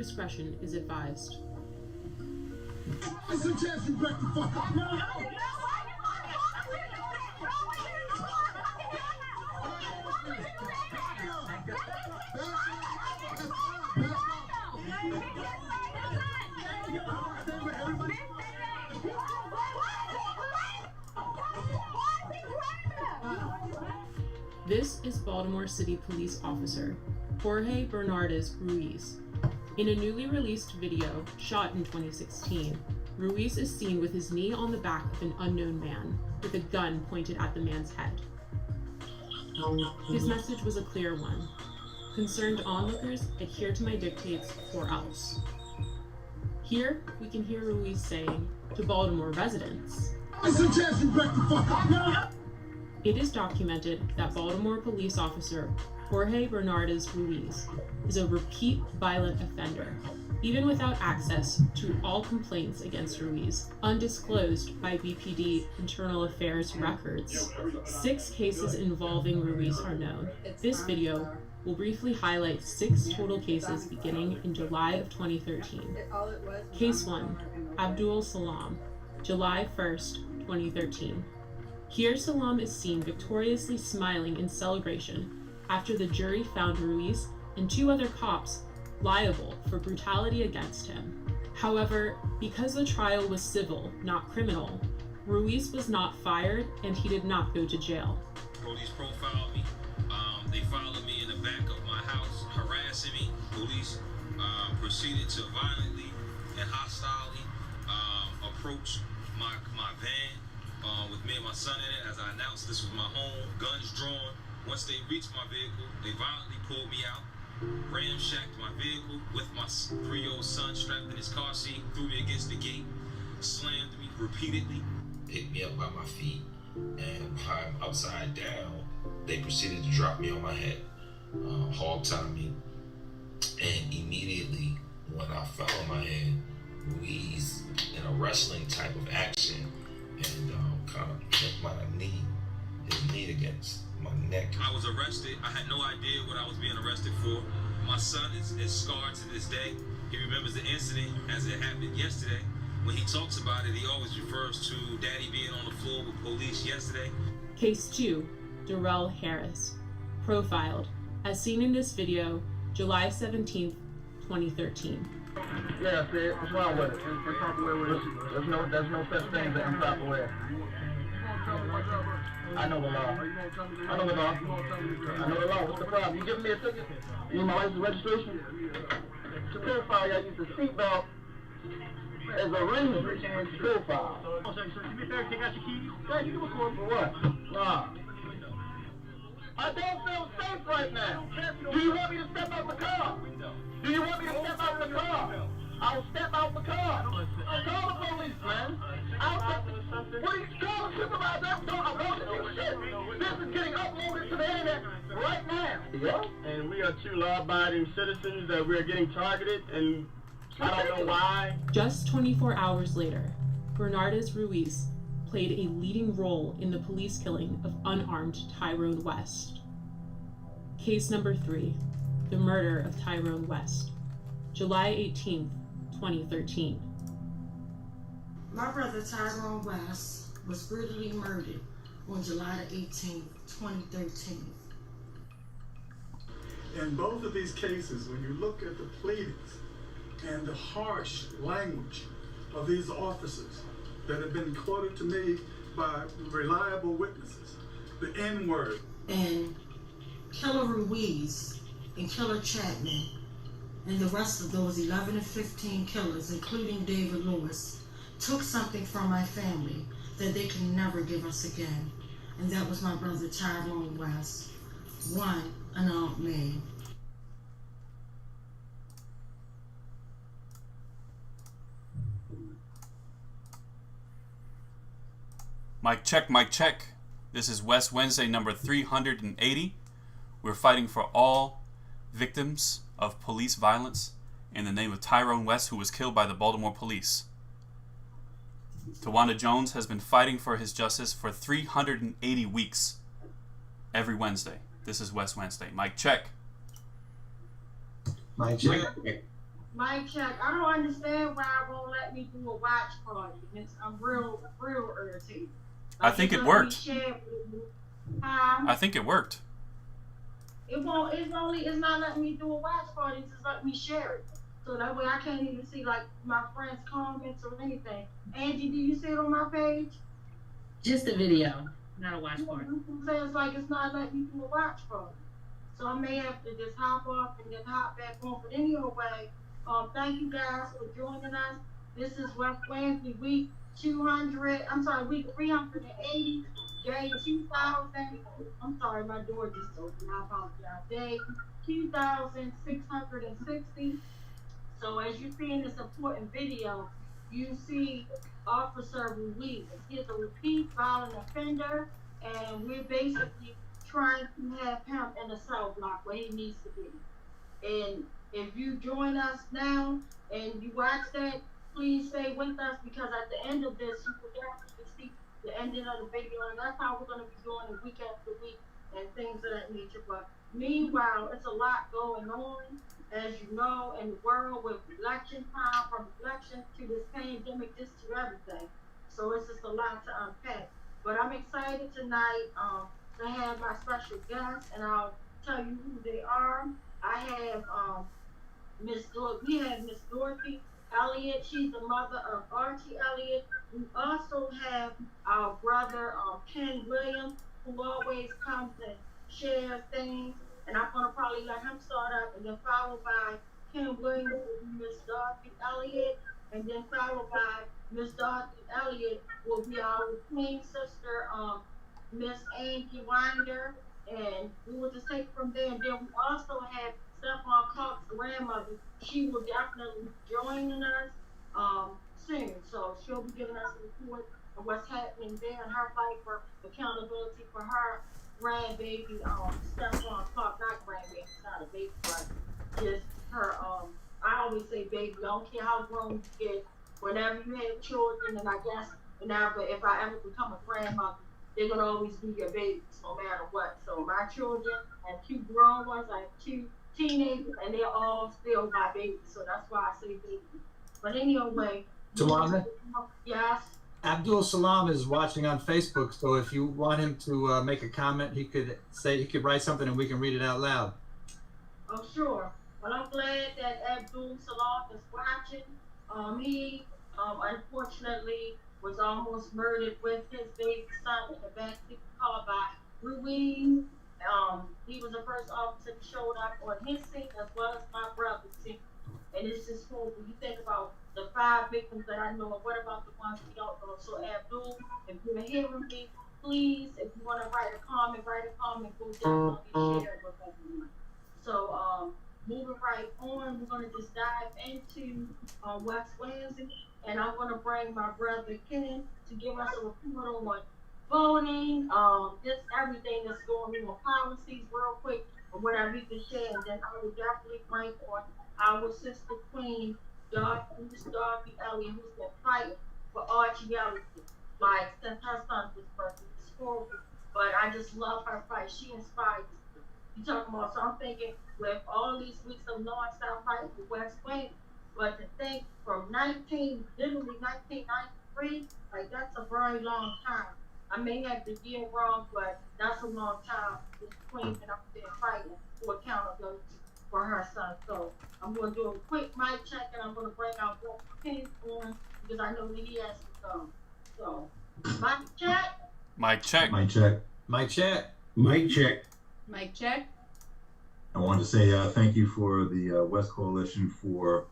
discretion is advised. I suggest you back the fuck up. This is Baltimore City Police Officer Jorge Bernardes Ruiz. In a newly released video shot in 2016, Ruiz is seen with his knee on the back of an unknown man, with a gun pointed at the man's head. His message was a clear one. Concerned onlookers, adhere to my dictates or else. Here, we can hear Ruiz saying to Baltimore residents, I suggest you back the fuck up. It is documented that Baltimore police officer Jorge Bernardes Ruiz is a repeat violent offender, even without access to all complaints against Ruiz, undisclosed by BPD Internal Affairs records. 6 cases involving Ruiz are known. This video will briefly highlight 6 total cases beginning in July of 2013. Case 1, Abdul Salam, July 1st, 2013. Here Salam is seen victoriously smiling in celebration after the jury found Ruiz and 2 other cops liable for brutality against him. However, because the trial was civil, not criminal, Ruiz was not fired and he did not go to jail. Police profiled me. They followed me in the back of my house, harassing me. Police proceeded to violently and hostilely approach my van with me and my son in it. As I announced, this was my home, guns drawn. Once they reached my vehicle, they violently pulled me out, ramshacked my vehicle with my 3-year-old son strapped in his car seat, threw me against the gate, slammed me repeatedly. Picked me up by my feet, and while I'm upside down, they proceeded to drop me on my head, hog-tied me, and immediately when I fell on my head, Ruiz, in a wrestling type of action, and kind of hit his knee against my neck. I was arrested. I had no idea what I was being arrested for. My son is scarred to this day. He remembers the incident as it happened yesterday. When he talks about it, he always refers to Daddy being on the floor with police yesterday. Case 2, Darrell Harris, profiled, as seen in this video, July 17th, 2013. Yeah, see, what's wrong with it? Improper way with it. There's no such thing as an improper way. I know the law. I know the law. I know the law. What's the problem? You giving me a ticket? You need my license registration? To verify, I use the seatbelt as a reason to profile. So, do me a favor, take out your keys. Yeah, you can record for what? Nah. I don't feel safe right now. Do you want me to step out the car? Do you want me to step out the car? I'll step out the car. Call the police, man. What are you calling the supervisor? I want to do shit. This is getting uploaded to the internet right now. Yeah? And we are 2 law-abiding citizens that we are getting targeted, and I don't know why. Just 24 hours later, Bernardes Ruiz played a leading role in the police killing of unarmed Tyrone West. Case number 3, the murder of Tyrone West, July 18th, 2013. My brother Tyrone West was brutally murdered on July 18th, 2013. In both of these cases, when you look at the pleadings and the harsh language of these officers that have been quoted to me by reliable witnesses, the N-word. And Killer Ruiz and Killer Chapman and the rest of those 11 and 15 killers, including David Lewis, took something from my family that they can never give us again. And that was my brother Tyrone West, one unarmed man. Mic check, mic check. This is West Wednesday number 380. We're fighting for all victims of police violence in the name of Tyrone West, who was killed by the Baltimore police. Tawanda Jones has been fighting for his justice for 380 weeks every Wednesday. This is West Wednesday. Mic check. Mic check. Mic check. I don't understand why it won't let me do a watch party. I'm real irritated. I think it worked. I think it worked. It won't. It's not letting me do a watch party. It's just letting me share it. So that way I can't even see like my friends' comments or anything. Angie, do you see it on my page? Just a video, not a watch party. It's like it's not letting me do a watch party. So I may have to just hop off and then hop back on. But anyway, thank you guys for joining us. This is West Wednesday, week 380, day 2000. I'm sorry, my door just opened. I apologize. Day 2660. So as you see in this important video, you see Officer Ruiz. He's a repeat violent offender, and we're basically trying to have him in a cell block where he needs to be. And if you join us now and you watch that, please stay with us, because at the end of this, you will definitely see the ending of the video, and that's how we're going to be doing it week after week and things of that nature. But meanwhile, it's a lot going on, as you know, in the world with election time, from election to this pandemic, just to everything. So it's just a lot to unpack. But I'm excited tonight to have my special guests, and I'll tell you who they are. I have Miss Dorothy Elliott. She's the mother of Archie Elliott. We also have our brother Ken Williams, who always comes and shares things. And I'm gonna probably let him start up, and then followed by Ken Williams will be Miss Dorothy Elliott, and then followed by Miss Dorothy Elliott will be our queen sister, Miss Angie Winder, and we will just take from there. And then we also have Stephon Clark's grandmother. She will definitely be joining us soon. So she'll be giving us a report of what's happening there and her fight for accountability for her grandbaby, Stephon Clark, not grandbaby, it's not a baby, but just her, I always say baby, I don't care how grown you get, whenever you have children, and I guess whenever, if I ever become a grandmother, they're gonna always be your babies, no matter what. So my children, I have 2 grown ones, I have 2 teenagers, and they're all still my babies, so that's why I say baby. But anyway, Tawana? Yes. Abdul Salam is watching on Facebook, so if you want him to make a comment, he could write something and we can read it out loud. Oh, sure. Well, I'm glad that Abdul Salam is watching. He unfortunately was almost murdered with his baby son in the backseat car by Ruiz. He was the first officer that showed up on his scene, as well as my brother's scene. And it's just horrible. You think about the 5 victims that I know, and what about the ones we don't know? So Abdul, if you're hearing me, please, if you want to write a comment, we'll definitely share it with everyone. So moving right on, we're going to just dive into West Wednesday, and I'm going to bring my brother Ken to give us a report on voting, just everything that's going on, policies real quick, and whatever we can share, and then I will definitely bring on our sister queen, Miss Dorothy Elliott, who's been fighting for Archie Elliott, like, since her son's birthday. It's horrible, but I just love her fight. She inspires me. You talking about, so I'm thinking, with all these weeks of North-South fighting for West Wing, but to think from 1993, like, that's a very long time. I may have the year wrong, but that's a long time this queen been up there fighting for accountability for her son. So I'm going to do a quick mic check, and I'm going to bring out both Ken on, because I know that he has to come. So, mic check. Mic check. Mic check. Mic check. Mic check. Mic check. I wanted to say thank you for the West Coalition for,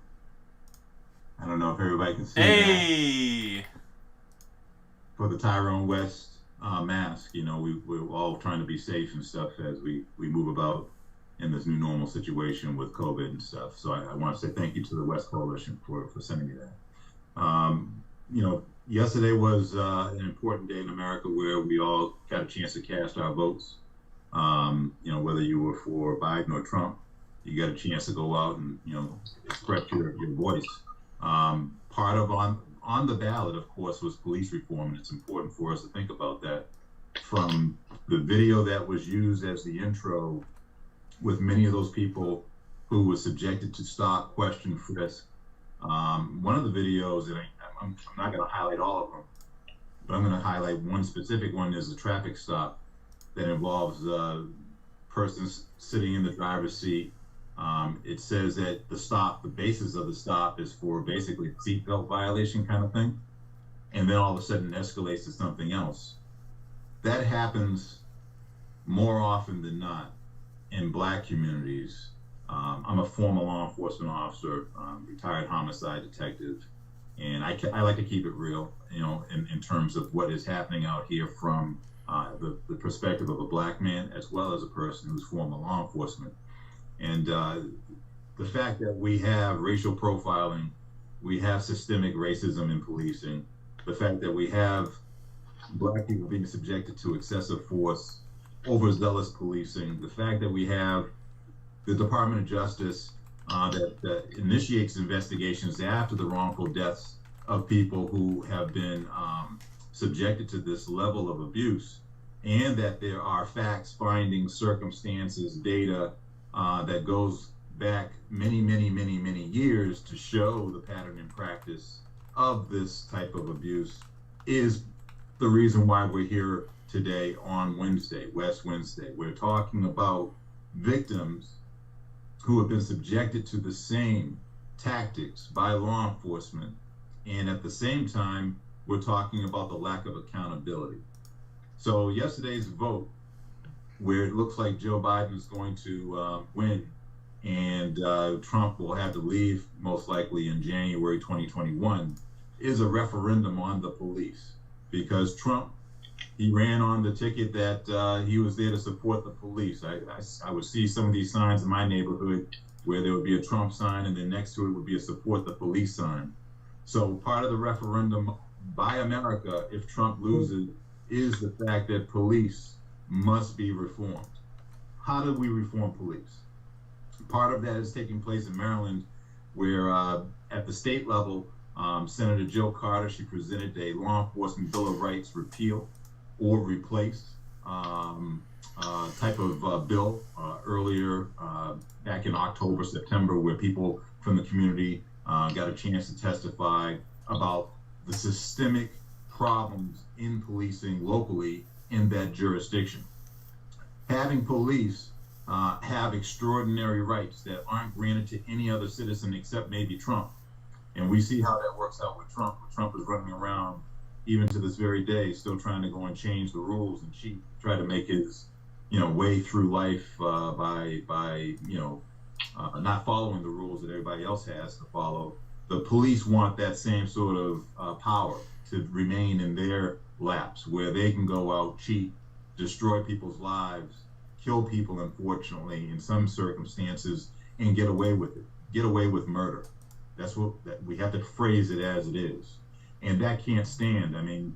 I don't know if everybody can see that, for the Tyrone West mask. You know, we're all trying to be safe and stuff as we move about in this new normal situation with COVID and stuff. So I want to say thank you to the West Coalition for sending me that. You know, yesterday was an important day in America where we all got a chance to cast our votes. You know, whether you were for Biden or Trump, you got a chance to go out and, you know, express your voice. Part of on the ballot, of course, was police reform, and it's important for us to think about that. From the video that was used as the intro, with many of those people who was subjected to stop, question, frisk. One of the videos, and I'm not going to highlight all of them, but I'm going to highlight one specific one. Is a traffic stop that involves persons sitting in the driver's seat. It says that the basis of the stop is for basically a seatbelt violation kind of thing. And then all of a sudden it escalates to something else. That happens more often than not in Black communities. I'm a former law enforcement officer, retired homicide detective, and I like to keep it real, in terms of what is happening out here from the perspective of a Black man as well as a person who's former law enforcement. And the fact that we have racial profiling, we have systemic racism in policing, the fact that we have Black people being subjected to excessive force, overzealous policing, the fact that we have the Department of Justice that initiates investigations after the wrongful deaths of people who have been subjected to this level of abuse, and that there are facts, findings, circumstances, data that goes back many, many, many, many years to show the pattern and practice of this type of abuse, is the reason why we're here today on Wednesday, West Wednesday. We're talking about victims who have been subjected to the same tactics by law enforcement, and at the same time, we're talking about the lack of accountability. So yesterday's vote, where it looks like Joe Biden is going to win, and Trump will have to leave most likely in January 2021, is a referendum on the police, because Trump, he ran on the ticket that he was there to support the police. I would see some of these signs in my neighborhood where there would be a Trump sign, and then next to it would be a support the police sign. So part of the referendum by America, if Trump loses, is the fact that police must be reformed. How do we reform police? Part of that is taking place in Maryland, where at the state level, Senator Joe Carter, she presented a law enforcement Bill of Rights repeal or replace type of bill earlier back in October, September, where people from the community got a chance to testify about the systemic problems in policing locally in that jurisdiction. Having police have extraordinary rights that aren't granted to any other citizen except maybe Trump. And we see how that works out with Trump. Trump is running around, even to this very day, still trying to go and change the rules and cheat, try to make his, way through life by not following the rules that everybody else has to follow. The police want that same sort of power to remain in their laps, where they can go out, cheat, destroy people's lives, kill people, unfortunately, in some circumstances, and get away with it, get away with murder. That's what we have to phrase it as it is. And that can't stand. I mean,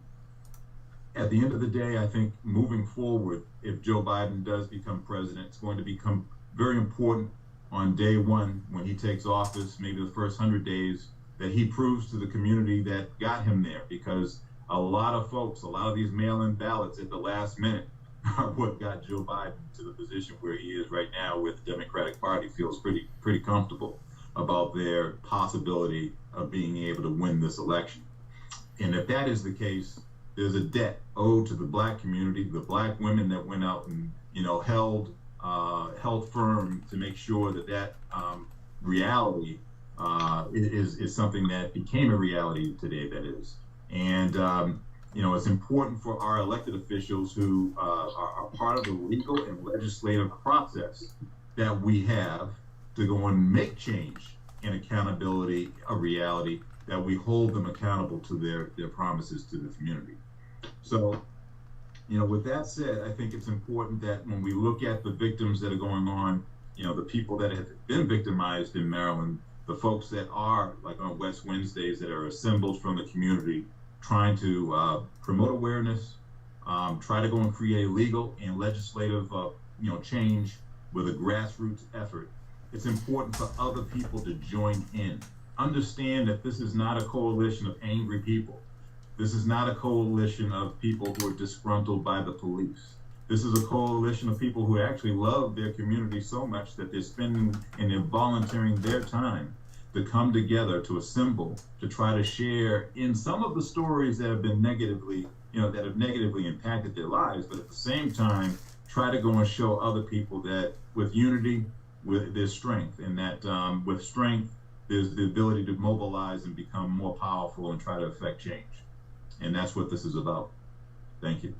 at the end of the day, I think moving forward, if Joe Biden does become president, it's going to become very important on day one when he takes office, maybe the first 100 days, that he proves to the community that got him there. Because a lot of folks, a lot of these mail-in ballots at the last minute are what got Joe Biden to the position where he is right now, with the Democratic Party feels pretty comfortable about their possibility of being able to win this election. And if that is the case, there's a debt owed to the Black community, the Black women that went out and held firm to make sure that reality is something that became a reality today. That is, and it's important for our elected officials who are part of the legal and legislative process that we have to go and make change and accountability a reality, that we hold them accountable to their promises to the community. So, with that said, I think it's important that when we look at the victims that are going on, the people that have been victimized in Maryland, the folks that are, like on West Wednesdays, that are assembled from the community, trying to promote awareness, try to go and create legal and legislative change with a grassroots effort. It's important for other people to join in. Understand that this is not a coalition of angry people. This is not a coalition of people who are disgruntled by the police. This is a coalition of people who actually love their community so much that they're spending and they're volunteering their time to come together, to assemble, to try to share in some of the stories that have been negatively, that have negatively impacted their lives, but at the same time, try to go and show other people that with unity, there's strength, and that with strength, there's the ability to mobilize and become more powerful and try to affect change. And that's what this is about. Thank you.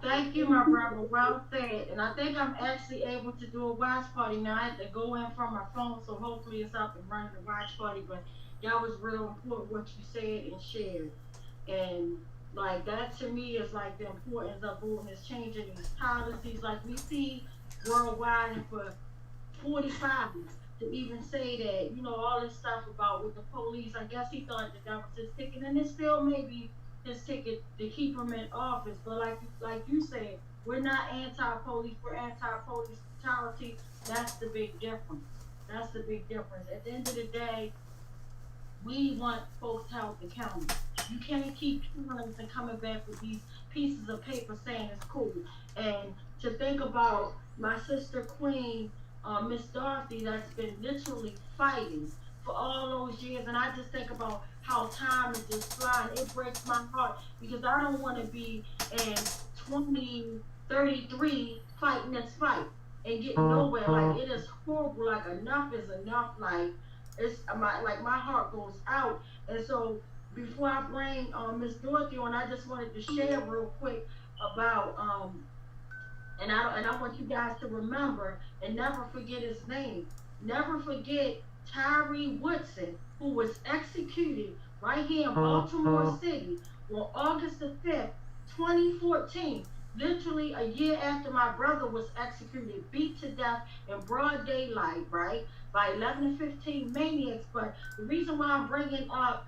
Thank you, my brother. Well said. And I think I'm actually able to do a watch party now. I had to go in from my phone, so hopefully it's up and running the watch party. But that was real important what you said and shared. And like that to me is like the importance of voting is changing these policies. Like we see worldwide and for 45 to even say that, all this stuff about with the police. I guess he thought that was his ticket, and it still may be his ticket to keep him in office. But like you said, we're not anti-police, we're anti-police brutality. That's the big difference. That's the big difference. At the end of the day, we want folks held accountable. You can't keep killing us and coming back with these pieces of paper saying it's cool. And to think about my sister Queen, Miss Dorothy, that's been literally fighting for all those years, and I just think about how time is just flying. It breaks my heart because I don't want to be in 2033 fighting this fight and get nowhere. Like, it is horrible. Like, enough is enough. Like, it's my heart goes out. And so before I bring Miss Dorothy on, I just wanted to share real quick about and I want you guys to remember and never forget his name. Never forget Tyree Woodson, who was executed right here in Baltimore City on August the 5th, 2014, literally a year after my brother was executed, beat to death in broad daylight, right, by 11 to 15 maniacs. But the reason why I'm bringing up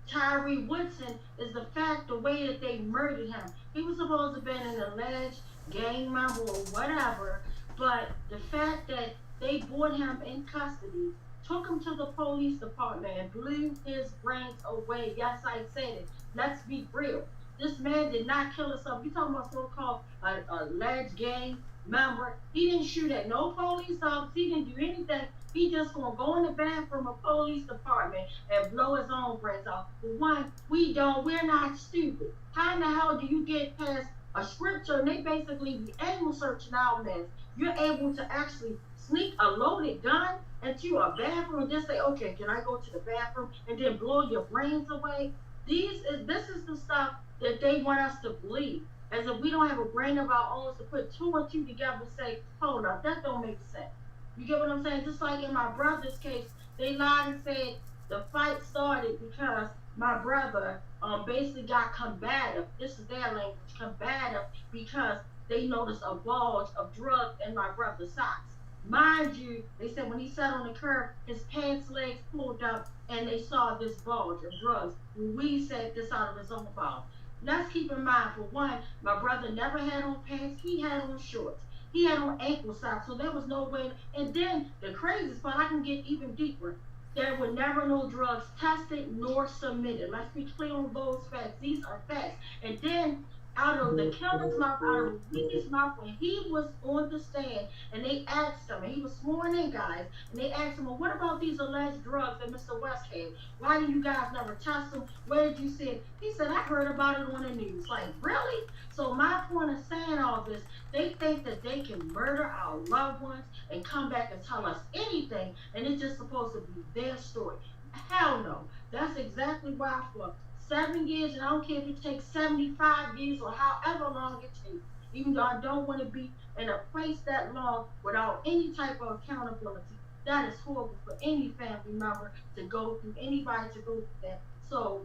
Tyree Woodson is the fact, the way that they murdered him. He was supposed to have been an alleged gang member or whatever, but the fact that they brought him in custody, took him to the police department and blew his brains away. Yes, I said it. Let's be real. This man did not kill himself. You talking about so-called alleged gang member? He didn't shoot at no police officer. He didn't do anything. He just gonna go in the bathroom of police department and blow his own brains out. For one, we're not stupid. How in the hell do you get past a scripture and they basically be animal searching our mess? You're able to actually sneak a loaded gun into a bathroom and just say, okay, can I go to the bathroom, and then blow your brains away? This is the stuff that they want us to believe, as if we don't have a brain of our own to put two and two together and say, hold up, that don't make sense. You get what I'm saying? Just like in my brother's case, they lied and said the fight started because my brother basically got combative. This is their language, combative, because they noticed a bulge of drugs in my brother's socks. Mind you, they said when he sat on the curb, his pants legs pulled up and they saw this bulge of drugs. We said this out of his own mouth. Let's keep in mind, for one, my brother never had on pants, he had on shorts. He had on ankle socks, so there was no way. And then the craziest part, I can get even deeper. There were never no drugs tested nor submitted. Let's be clear on those facts. These are facts. And then out of the killer's mouth, out of Rui's mouth, when he was on the stand and they asked him, and he was sworn in, guys, and they asked him, well, what about these alleged drugs that Mr. West had? Why do you guys never test them? Where did you see it? He said, I heard about it on the news. Like, really? So my point of saying all this, they think that they can murder our loved ones and come back and tell us anything, and it's just supposed to be their story. Hell no. That's exactly why for 7 years, and I don't care if it takes 75 years or however long it takes, even though I don't want to be in a place that long without any type of accountability. That is horrible for any family member to go through, anybody to go through that. So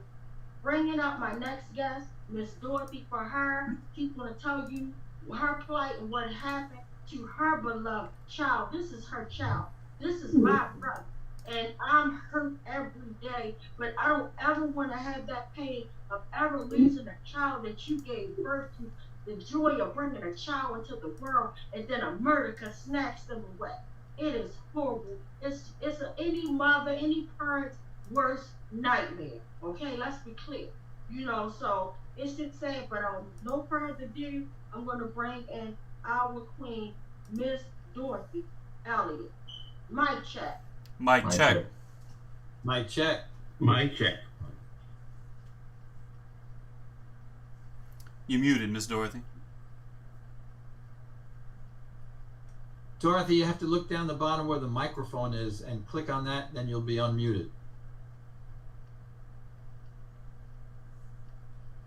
bringing up my next guest, Miss Dorothy, for her, she's going to tell you her plight and what happened to her beloved child. This is her child. This is my brother. And I'm hurt every day, but I don't ever want to have that pain of ever losing a child that you gave birth to, the joy of bringing a child into the world, and then a murder can snatch them away. It is horrible. It's any mother, any parent's worst nightmare. Okay, let's be clear. You know, so it's just sad. But no further ado, I'm going to bring in our queen, Miss Dorothy Elliott. Mic check. Mic check. Mic check. Mic check. You muted, Miss Dorothy. Dorothy, you have to look down the bottom where the microphone is and click on that, then you'll be unmuted.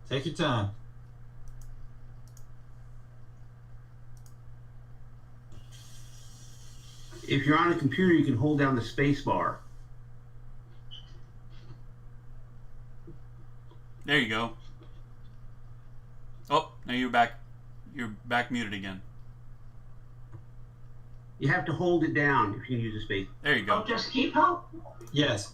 Take your time. If you're on a computer, you can hold down the space bar. There you go. Oh, now you're back. You're back muted again. You have to hold it down if you can use the space. There you go. Oh, just keep hope? Yes.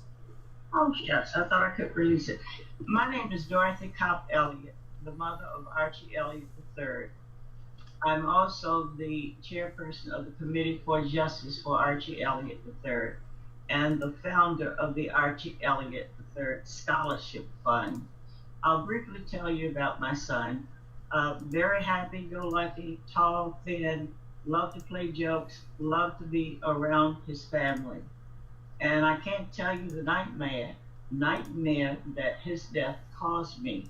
Oh, yes, I thought I could release it. My name is Dorothy Kopp Elliott, the mother of Archie Elliott III. I'm also the chairperson of the Committee for Justice for Archie Elliott III and the founder of the Archie Elliott III Scholarship Fund. I'll briefly tell you about my son. Very happy-go-lucky, tall, thin, loved to play jokes, loved to be around his family. And I can't tell you the nightmare that his death caused me.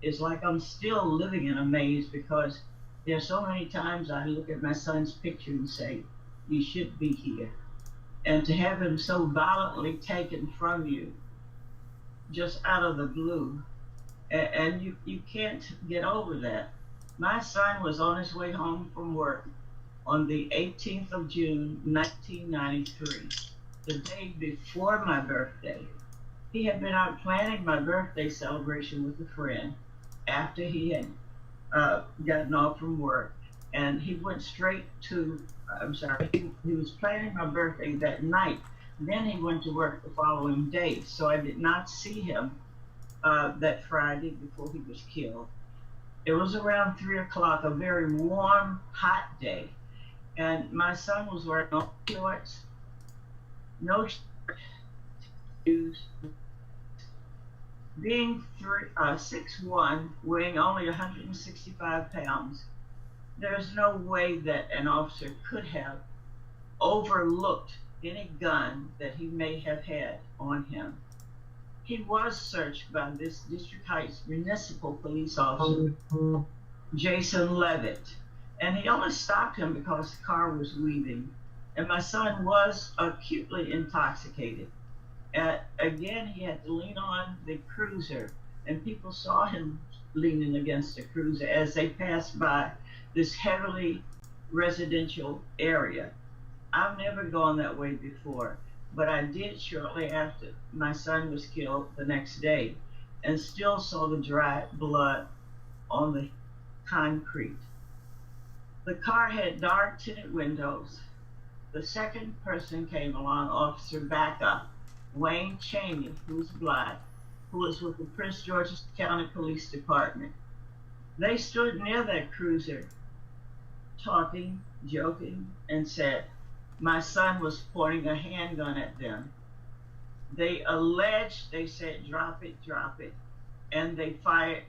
It's like I'm still living in a maze because there's so many times I look at my son's picture and say, you should be here. And to have him so violently taken from you, just out of the blue, and you can't get over that. My son was on his way home from work on the 18th of June, 1993, the day before my birthday. He had been out planning my birthday celebration with a friend after he had gotten off from work, and he went straight to, he was planning my birthday that night. Then he went to work the following day, so I did not see him that Friday before he was killed. It was around 3 o'clock, a very warm, hot day, and my son was wearing no shorts, no shoes. Being 6'1", weighing only 165 pounds, there's no way that an officer could have overlooked any gun that he may have had on him. He was searched by this District Heights municipal police officer, Jason Levitt, and he only stopped him because the car was weaving, and my son was acutely intoxicated. Again, he had to lean on the cruiser, and people saw him leaning against the cruiser as they passed by this heavily residential area. I've never gone that way before, but I did shortly after my son was killed the next day, and still saw the dry blood on the concrete. The car had dark tinted windows. The second person came along, Officer Backup, Wayne Cheney, who's black, who was with the Prince George's County Police Department. They stood near that cruiser, talking, joking, and said, my son was pointing a handgun at them. They alleged, they said, drop it, and they fired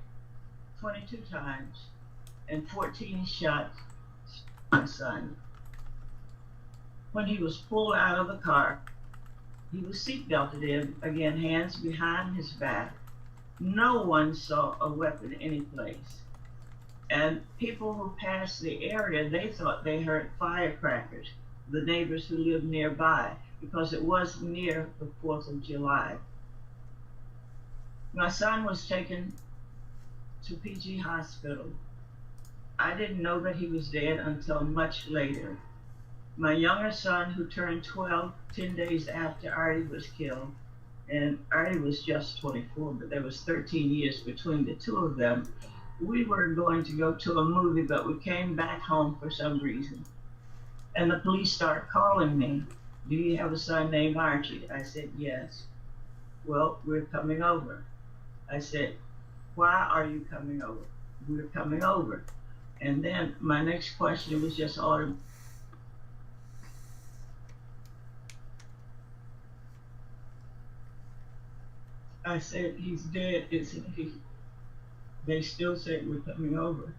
22 times and 14 shots at my son. When he was pulled out of the car, he was seatbelted in, again, hands behind his back. No one saw a weapon anyplace. And people who passed the area, they thought they heard firecrackers, the neighbors who lived nearby, because it was near the 4th of July. My son was taken to PG Hospital. I didn't know that he was dead until much later. My younger son, who turned 12 10 days after Artie was killed, and Artie was just 24, but there was 13 years between the two of them. We were going to go to a movie, but we came back home for some reason. And the police started calling me. Do you have a son named Archie? I said, yes. Well, we're coming over. I said, why are you coming over? We're coming over. And then my next question was just automatic. I said, he's dead, isn't he? they still said we're coming over.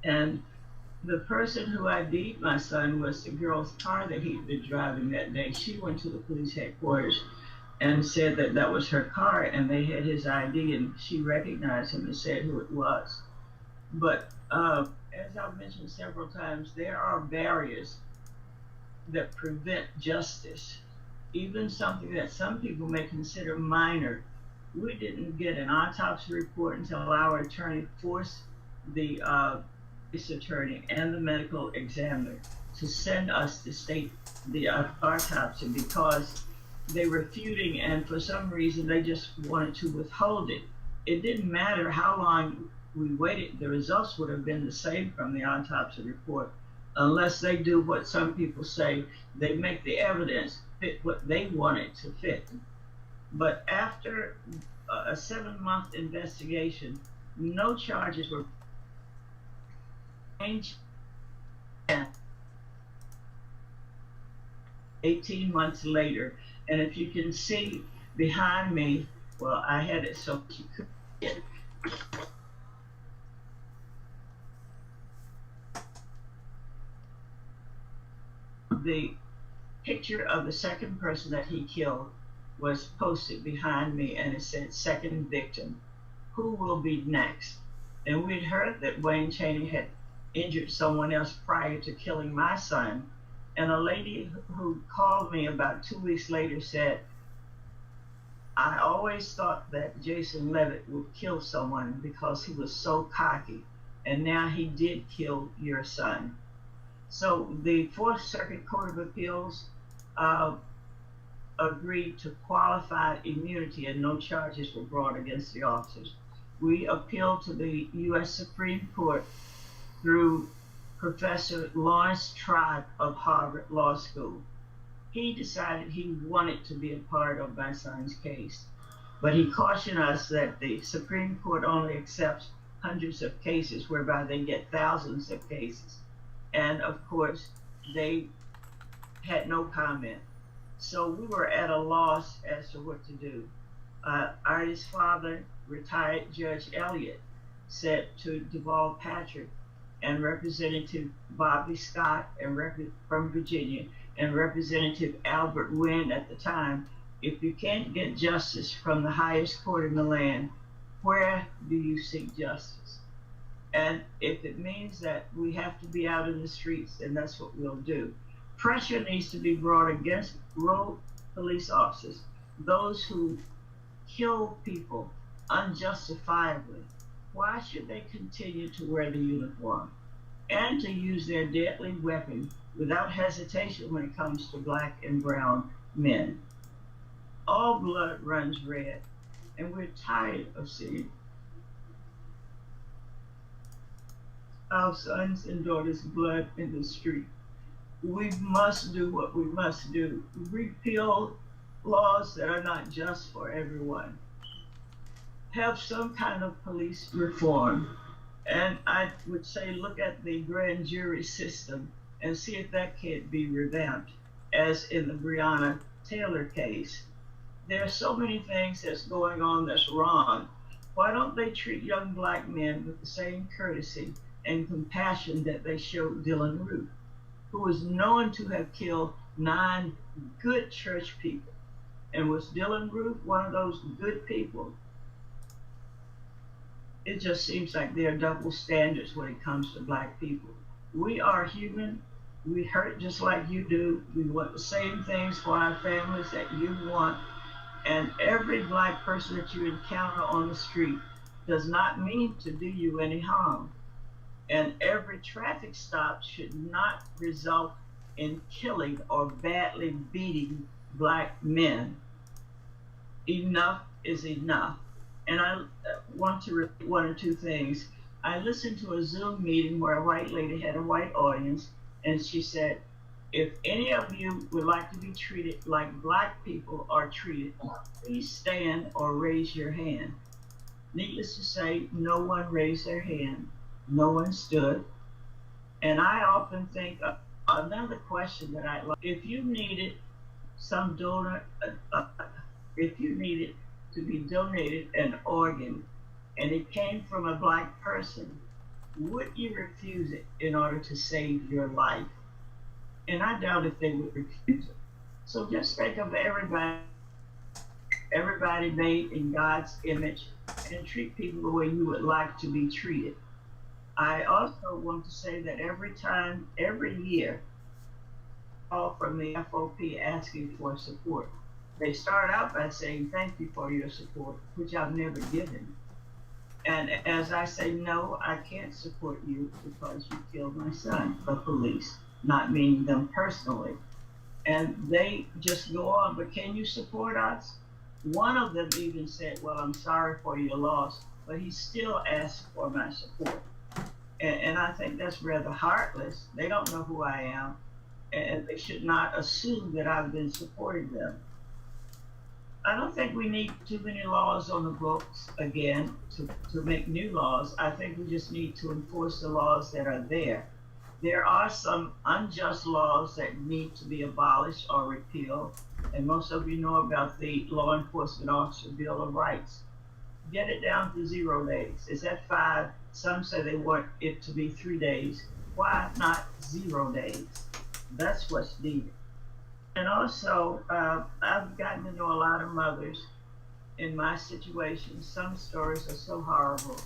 And the person who ID'd my son was the girl's car that he'd been driving that day. She went to the police headquarters and said that that was her car, and they had his ID, and she recognized him and said who it was. But as I've mentioned several times, there are barriers that prevent justice. Even something that some people may consider minor. We didn't get an autopsy report until our attorney forced the police attorney and the medical examiner to send us the autopsy, because they were refuting, and for some reason they just wanted to withhold it. It didn't matter how long we waited, the results would have been the same from the autopsy report, unless they do what some people say, they make the evidence fit what they want it to fit. But after a 7-month investigation, no charges were changed. 18 months later, and if you can see behind me, well, I had it so you could get it. The picture of the second person that he killed was posted behind me, and it said second victim. Who will be next? And we'd heard that Wayne Chaney had injured someone else prior to killing my son. And a lady who called me about 2 weeks later said, I always thought that Jason Levitt would kill someone because he was so cocky, and now he did kill your son. So the Fourth Circuit Court of Appeals agreed to qualified immunity, and no charges were brought against the officers. We appealed to the U.S. Supreme Court through Professor Lawrence Tribe of Harvard Law School. He decided he wanted to be a part of my son's case, but he cautioned us that the Supreme Court only accepts hundreds of cases, whereby they get thousands of cases. And of course, they had no comment. So we were at a loss as to what to do. Artie's father, retired Judge Elliott, said to Deval Patrick and Representative Bobby Scott from Virginia and Representative Albert Wynn at the time, if you can't get justice from the highest court in the land, where do you seek justice? And if it means that we have to be out in the streets, then that's what we'll do. Pressure needs to be brought against rogue police officers, those who kill people unjustifiably. Why should they continue to wear the uniform and to use their deadly weapon without hesitation when it comes to black and brown men? All blood runs red, and we're tired of seeing our sons and daughters' blood in the street. We must do what we must do. Repeal laws that are not just for everyone. Have some kind of police reform. And I would say look at the grand jury system and see if that can't be revamped, as in the Breonna Taylor case. There are so many things that's going on that's wrong. Why don't they treat young black men with the same courtesy and compassion that they showed Dylan Roof, who was known to have killed 9 good church people? And was Dylan Roof one of those good people? It just seems like there are double standards when it comes to black people. We are human. We hurt just like you do. We want the same things for our families that you want. And every black person that you encounter on the street does not mean to do you any harm. And every traffic stop should not result in killing or badly beating black men. Enough is enough. And I want to repeat one or two things. I listened to a Zoom meeting where a white lady had a white audience, and she said, if any of you would like to be treated like black people are treated, please stand or raise your hand. Needless to say, no one raised their hand. No one stood. And I often think of another question that I'd like, if you needed some donor, if you needed to be donated an organ and it came from a black person, would you refuse it in order to save your life? And I doubt if they would refuse it. So just think of everybody made in God's image, and treat people the way you would like to be treated. I also want to say that every year, call from the FOP asking for support. They start out by saying, thank you for your support, which I've never given. And as I say, no, I can't support you because you killed my son, the police, not meaning them personally. And they just go on, but can you support us? One of them even said, well, I'm sorry for your loss, but he still asked for my support. And I think that's rather heartless. They don't know who I am, and they should not assume that I've been supporting them. I don't think we need too many laws on the books again to make new laws. I think we just need to enforce the laws that are there. There are some unjust laws that need to be abolished or repealed, and most of you know about the Law Enforcement Officer Bill of Rights. Get it down to 0 days. It's at 5. Some say they want it to be 3 days. Why not 0 days? That's what's needed. And also, I've gotten to know a lot of mothers in my situation. Some stories are so horrible,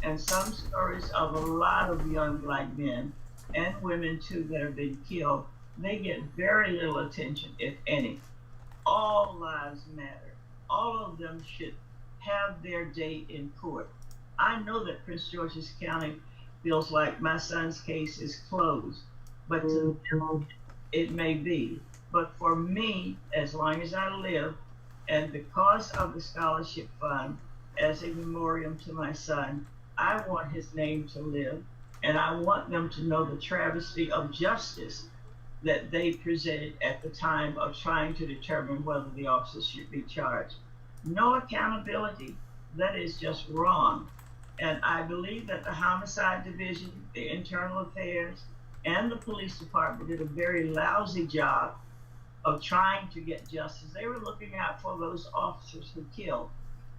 and some stories of a lot of young black men and women too that have been killed. They get very little attention, if any. All lives matter. All of them should have their day in court. I know that Prince George's County feels like my son's case is closed, but to them, it may be. But for me, as long as I live, and because of the scholarship fund, as a memoriam to my son, I want his name to live, and I want them to know the travesty of justice that they presented at the time of trying to determine whether the officers should be charged. No accountability, that is just wrong. And I believe that the Homicide Division, the Internal Affairs, and the Police Department did a very lousy job of trying to get justice. They were looking out for those officers who killed.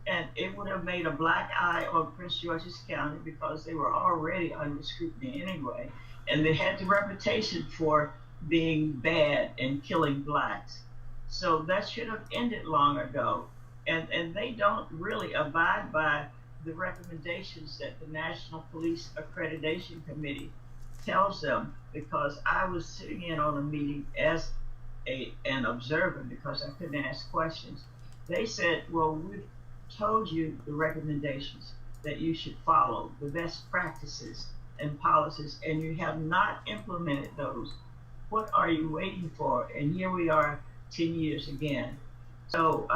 And it would have made a black eye on Prince George's County because they were already under scrutiny anyway. And they had the reputation for being bad and killing blacks. So that should have ended long ago. And they don't really abide by the recommendations that the National Police Accreditation Committee tells them, because I was sitting in on a meeting as an observer because I couldn't ask questions. They said, well, we've told you the recommendations that you should follow, the best practices and policies, and you have not implemented those. What are you waiting for? And here we are 10 years again. So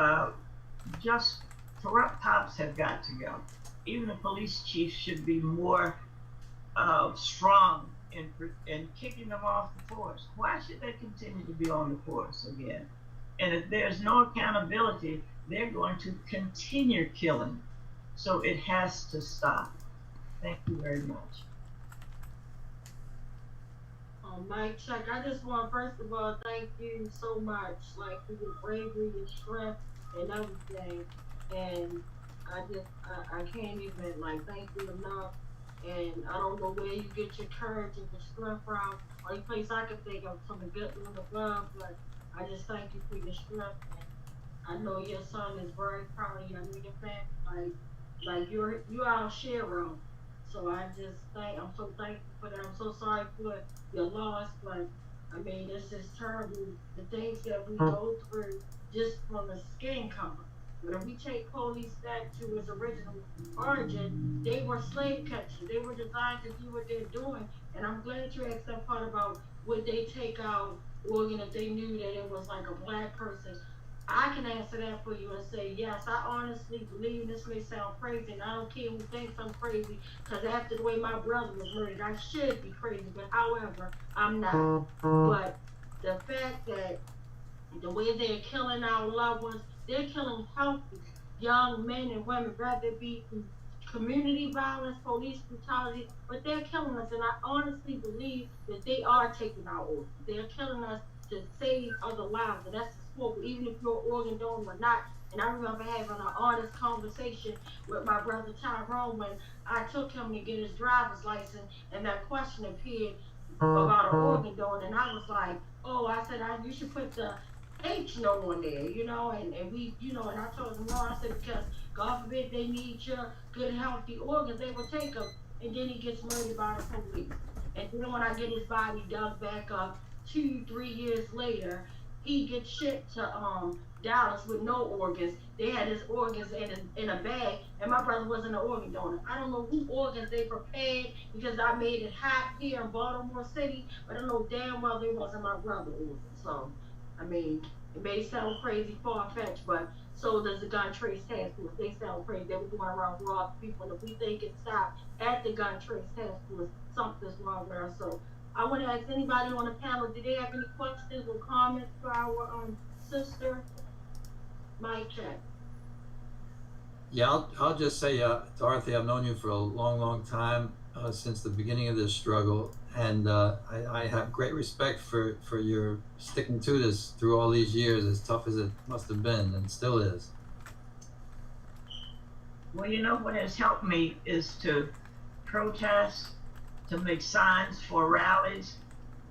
just corrupt cops have got to go. Even the police chief should be more strong in kicking them off the force. Why should they continue to be on the force again? And if there's no accountability, they're going to continue killing. So it has to stop. Thank you very much. Mike Chuck, I just want, first of all, thank you so much, like, for your bravery, your strength, and everything. And I can't even, like, thank you enough. And I don't know where you get your courage and your strength from. Only place I can think of from the good one above, but I just thank you for your strength. And I know your son is very proud of you. I know your family, like you're our hero. So I'm so thankful for that. I'm so sorry for your loss, but I mean, this is terrible. The things that we go through just from the skin color. But if we take police back to its original origin, they were slave catchers. They were designed to do what they're doing. And I'm glad you asked that part about would they take out, or if they knew that it was like a black person. I can answer that for you and say, yes, I honestly believe, this may sound crazy, and I don't care who thinks I'm crazy, because after the way my brother was murdered, I should be crazy, but however, I'm not. But the fact that the way they're killing our loved ones, they're killing healthy young men and women, rather it be through community violence, police brutality, but they're killing us, and I honestly believe that they are taking our orders. They're killing us to save other lives, and that's spoke, even if you're an organ donor or not. And I remember having an honest conversation with my brother Tyrone when I took him to get his driver's license, and that question appeared about an organ donor, and I was like, oh, I said, you should put the H no on there, you know, and we, you know, and I told him no, I said, because God forbid they need your good, healthy organs, they will take them. And then he gets murdered by the police. And then when I get his body dug back up 2-3 years later, he gets shipped to Dallas with no organs. They had his organs in a bag, and my brother wasn't an organ donor. I don't know who organs they prepared because I made it hot here in Baltimore City, but I know damn well they wasn't my brother organs. So, I mean, it may sound crazy, far-fetched, but so does the Gun Trace Task Force. They sound crazy. They were going around robbing people, and if we think it stopped at the Gun Trace Task Force, something's wrong with us. So I want to ask anybody on the panel, do they have any questions or comments for our sister? Mic check. Yeah, I'll just say, Dorothy, I've known you for a long, long time, since the beginning of this struggle, and I have great respect for your sticking to this through all these years, as tough as it must have been and still is. Well, you know what has helped me is to protest, to make signs for rallies,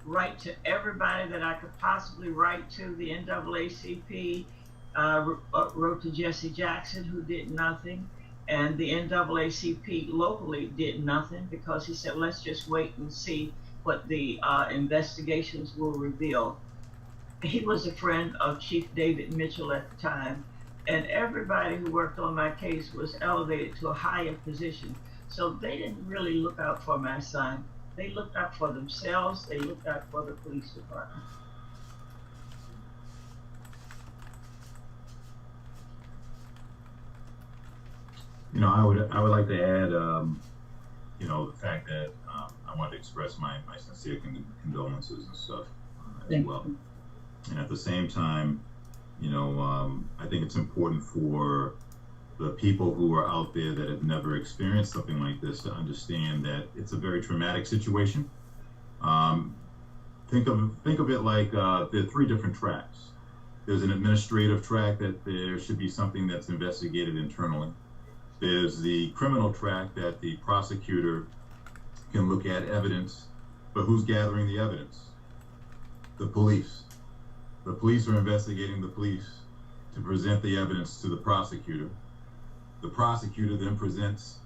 write to everybody that I could possibly write to. The NAACP, wrote to Jesse Jackson, who did nothing, and the NAACP locally did nothing because he said, let's just wait and see what the investigations will reveal. He was a friend of Chief David Mitchell at the time, and everybody who worked on my case was elevated to a higher position. So they didn't really look out for my son. They looked out for themselves. They looked out for the police department. You know, I would like to add, you know, the fact that I wanted to express my sincere condolences and stuff as well. And at the same time, you know, I think it's important for the people who are out there that have never experienced something like this to understand that it's a very traumatic situation. Think of it like there are 3 different tracks. There's an administrative track that there should be something that's investigated internally. There's the criminal track that the prosecutor can look at evidence, but who's gathering the evidence? The police. The police are investigating the police to present the evidence to the prosecutor. The prosecutor then presents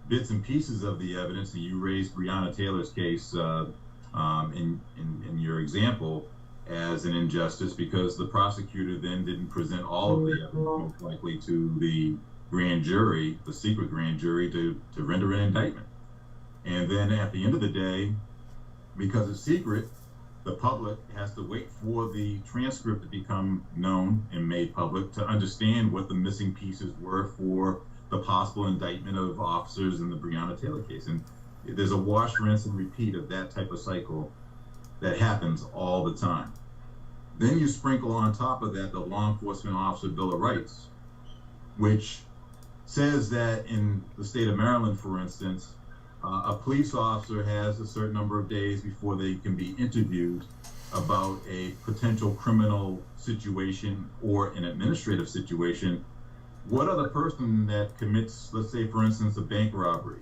bits and pieces of the evidence, and you raised Breonna Taylor's case in your example as an injustice because the prosecutor then didn't present all of the evidence, most likely to the grand jury, the secret grand jury, to render an indictment. And then at the end of the day, because it's secret, the public has to wait for the transcript to become known and made public to understand what the missing pieces were for the possible indictment of officers in the Breonna Taylor case. And there's a wash, rinse, and repeat of that type of cycle that happens all the time. Then you sprinkle on top of that the Law Enforcement Officer Bill of Rights, which says that in the state of Maryland, for instance, a police officer has a certain number of days before they can be interviewed about a potential criminal situation or an administrative situation. What other person that commits, let's say, for instance, a bank robbery,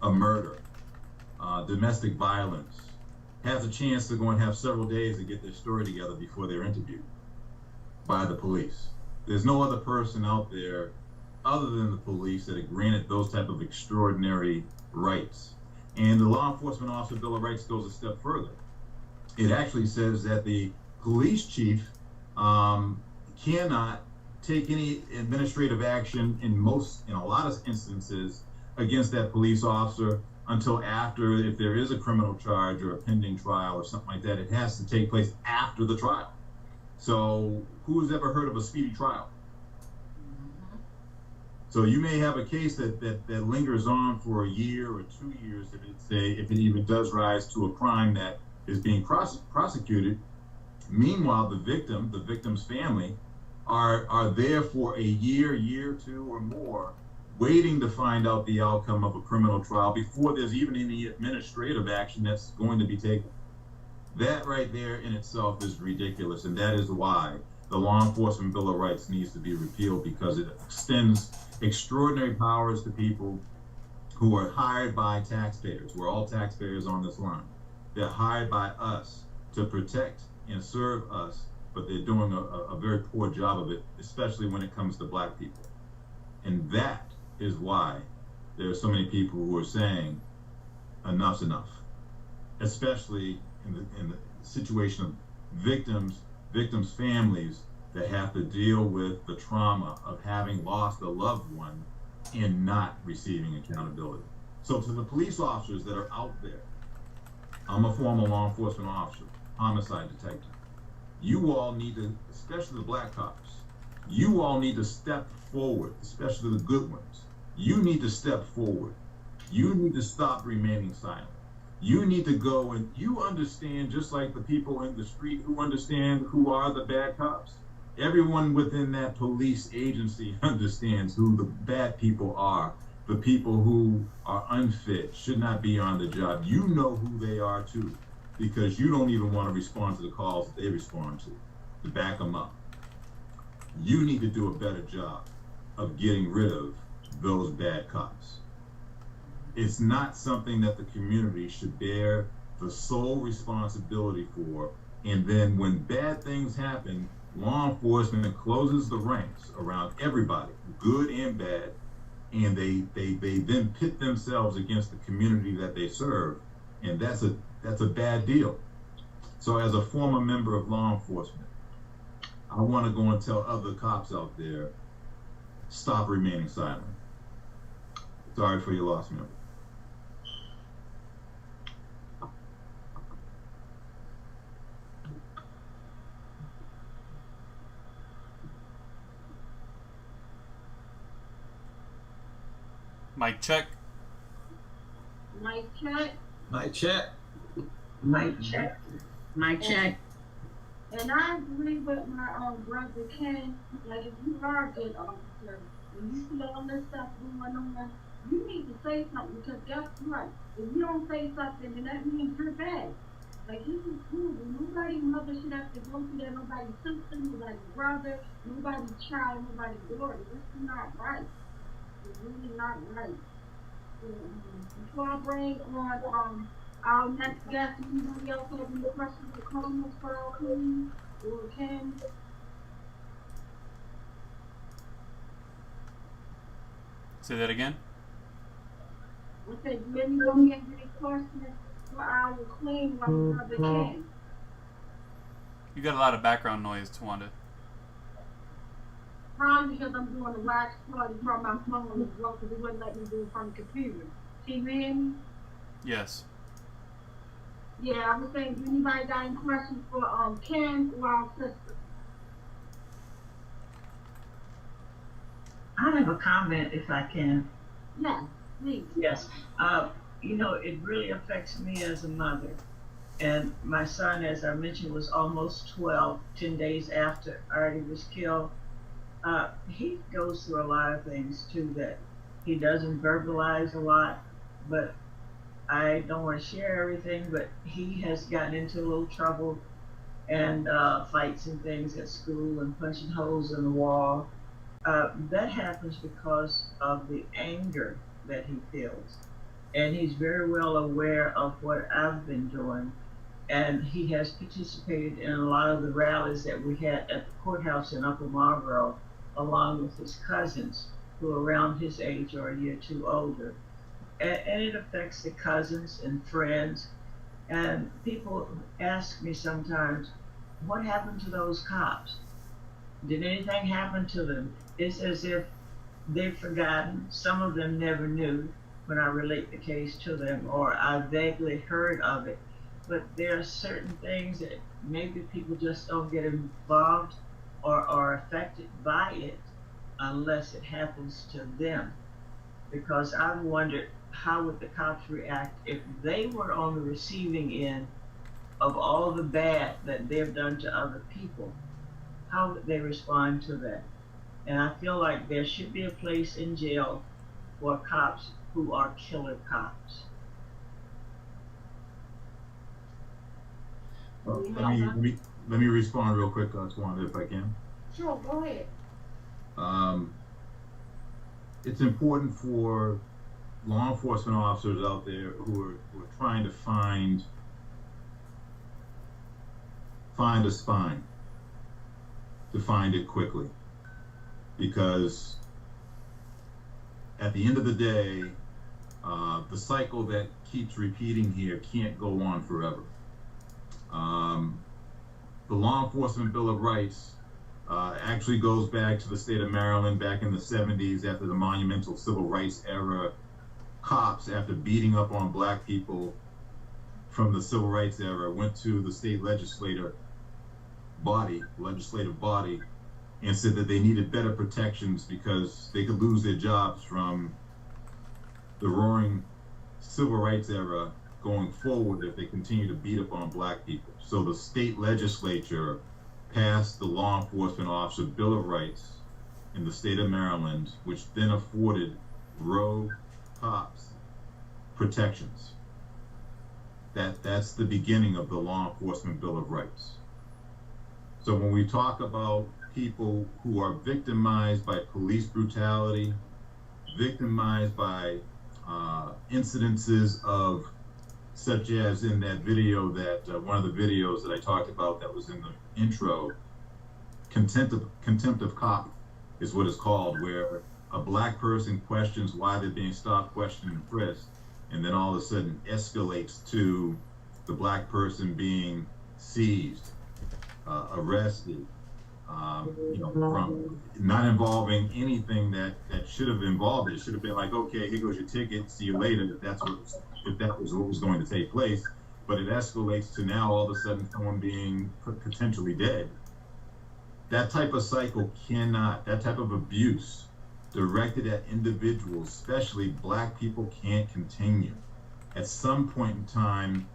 a murder, domestic violence, has a chance to go and have several days to get their story together before they're interviewed by the police? There's no other person out there other than the police that are granted those type of extraordinary rights. And the Law Enforcement Officer Bill of Rights goes a step further. It actually says that the police chief cannot take any administrative action in a lot of instances against that police officer until after, if there is a criminal charge or a pending trial or something like that, it has to take place after the trial. So who's ever heard of a speedy trial? So you may have a case that lingers on for a year or 2 years if it even does rise to a crime that is being prosecuted. Meanwhile, the victim's family are there for a year, 2 or more, waiting to find out the outcome of a criminal trial before there's even any administrative action that's going to be taken. That right there in itself is ridiculous, and that is why the Law Enforcement Bill of Rights needs to be repealed because it extends extraordinary powers to people who are hired by taxpayers. We're all taxpayers on this line. They're hired by us to protect and serve us, but they're doing a very poor job of it, especially when it comes to black people. And that is why there are so many people who are saying enough's enough, especially in the situation of victims' families that have to deal with the trauma of having lost a loved one and not receiving accountability. So to the police officers that are out there, I'm a former law enforcement officer, homicide detective. You all need to, especially the black cops, you all need to step forward, especially the good ones. You need to step forward. You need to stop remaining silent. You need to go and you understand, just like the people in the street who understand who are the bad cops. Everyone within that police agency understands who the bad people are, the people who are unfit, should not be on the job. You know who they are too, because you don't even want to respond to the calls that they respond to back them up. You need to do a better job of getting rid of those bad cops. It's not something that the community should bear the sole responsibility for. And then when bad things happen, law enforcement closes the ranks around everybody, good and bad, and they then pit themselves against the community that they serve, and that's a bad deal. So as a former member of law enforcement, I want to go and tell other cops out there, stop remaining silent. Sorry for your loss, member. Mic check. Mic check. Mic check. Mic check. Mic check. And I agree with my brother Ken. Like, if you are a good officer, when you see all this stuff going on, you need to say something, because guess what? If you don't say something, then that means you're bad. Like, this is cool. Nobody's mother should have to go through that. Nobody's sister, nobody's brother, nobody's child, nobody's daughter. This is not right. It's really not right. Before I bring on our next guest, anybody else have any questions or comments for our queen or Ken? Say that again. I said, do anybody have any questions for our queen or brother Ken? You got a lot of background noise, Tawanda. Probably because I'm doing a wax party from my phone as well, because it wouldn't let me do it from the computer. Can you hear me? Yes. Yeah, I was saying, do anybody got any questions for Ken or our sister? I have a comment, if I can. Yes, please. Yes. You know, it really affects me as a mother. And my son, as I mentioned, was almost 12, 10 days after Artie was killed. He goes through a lot of things too that he doesn't verbalize a lot, but I don't want to share everything, but he has gotten into a little trouble and fights and things at school and punching holes in the wall. That happens because of the anger that he feels. And he's very well aware of what I've been doing. And he has participated in a lot of the rallies that we had at the courthouse in Upper Marlboro, along with his cousins who are around his age or a year or two older. And it affects the cousins and friends. And people ask me sometimes, what happened to those cops? Did anything happen to them? It's as if they've forgotten. Some of them never knew when I relate the case to them, or I vaguely heard of it. But there are certain things that maybe people just don't get involved or are affected by it unless it happens to them. Because I've wondered, how would the cops react if they were on the receiving end of all the bad that they've done to other people? How would they respond to that? And I feel like there should be a place in jail for cops who are killer cops. Let me respond real quick, Tawanda, if I can. Sure, go ahead. It's important for law enforcement officers out there who are trying to find a spine, to find it quickly, because at the end of the day, the cycle that keeps repeating here can't go on forever. The Law Enforcement Bill of Rights actually goes back to the state of Maryland back in the 70s, after the monumental civil rights era. Cops, after beating up on black people from the civil rights era, went to the state legislative body and said that they needed better protections because they could lose their jobs from the roaring civil rights era going forward if they continue to beat up on black people. So the state legislature passed the Law Enforcement Officer Bill of Rights in the state of Maryland, which then afforded rogue cops protections. That's the beginning of the Law Enforcement Bill of Rights. So when we talk about people who are victimized by police brutality, victimized by incidences of, such as in that video that one of the videos that I talked about that was in the intro, contempt of cop is what it's called, where a black person questions why they're being stopped, questioned, and frisked, and then all of a sudden escalates to the black person being seized, arrested, from not involving anything that should have involved it. It should have been like, okay, here goes your ticket, see you later, if that was what was going to take place. But it escalates to now all of a sudden someone being potentially dead. That type of cycle that type of abuse directed at individuals, especially black people, can't continue. At some point in time,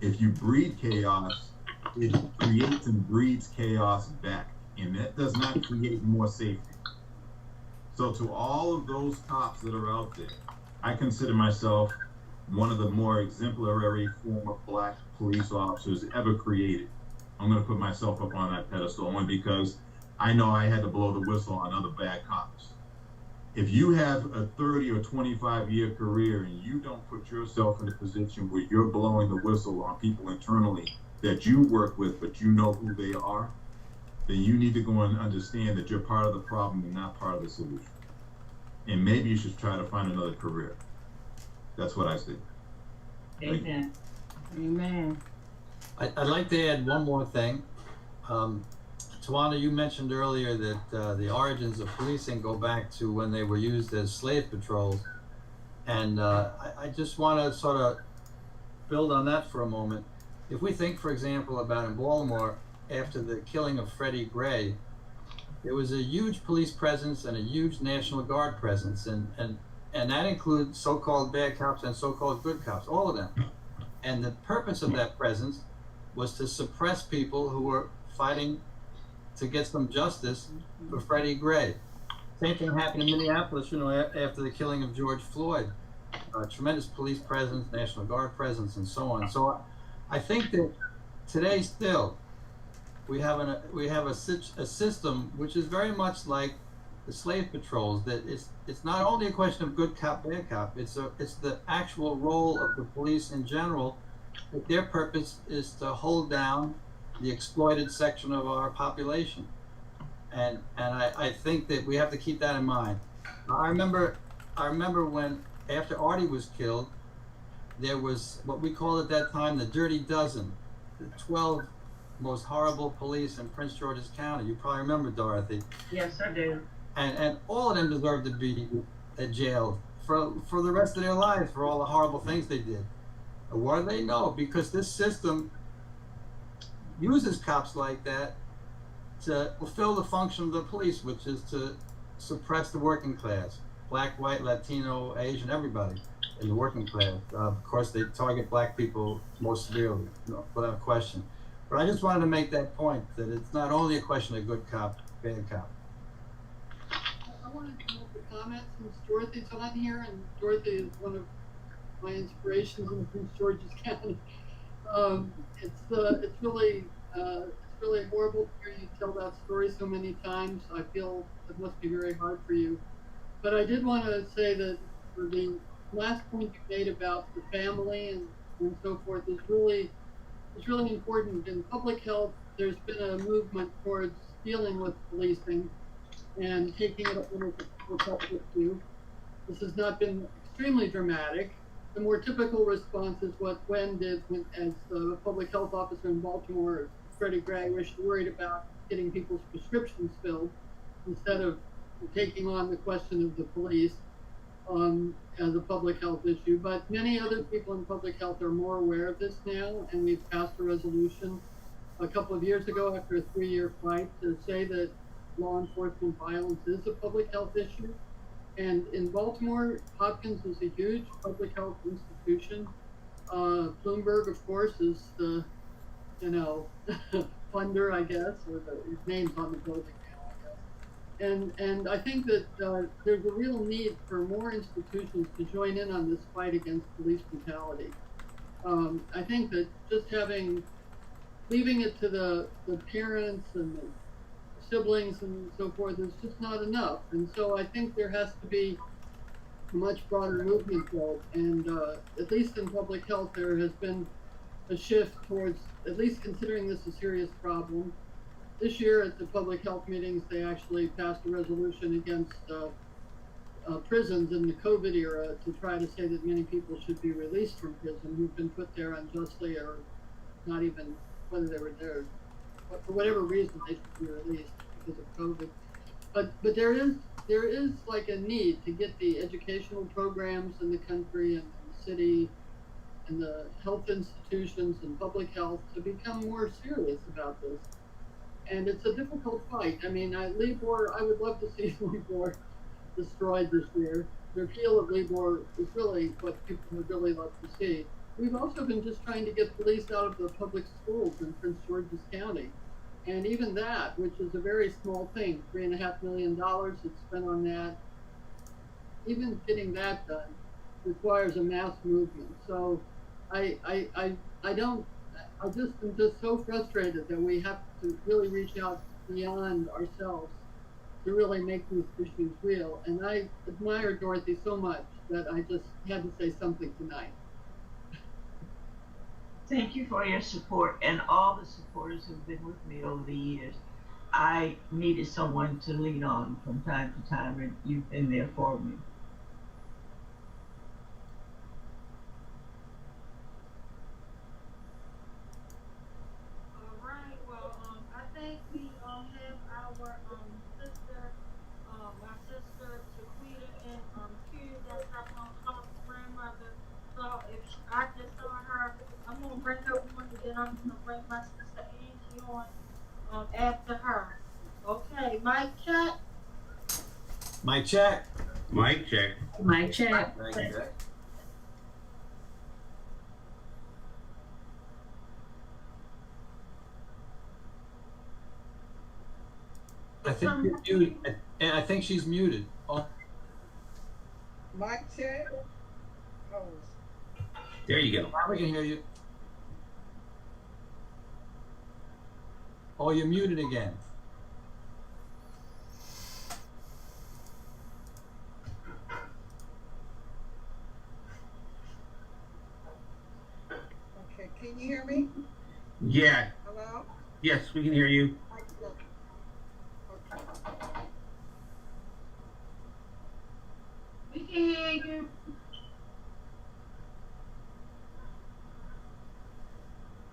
if you breed chaos, it creates and breeds chaos back, and that does not create more safety. So to all of those cops that are out there, I consider myself one of the more exemplary former black police officers ever created. I'm going to put myself up on that pedestal only because I know I had to blow the whistle on other bad cops. If you have a 30 or 25 year career and you don't put yourself in a position where you're blowing the whistle on people internally that you work with, but you know who they are, then you need to go and understand that you're part of the problem and not part of the solution. And maybe you should try to find another career. That's what I think. Amen. Amen. I'd like to add one more thing. Tawana, you mentioned earlier that the origins of policing go back to when they were used as slave patrols. And I just want to sort of build on that for a moment. If we think, for example, about in Baltimore, after the killing of Freddie Gray, there was a huge police presence and a huge National Guard presence. And that includes so-called bad cops and so-called good cops, all of them. And the purpose of that presence was to suppress people who were fighting to get some justice for Freddie Gray. Same thing happened in Minneapolis, after the killing of George Floyd. Tremendous police presence, National Guard presence, and so on. So I think that today still we have a system which is very much like the slave patrols. That it's not only a question of good cop, bad cop. It's the actual role of the police in general. That their purpose is to hold down the exploited section of our population, and I think that we have to keep that in mind. I remember when after Artie was killed, there was what we called at that time the Dirty Dozen, the 12 most horrible police in Prince George's County. You probably remember, Dorothy. Yes, I do. And all of them deserved to be jailed for the rest of their lives for all the horrible things they did. Why do they know? Because this system uses cops like that to fulfill the function of the police, which is to suppress the working class, black, white, Latino, Asian, everybody in the working class. Of course, they target black people most severely, without question. But I just wanted to make that point, that it's not only a question of good cop, bad cop. I wanted to make a comment since Dorothy's on here, and Dorothy is one of my inspirations in Prince George's County. It's really really horrible to hear you tell that story so many times. I feel it must be very hard for you. But I did want to say that for the last point you made about the family and so forth is really important. In public health, there's been a movement towards dealing with policing and taking it up under the public issue. This has not been extremely dramatic. The more typical response is what Gwen did as the public health officer in Baltimore, Freddie Gregg, where she worried about getting people's prescriptions filled instead of taking on the question of the police as a public health issue. But many other people in public health are more aware of this now, and we've passed a resolution a couple of years ago after a 3-year fight to say that law enforcement violence is a public health issue. And in Baltimore, Hopkins is a huge public health institution. Bloomberg, of course, is the, funder, I guess, or his name's on the building now, I guess. And I think that there's a real need for more institutions to join in on this fight against police brutality. I think that just leaving it to the parents and the siblings and so forth is just not enough. And so I think there has to be a much broader movement built. And at least in public health, there has been a shift towards at least considering this a serious problem. This year at the public health meetings, they actually passed a resolution against prisons in the COVID era to try to say that many people should be released from prison who've been put there unjustly or not even whether they were there. But for whatever reason, they should be released because of COVID. But there is like a need to get the educational programs in the country and the city and the health institutions and public health to become more serious about this. And it's a difficult fight. I mean, I would love to see Lebor destroyed this year. The repeal of Lebor is really what people would really love to see. We've also been just trying to get police out of the public schools in Prince George's County. And even that, which is a very small thing, $3.5 million that's spent on that, even getting that done requires a mass movement. So I just am just so frustrated that we have to really reach out beyond ourselves to really make these issues real. And I admire Dorothy so much that I just had to say something tonight. Thank you for your support and all the supporters who've been with me over the years. I needed someone to lean on from time to time, and you've been there for me. All right. Well, I think we have our sister, my sister Shaquita and Q that's her grandmother. So if I just saw her, I'm gonna bring her on, and then I'm gonna bring my sister Angie on after her. Okay, mic check. Mic check. Mic check. Mic check. Mic check. I think you're muted. I think she's muted. Oh. Mic check. Oh. There you go. Now we can hear you. Oh, you're muted again. Okay, can you hear me? Yeah. Hello? Yes, we can hear you. Okay. We can hear you.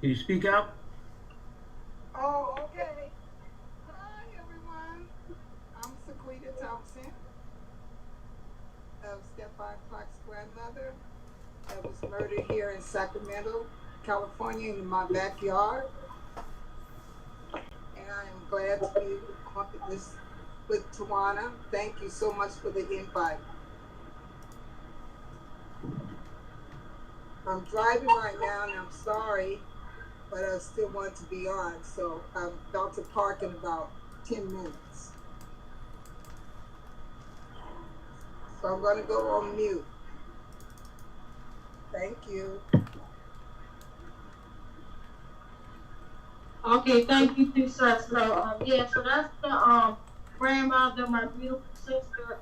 Can you speak up? Oh, okay. Hi, everyone. I'm Shaquita Thompson, of Stephon Clark's grandmother that was murdered here in Sacramento, California, in my backyard. And I'm glad to be on this with Tawana. Thank you so much for the invite. I'm driving right now, and I'm sorry, but I still want to be on, so I'm about to park in about 10 minutes. So I'm going to go on mute. Thank you. Okay. Okay, thank you too, sir. So, yeah, so that's the grandmother, my beautiful sister.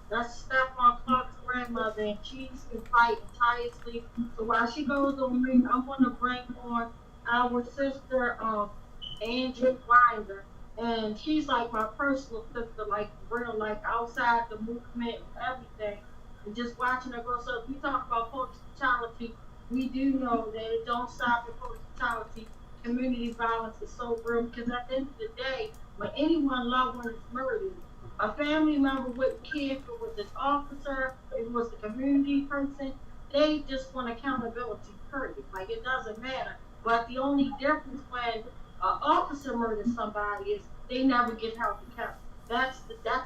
That's Stephon Clark's grandmother, and she's been fighting tirelessly. So while she goes on mute, I'm gonna bring on our sister, Angie Winder, and she's like my personal sister, like real, like outside the movement, everything, and just watching her grow. So if we talk about police brutality, we do know that it don't stop at police brutality. Community violence is so real because at the end of the day, when anyone loved one is murdered, a family member wouldn't care if it was an officer, if it was a community person, they just want accountability, period. Like, it doesn't matter. But the only difference when an officer murders somebody is they never get held accountable. That's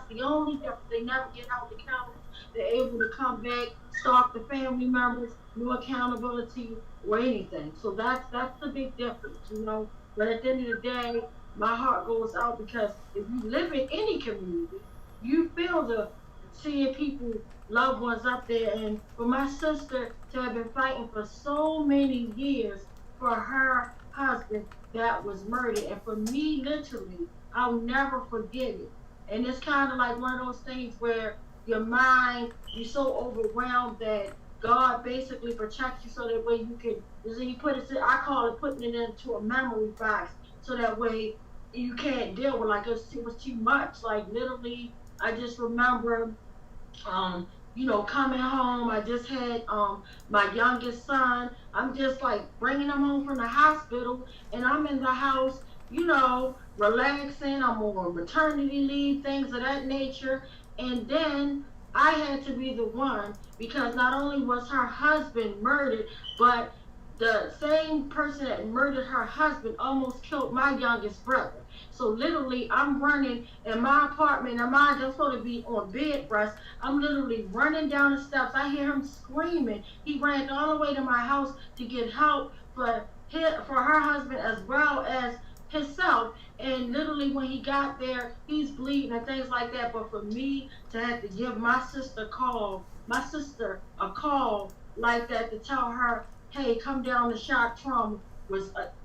the only difference. They never get held accountable. They're able to come back, stalk the family members, no accountability or anything. So that's the big difference, you know. But at the end of the day, my heart goes out because if you live in any community, you feel the seeing people, loved ones up there. And for my sister to have been fighting for so many years for her husband that was murdered, and for me, literally, I'll never forget it. And it's kind of like one of those things where your mind, you're so overwhelmed that God basically protects you so that way you can, you put it, I call it putting it into a memory box, so that way you can't deal with, like, it was too much. Like, literally, I just remember, you know, coming home. I just had my youngest son. I'm just like bringing him home from the hospital, and I'm in the house, you know, relaxing. I'm on maternity leave, things of that nature. And then I had to be the one, because not only was her husband murdered, but the same person that murdered her husband almost killed my youngest brother. So literally, I'm running in my apartment, and mine just supposed to be on bed rest. I'm literally running down the steps. I hear him screaming. He ran all the way to my house to get help for her husband as well as himself. And literally, when he got there, he's bleeding and things like that. But for me to have to give my sister a call like that to tell her, hey, come down to shock trauma,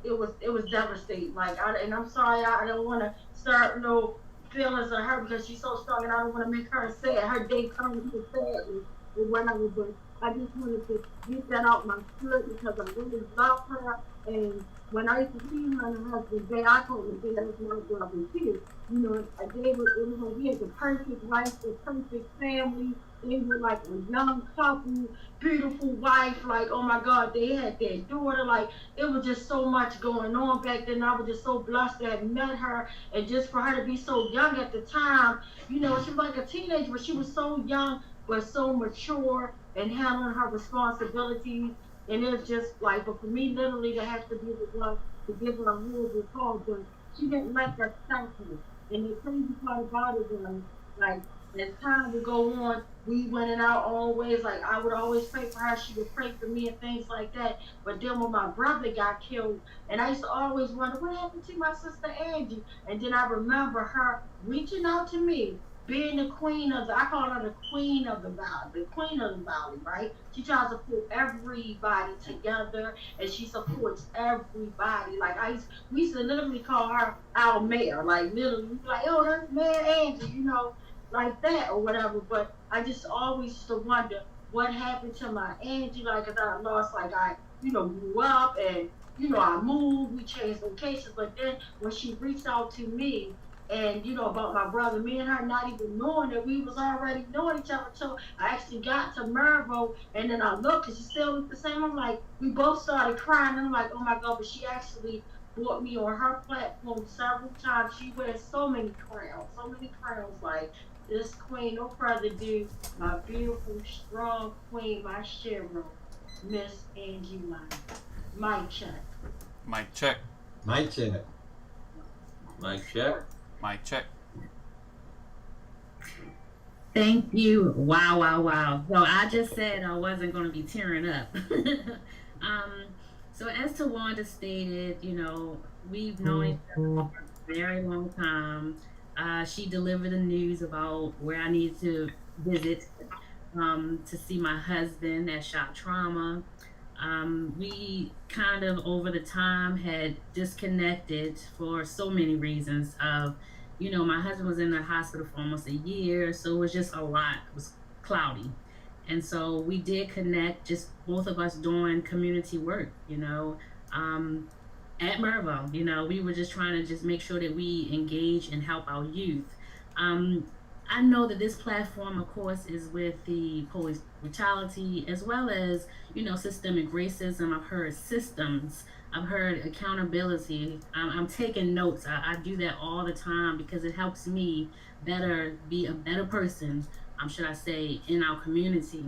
it was devastating. Like, and I'm sorry, I don't want to start no feelings on her because she's so strong, and I don't want to make her sad. Her day comes to sadness or whatever, but I just wanted to get that out my spirit because I really love her. And when I used to see her and her husband, I told him that was my brother too. You know, he had the perfect wife, the perfect family. They were like a young couple, beautiful wife. Like, oh my God, they had their daughter. Like, it was just so much going on back then. I was just so blessed to have met her, and just for her to be so young at the time. You know, she was like a teenager, but she was so young, but so mature and handling her responsibilities. And it's just like, but for me, literally, to have to be the one to give her a horrible call, but she didn't let that stop her. And the crazy part about it was, like, as time would go on, we went in our own ways. Like, I would always pray for her, she would pray for me and things like that. But then when my brother got killed, and I used to always wonder, what happened to my sister Angie? And then I remember her reaching out to me, being the queen of I call her the queen of the valley, right? She tries to pull everybody together, and she supports everybody. Like, we used to literally call her our mayor, like, literally, like, oh, that's Mayor Angie, you know, like that or whatever. But I just always used to wonder what happened to my Angie, like, 'cause I lost, like, I, you know, grew up and, you know, I moved, we changed locations. But then when she reached out to me, and, you know, about my brother, me and her not even knowing that we was already knowing each other until I actually got to Mervo, and then I looked, and she still looked the same. I'm like, we both started crying, and I'm like, oh my God, but she actually brought me on her platform several times. She wears so many crowns, like this queen, no further ado, my beautiful, strong queen, my Shero, Miss Angie Winder. Mic check. Mic check. Mic check. Mic check. Mic check. Thank you. Wow. So I just said I wasn't going to be tearing up. So as Tawanda stated, you know, we've known each other for a very long time. She delivered the news about where I needed to visit to see my husband at Shock Trauma. We kind of over the time had disconnected for so many reasons of, my husband was in the hospital for almost a year, so it was just a lot. It was cloudy. And so we did connect, just both of us doing community work, at Mervo. We were just trying to just make sure that we engage and help our youth. I know that this platform, of course, is with the police brutality as well as, systemic racism. I've heard systems. I've heard accountability. I'm taking notes. I do that all the time because it helps me be a better person, should I say, in our community.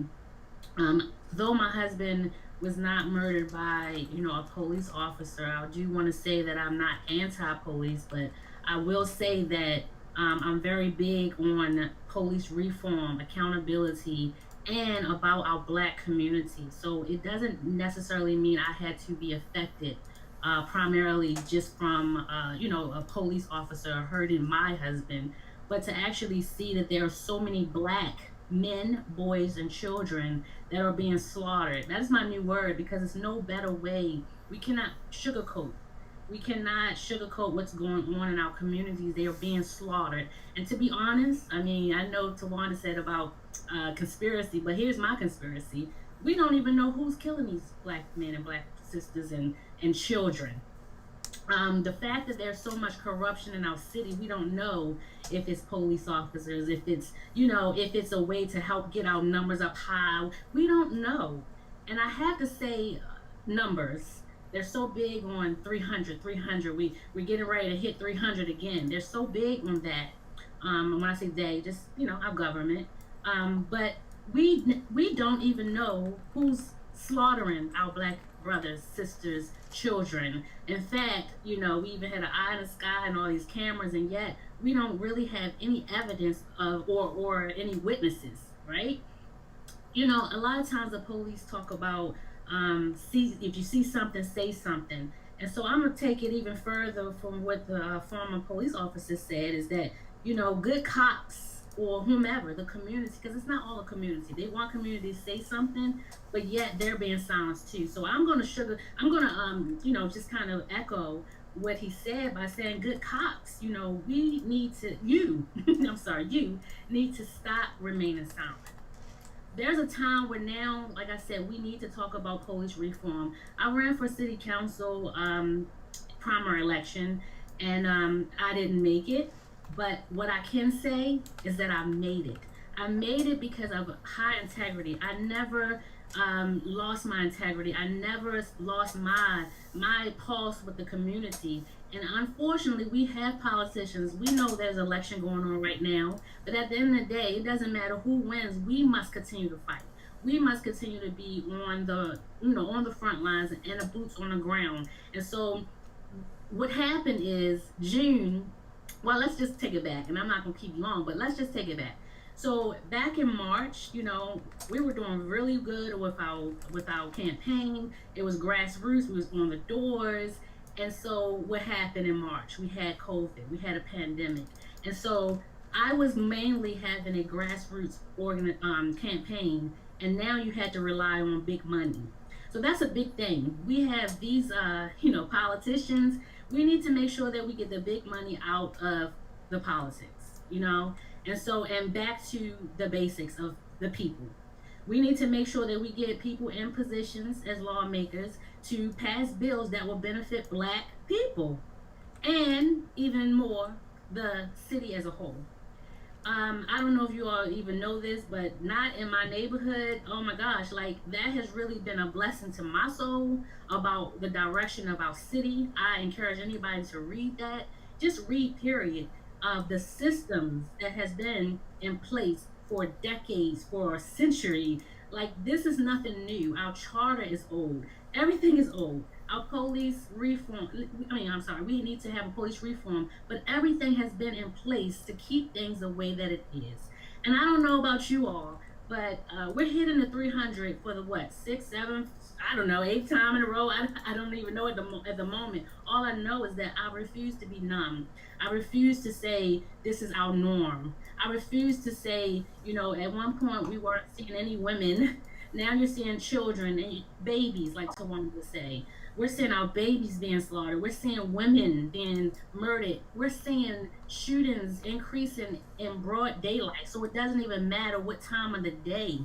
Though my husband was not murdered by, a police officer, I do want to say that I'm not anti-police, but I will say that I'm very big on police reform, accountability, and about our Black community. So it doesn't necessarily mean I had to be affected primarily just from, a police officer hurting my husband, but to actually see that there are so many Black men, boys, and children that are being slaughtered. That's my new word, because it's no better way. We cannot sugarcoat. We cannot sugarcoat what's going on in our communities. They are being slaughtered. And to be honest, I know Tawanda said about conspiracy, but here's my conspiracy. We don't even know who's killing these Black men and Black sisters and children. The fact that there's so much corruption in our city, we don't know if it's police officers, if it's, if it's a way to help get our numbers up high. We don't know. And I have to say numbers. They're so big on 300. We're getting ready to hit 300 again. They're so big on that. When I say they, just, our government. But we don't even know who's slaughtering our Black brothers, sisters, children. In fact, we even had an eye in the sky and all these cameras, and yet we don't really have any evidence of or any witnesses, right? A lot of times the police talk about if you see something, say something. And so I'm gonna take it even further from what the former police officer said, is that, good cops or whomever, the community, because it's not all a community. They want community to say something, but yet they're being silenced too. So I'm gonna just kind of echo what he said by saying, good cops, we need to, you need to stop remaining silent. There's a time where now, like I said, we need to talk about police reform. I ran for city council primary election, and I didn't make it. But what I can say is that I made it. I made it because of high integrity. I never lost my integrity. I never lost my pulse with the community. And unfortunately, we have politicians. We know there's an election going on right now. But at the end of the day, it doesn't matter who wins. We must continue to fight. We must continue to be on the front lines and the boots on the ground. And so what happened is June, well, let's just take it back. And I'm not going to keep you long, but let's just take it back. So back in March, we were doing really good with our campaign. It was grassroots. We was on the doors. And so what happened in March? We had COVID. We had a pandemic. And so I was mainly having a grassroots campaign, and now you had to rely on big money. So that's a big thing. We have these, politicians. We need to make sure that we get the big money out of the politics, and back to the basics of the people. We need to make sure that we get people in positions as lawmakers to pass bills that will benefit Black people, and even more, the city as a whole. I don't know if you all even know this, but not in my neighborhood. Oh my gosh, that has really been a blessing to my soul about the direction of our city. I encourage anybody to read that. Just read, period, of the systems that has been in place for decades, for a century. This is nothing new. Our charter is old. Everything is old. Our police reform, we need to have a police reform, but everything has been in place to keep things the way that it is. And I don't know about you all, but we're hitting the 300 for the 6th, 7th, I don't know, 8th time in a row. I don't even know at the moment. All I know is that I refuse to be numb. I refuse to say this is our norm. I refuse to say, at one point we weren't seeing any women Now you're seeing children and babies, like Tawana would say. We're seeing our babies being slaughtered. We're seeing women being murdered. We're seeing shootings increasing in broad daylight. So it doesn't even matter what time of the day.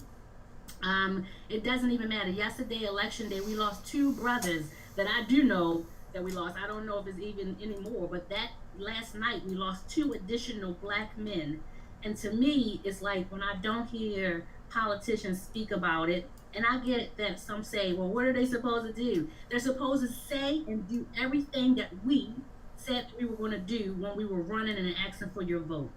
It doesn't even matter. Yesterday, election day, we lost 2 brothers that I do know that we lost. I don't know if it's even anymore, but that last night we lost 2 additional black men. And to me, it's like when I don't hear politicians speak about it, and I get that some say, well, what are they supposed to do? They're supposed to say and do everything that we said we were going to do when we were running and asking for your vote.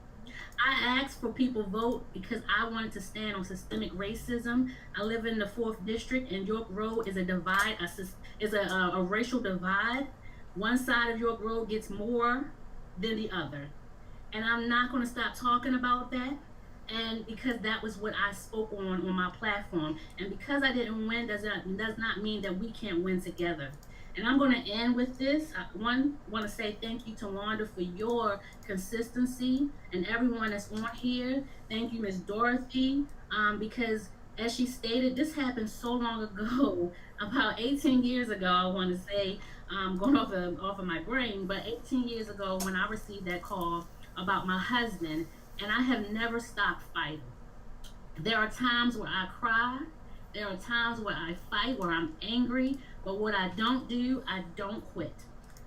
I asked for people vote because I wanted to stand on systemic racism. I live in the 4th district, and York Road is a divide, a racial divide. One side of York Road gets more than the other. And I'm not going to stop talking about that. And because that was what I spoke on my platform. And because I didn't win does not mean that we can't win together. And I'm going to end with this. I want to say thank you to Wanda for your consistency and everyone that's on here. Thank you, Miss Dorothy, because as she stated, this happened so long ago, about 18 years ago, I want to say, going off of my brain, but 18 years ago when I received that call about my husband, and I have never stopped fighting. There are times where I cry. There are times where I fight, where I'm angry, but what I don't do, I don't quit.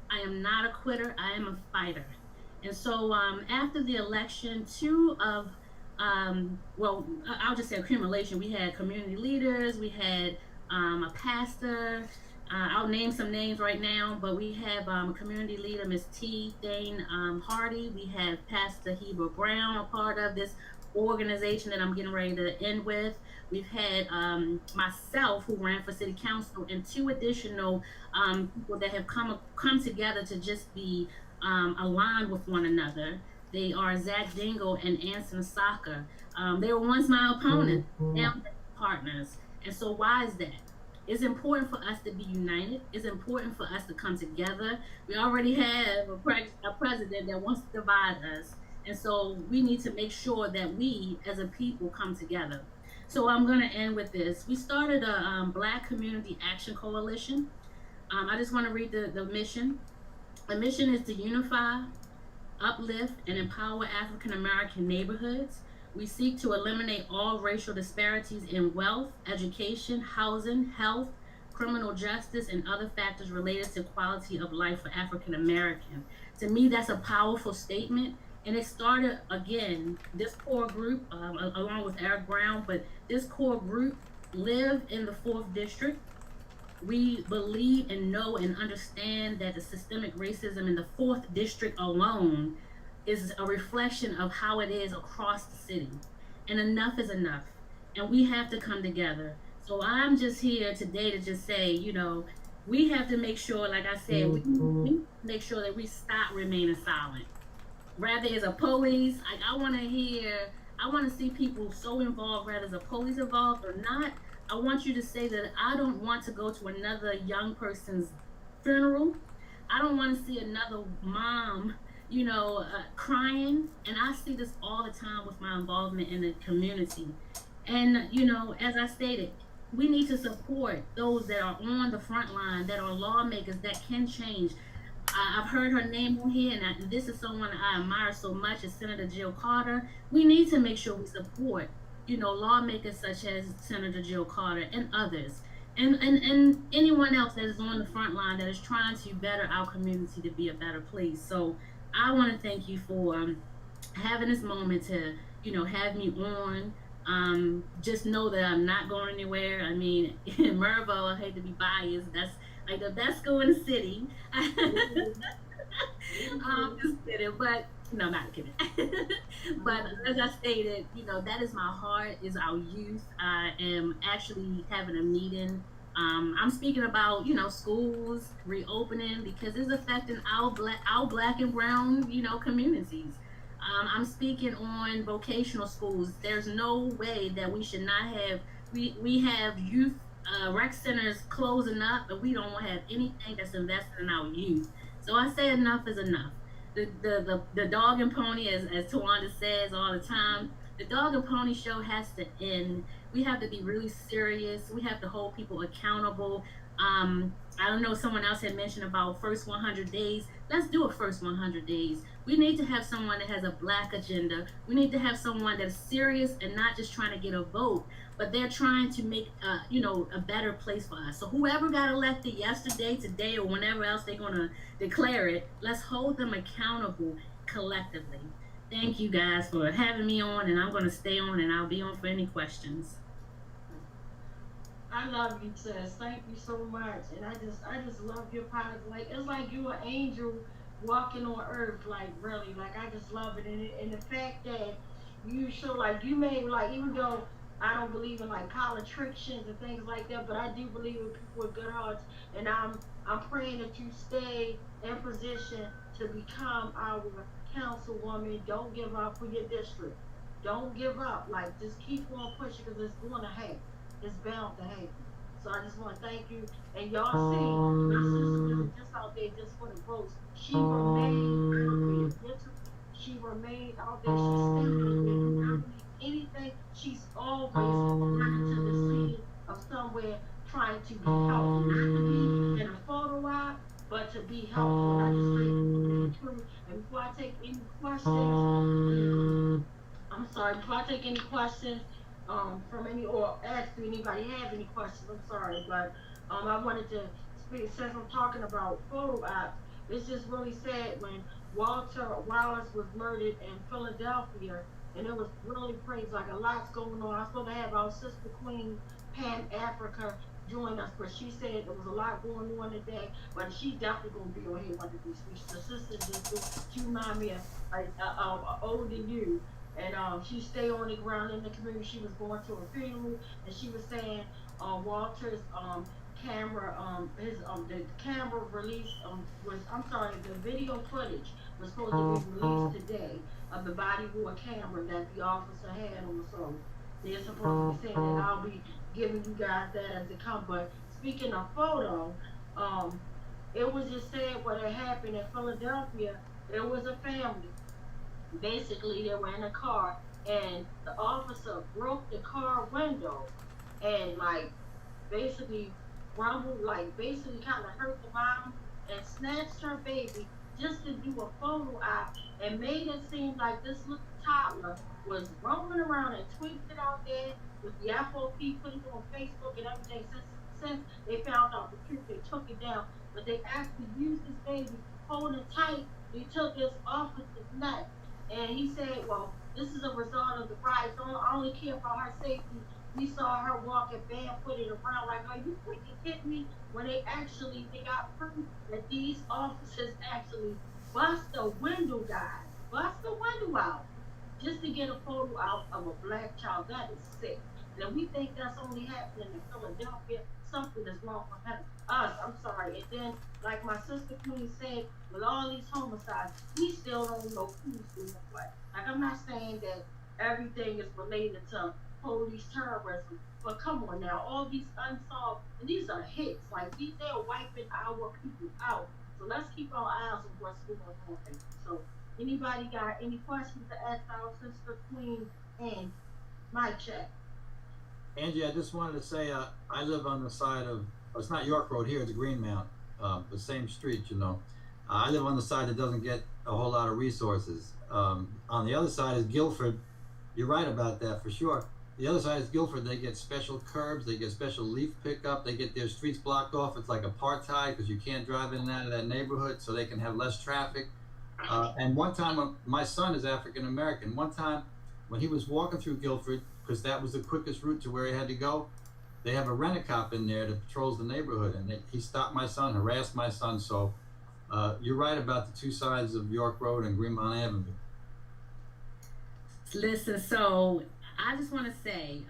I am not a quitter, I am a fighter. And so after the election, 2 of, I'll just say accumulation. We had community leaders, we had a pastor, I'll name some names right now, but we have a community leader, Ms. T. Dane Hardy. We have Pastor Heber Brown, a part of this organization that I'm getting ready to end with. We've had myself, who ran for city council, and 2 additional people that have come together to just be aligned with one another. They are Zach Dingle and Anson Saka. They were once my opponents, now they're partners. And so why is that? It's important for us to be united. It's important for us to come together. We already have a president that wants to divide us. And so we need to make sure that we as a people come together. So I'm going to end with this. We started a Black Community Action Coalition. I just want to read the mission. The mission is to unify, uplift, and empower African American neighborhoods. We seek to eliminate all racial disparities in wealth, education, housing, health, criminal justice, and other factors related to quality of life for African Americans. To me, that's a powerful statement. And it started, again, this core group, along with Eric Brown, but this core group live in the 4th district. We believe and know and understand that the systemic racism in the 4th district alone is a reflection of how it is across the city. And enough is enough. And we have to come together. So I'm just here today to just say, we have to make sure, like I said, we make sure that we stop remaining silent. Rather as a police, I want to see people so involved, whether as a police involved or not. I want you to say that I don't want to go to another young person's funeral. I don't want to see another mom crying. And I see this all the time with my involvement in the community. And, as I stated, we need to support those that are on the front line, that are lawmakers that can change. I've heard her name on here, and this is someone I admire so much, is Senator Jill Carter. We need to make sure we support, lawmakers such as Senator Jill Carter and others. And anyone else that is on the front line that is trying to better our community to be a better place. So I want to thank you for having this moment to, have me on. Just know that I'm not going anywhere. I mean, in Mervo, I hate to be biased, that's like the best school in the city. Just kidding, but no, not kidding. But as I stated, that is my heart, is our youth. I am actually having a meeting. I'm speaking about, schools reopening because it's affecting our black and brown, communities. I'm speaking on vocational schools. There's no way that we should not have, we have youth rec centers closing up, but we don't have anything that's invested in our youth. So I say enough is enough. the dog and pony, as Tawanda says all the time, the dog and pony show has to end. We have to be really serious. We have to hold people accountable. I don't know, someone else had mentioned about first 100 days. Let's do a first 100 days. We need to have someone that has a black agenda. We need to have someone that's serious and not just trying to get a vote, but they're trying to make, a better place for us. So whoever got elected yesterday, today, or whenever else they're going to declare it, let's hold them accountable collectively. Thank you guys for having me on, and I'm going to stay on, and I'll be on for any questions. I love you, sis. Thank you so much. And I just love your positive. Like, it's like you're an angel walking on earth. Like, really. Like, I just love it. And the fact that you show, like, you may, like, even though I don't believe in, like, politicians and things like that, but I do believe in people with good hearts. And I'm praying that you stay in position to become our councilwoman. Don't give up for your district. Don't give up. Like, just keep on pushing, because it's going to happen. It's bound to happen. So I just want to thank you. And y'all see, my sister was just out there just for the votes. She remained out there. She remained out there. She stayed out there. Not anything. She's always running to the scene of somewhere trying to be helpful. Not to be in a photo op, but to be helpful. And I just thank you for the truth. And before I take any questions, before I take any questions, from any, or ask if anybody have any questions, I'm sorry, but I wanted to speak, since I'm talking about photo ops, it's just really sad when Walter Wallace was murdered in Philadelphia, and it was really crazy, like a lot's going on. I'm supposed to have our sister queen, Pan Africa, join us, but she said there was a lot going on today, but she's definitely going to be on here one of these weeks. The sister just, she remind me of older you. And she stayed on the ground in the community. She was going to a funeral, and she was saying Walter's camera, the camera release the video footage was supposed to be released today of the body worn camera that the officer had on. So they're supposed to be saying that I'll be giving you guys that as it comes. But speaking of photo, it was just sad what had happened in Philadelphia. There was a family. Basically, they were in a car, and the officer broke the car window and, like, basically rumbled, like, basically kind of hurt the mom and snatched her baby just to do a photo op and made it seem like this little toddler was roaming around and tweeted it out there with the FOP, put it on Facebook and everything. Since they found out the truth, they took it down, but they actually used this baby, holding it tight. They took this officer's neck. And he said, well, this is a result of the riot. So I only care about her safety. We saw her walking barefooted around like, are you freaking kidding me? When they got proof that these officers actually bust the window out, just to get a photo out of a black child. That is sick. And we think that's only happening in Philadelphia. Something is wrong with us. I'm sorry. And then, like my sister Queen said, with all these homicides, we still don't know who's doing what. Like, I'm not saying that everything is related to police terrorism, but come on now, all these unsolved, and these are hits. Like, they're wiping our people out. So let's keep our eyes on what's going on. So, anybody got any questions to ask our sister Queen? And my check. Angie, I just wanted to say, I live on the side of, it's not York Road here, it's Greenmount, the same street, you know. I live on the side that doesn't get a whole lot of resources. On the other side is Guilford. You're right about that for sure. The other side is Guilford. They get special curbs, they get special leaf pickup, they get their streets blocked off. It's like apartheid because you can't drive in and out of that neighborhood, so they can have less traffic. And one time, my son is African American. One time when he was walking through Guilford, because that was the quickest route to where he had to go, they have a rent-a-cop in there that patrols the neighborhood, and he stopped my son, harassed my son. So you're right about the two sides of York Road and Greenmount Avenue. Listen, so I just want to say,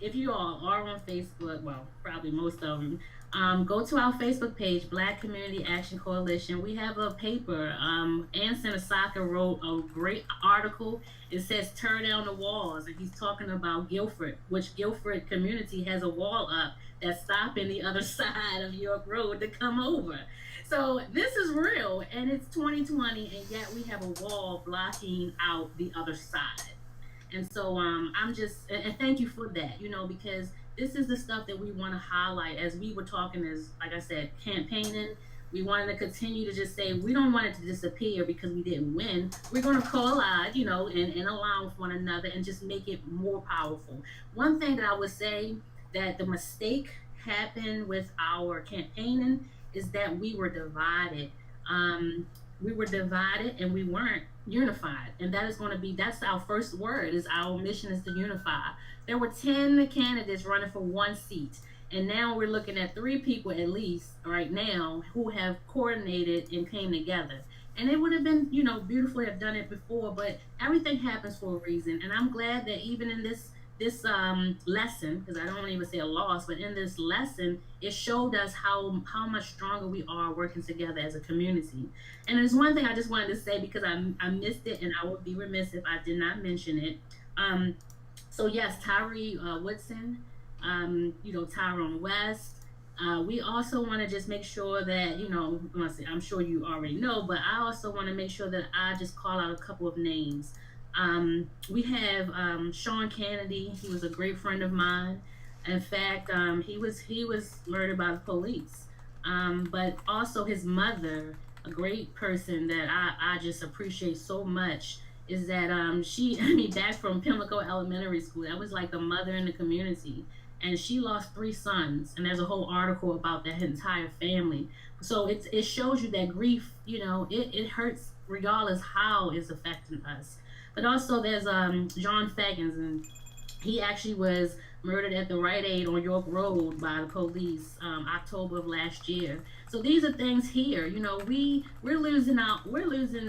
if you all are on Facebook, well, probably most of them Go to our Facebook page, Black Community Action Coalition. We have a paper. Ann Sanasaka wrote a great article. It says "Tear Down the Walls," and he's talking about Guilford, which Guilford community has a wall up that's stopping the other side of York Road to come over. So this is real, and it's 2020, and yet we have a wall blocking out the other side. And so I'm just, and thank you for that, you know, because this is the stuff that we want to highlight as we were talking, as like I said, campaigning. We wanted to continue to just say we don't want it to disappear because we didn't win. We're going to collide, you know, and align with one another and just make it more powerful. One thing that I would say that the mistake happened with our campaigning is that we were divided. We were divided and we weren't unified. And that is going to be, that's our first word, is our mission is to unify. There were 10 candidates running for one seat. And now we're looking at 3 people at least right now who have coordinated and came together. And it would have been, you know, beautiful to have done it before, but everything happens for a reason. And I'm glad that even in this lesson, because I don't want to even say a loss, but in this lesson, it showed us how much stronger we are working together as a community. And there's one thing I just wanted to say, because I missed it, and I would be remiss if I did not mention it. So yes, Tyree Woodson, you know, Tyrone West. We also want to just make sure that, you know, I'm sure you already know, but I also want to make sure that I just call out a couple of names. We have Sean Kennedy. He was a great friend of mine. In fact, he was murdered by the police. But also his mother, a great person that I just appreciate so much, is that back from Pimlico Elementary School, that was like the mother in the community. And she lost 3 sons, and there's a whole article about that entire family. So it shows you that grief, you know, it hurts regardless how it's affecting us. But also there's John Feggins, and he actually was murdered at the Rite Aid on York Road by the police October of last year. So these are things here, you know, we're losing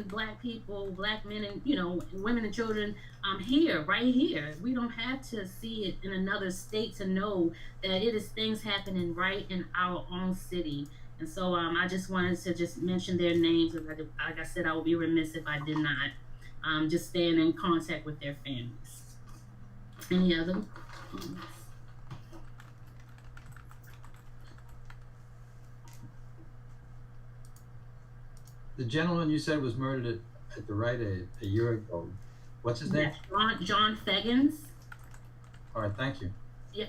Black people, Black men, and, you know, women and children right here. We don't have to see it in another state to know that it is things happening right in our own city. And so I just wanted to just mention their names. Like I said, I would be remiss if I did not. Just staying in contact with their families. Any other? The gentleman you said was murdered at the Rite Aid a year ago. What's his name? Yes, John Feggins. All right, thank you. Yeah.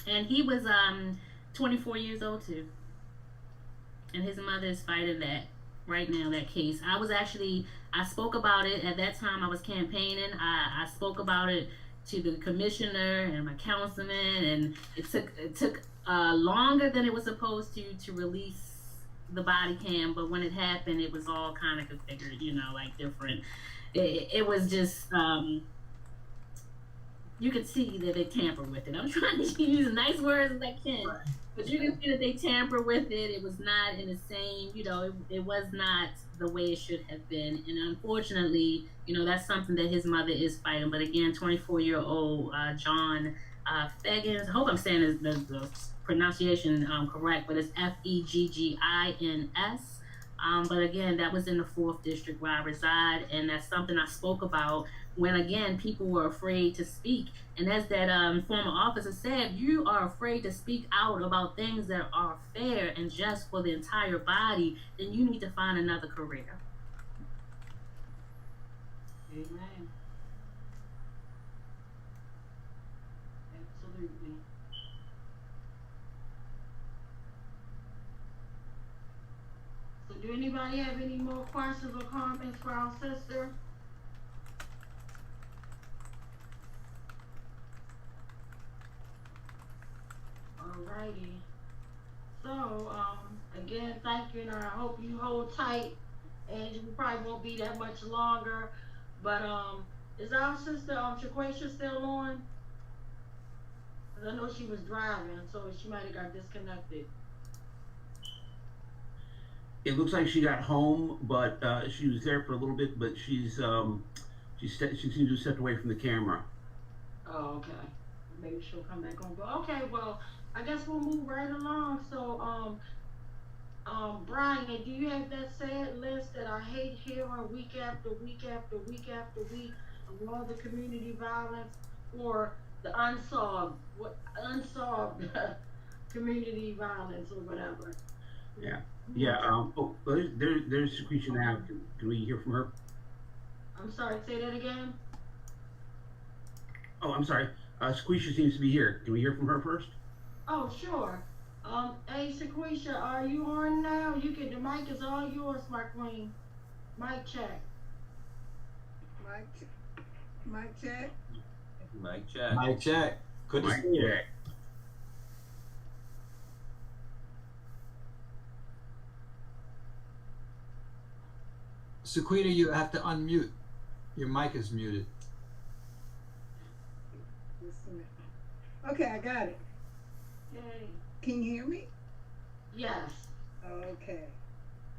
And he was 24 years old too. And his mother is fighting that right now, that case. I spoke about it at that time. I was campaigning. I spoke about it to the commissioner and my councilman, and it took longer than it was supposed to release the body cam, but when it happened, it was all kind of configured, you know, like different. It was just you could see that they tampered with it. I'm trying to use as nice words as I can, but you can see that they tampered with it. It was not in the same, you know, it was not the way it should have been. And unfortunately, you know, that's something that his mother is fighting. But again, 24-year-old John Feggins, I hope I'm saying the pronunciation correct, but it's Feggins. But again, that was in the 4th district where I reside, and that's something I spoke about when, again, people were afraid to speak. And as that former officer said, you are afraid to speak out about things that are fair and just for the entire body, then you need to find another career. Amen. Absolutely. So do anybody have any more questions or comments for our sister? Alrighty. So, again, thank you, and I hope you hold tight, and you probably won't be that much longer. But, is our sister, Shaquisha still on? 'Cause I know she was driving, so she might have got disconnected. It looks like she got home, but she was there for a little bit, but she seems to have stepped away from the camera. Oh, okay. maybe she'll come back on. But okay, well, I guess we'll move right along. So, Brian, do you have that sad list that I hate hearing week after week after week after week of all the community violence or the unsolved community violence or whatever? Yeah. Yeah. There's Sequisha now. Can we hear from her? I'm sorry. Say that again. Oh, I'm sorry. Sequisha seems to be here. Can we hear from her first? Oh, sure. Hey, Sequisha, are you on now? The mic is all yours, my queen. Mic check. Mic check. Mic check. Mic check. Good to see you. Sequita, you have to unmute. Your mic is muted. Just a minute. Okay, I got it. Yay. Can you hear me? Yes. Okay.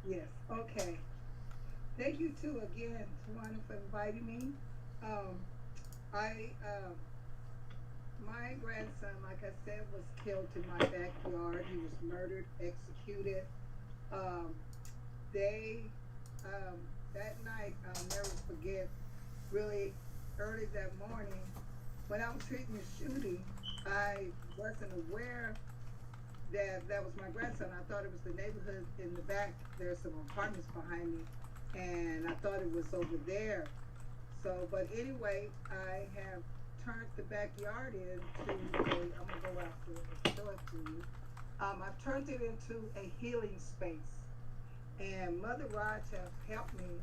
Yes. Okay. Thank you too again, Tawana, for inviting me. My grandson, like I said, was killed in my backyard. He was murdered, executed. That night, I'll never forget, really early that morning, when I was treating the shooting, I wasn't aware that that was my grandson. I thought it was the neighborhood in the back. There's some apartments behind me, and I thought it was over there. So, but anyway, I have turned the backyard into I'm gonna go out there and show it to you. I've turned it into a healing space, and Mother Raj has helped me.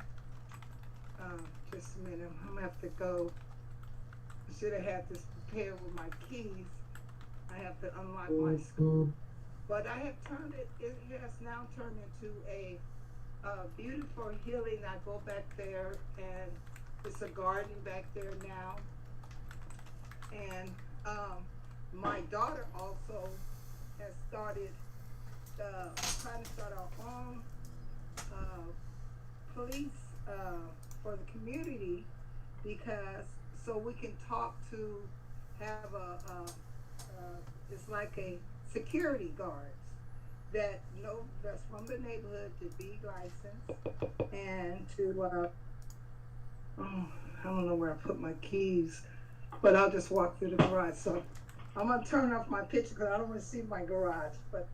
Just a minute, I'm gonna have to go. I should have had this prepared with my keys. I have to unlock my school. But I have turned it has now turned into a beautiful healing. I go back there and it's a garden back there now. And my daughter also has started trying to start our own police for the community, because so we can talk to have it's like a security guards that that's from the neighborhood to be licensed and to I don't know where I put my keys, but I'll just walk through the garage. So I'm gonna turn off my picture because I don't want to see my garage, but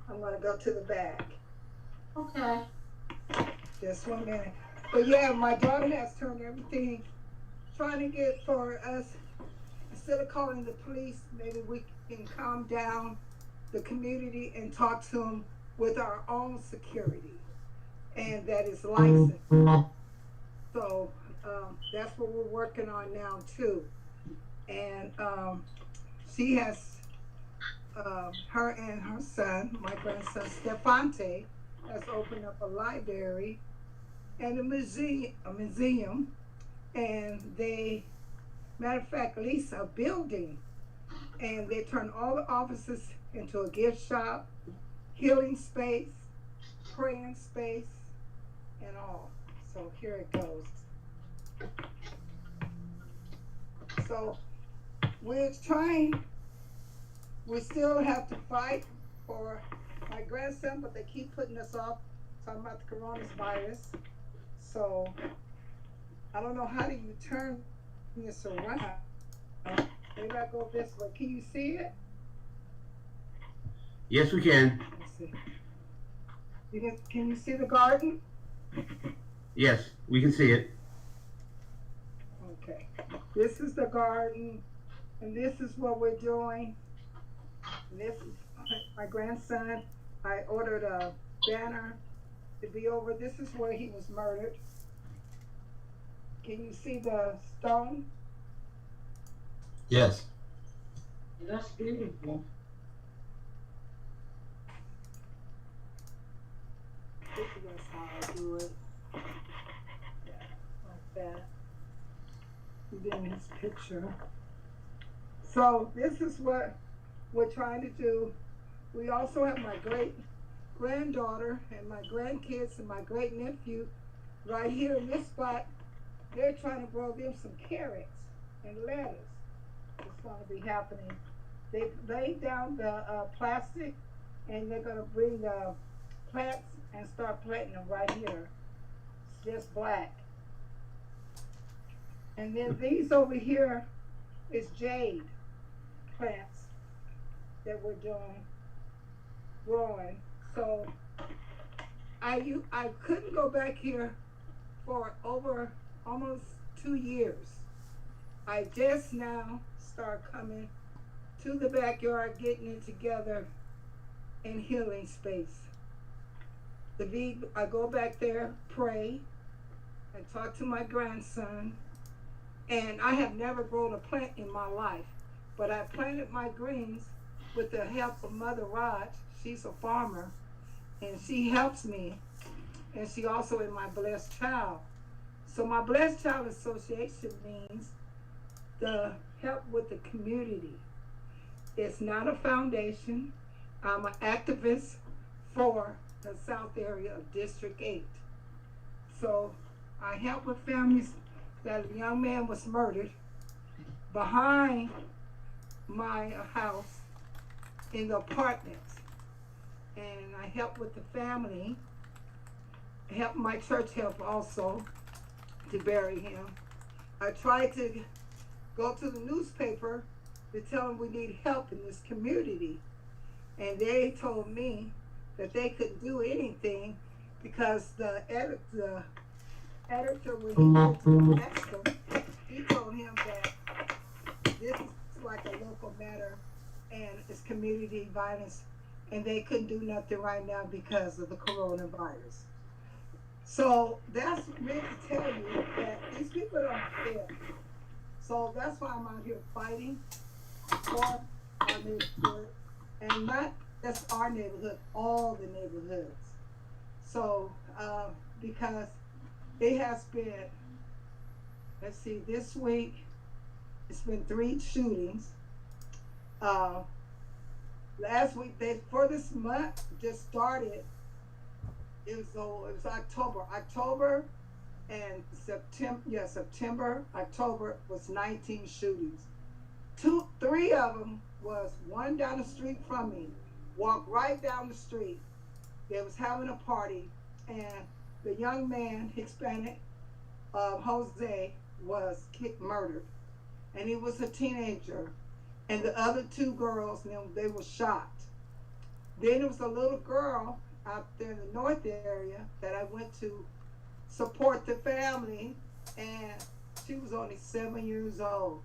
I'm gonna go to the back. Okay. Just 1 minute. But yeah, my daughter has turned everything, trying to get for us, instead of calling the police, maybe we can calm down the community and talk to them with our own security, and that is licensed. So that's what we're working on now too. And she has, her and her son, my grandson Stefante, has opened up a library and a museum, and they, matter of fact, lease a building, and they turn all the offices into a gift shop, healing space, praying space, and all. So here it goes. So we're trying, we still have to fight for my grandson, but they keep putting us off, talking about the coronavirus. So I don't know, how do you turn this around? Maybe I go this way. Can you see it? Yes, we can. Let's see. Can you see the garden? Yes, we can see it. Okay. This is the garden, and this is what we're doing. And this is my grandson. I ordered a banner to be over. This is where he was murdered. Can you see the stone? Yes. That's beautiful. That's how I do it. Yeah, like that. And then his picture. So this is what we're trying to do. We also have my great granddaughter and my grandkids and my great nephew right here in this spot. They're trying to grow them some carrots and lettuce. Just going to be happening. They laid down the plastic, and they're going to bring the plants and start planting them right here. It's just black. And then these over here is jade plants that we're growing. So I couldn't go back here for over almost 2 years. I just now start coming to the backyard, getting it together in healing space. I go back there, pray, and talk to my grandson. And I have never grown a plant in my life, but I planted my greens with the help of Mother Raj. She's a farmer, and she helps me. And she also is my blessed child. So my Blessed Child Association means the help with the community. It's not a foundation. I'm an activist for the South area of District 8. So I help with families that a young man was murdered behind my house in the apartments. And I help with the family, help my church help also to bury him. I tried to go to the newspaper to tell them we need help in this community. And they told me that they couldn't do anything because the editor, when he went to ask him, he told him that this is like a local matter and it's community violence, and they couldn't do nothing right now because of the coronavirus. So that's meant to tell you that these people don't care. So that's why I'm out here fighting for our neighborhood, and not just our neighborhood, all the neighborhoods. So because it has been, let's see, this week it's been 3 shootings. Last week, for this month just started. It was October and September. Yeah, September, October was 19 shootings. 3 of them was one down the street from me. Walked right down the street. They was having a party, and the young man, Hispanic, Jose, was murdered, and he was a teenager. And the other 2 girls, they were shot. Then there was a little girl out there in the north area that I went to support the family, and she was only 7 years old.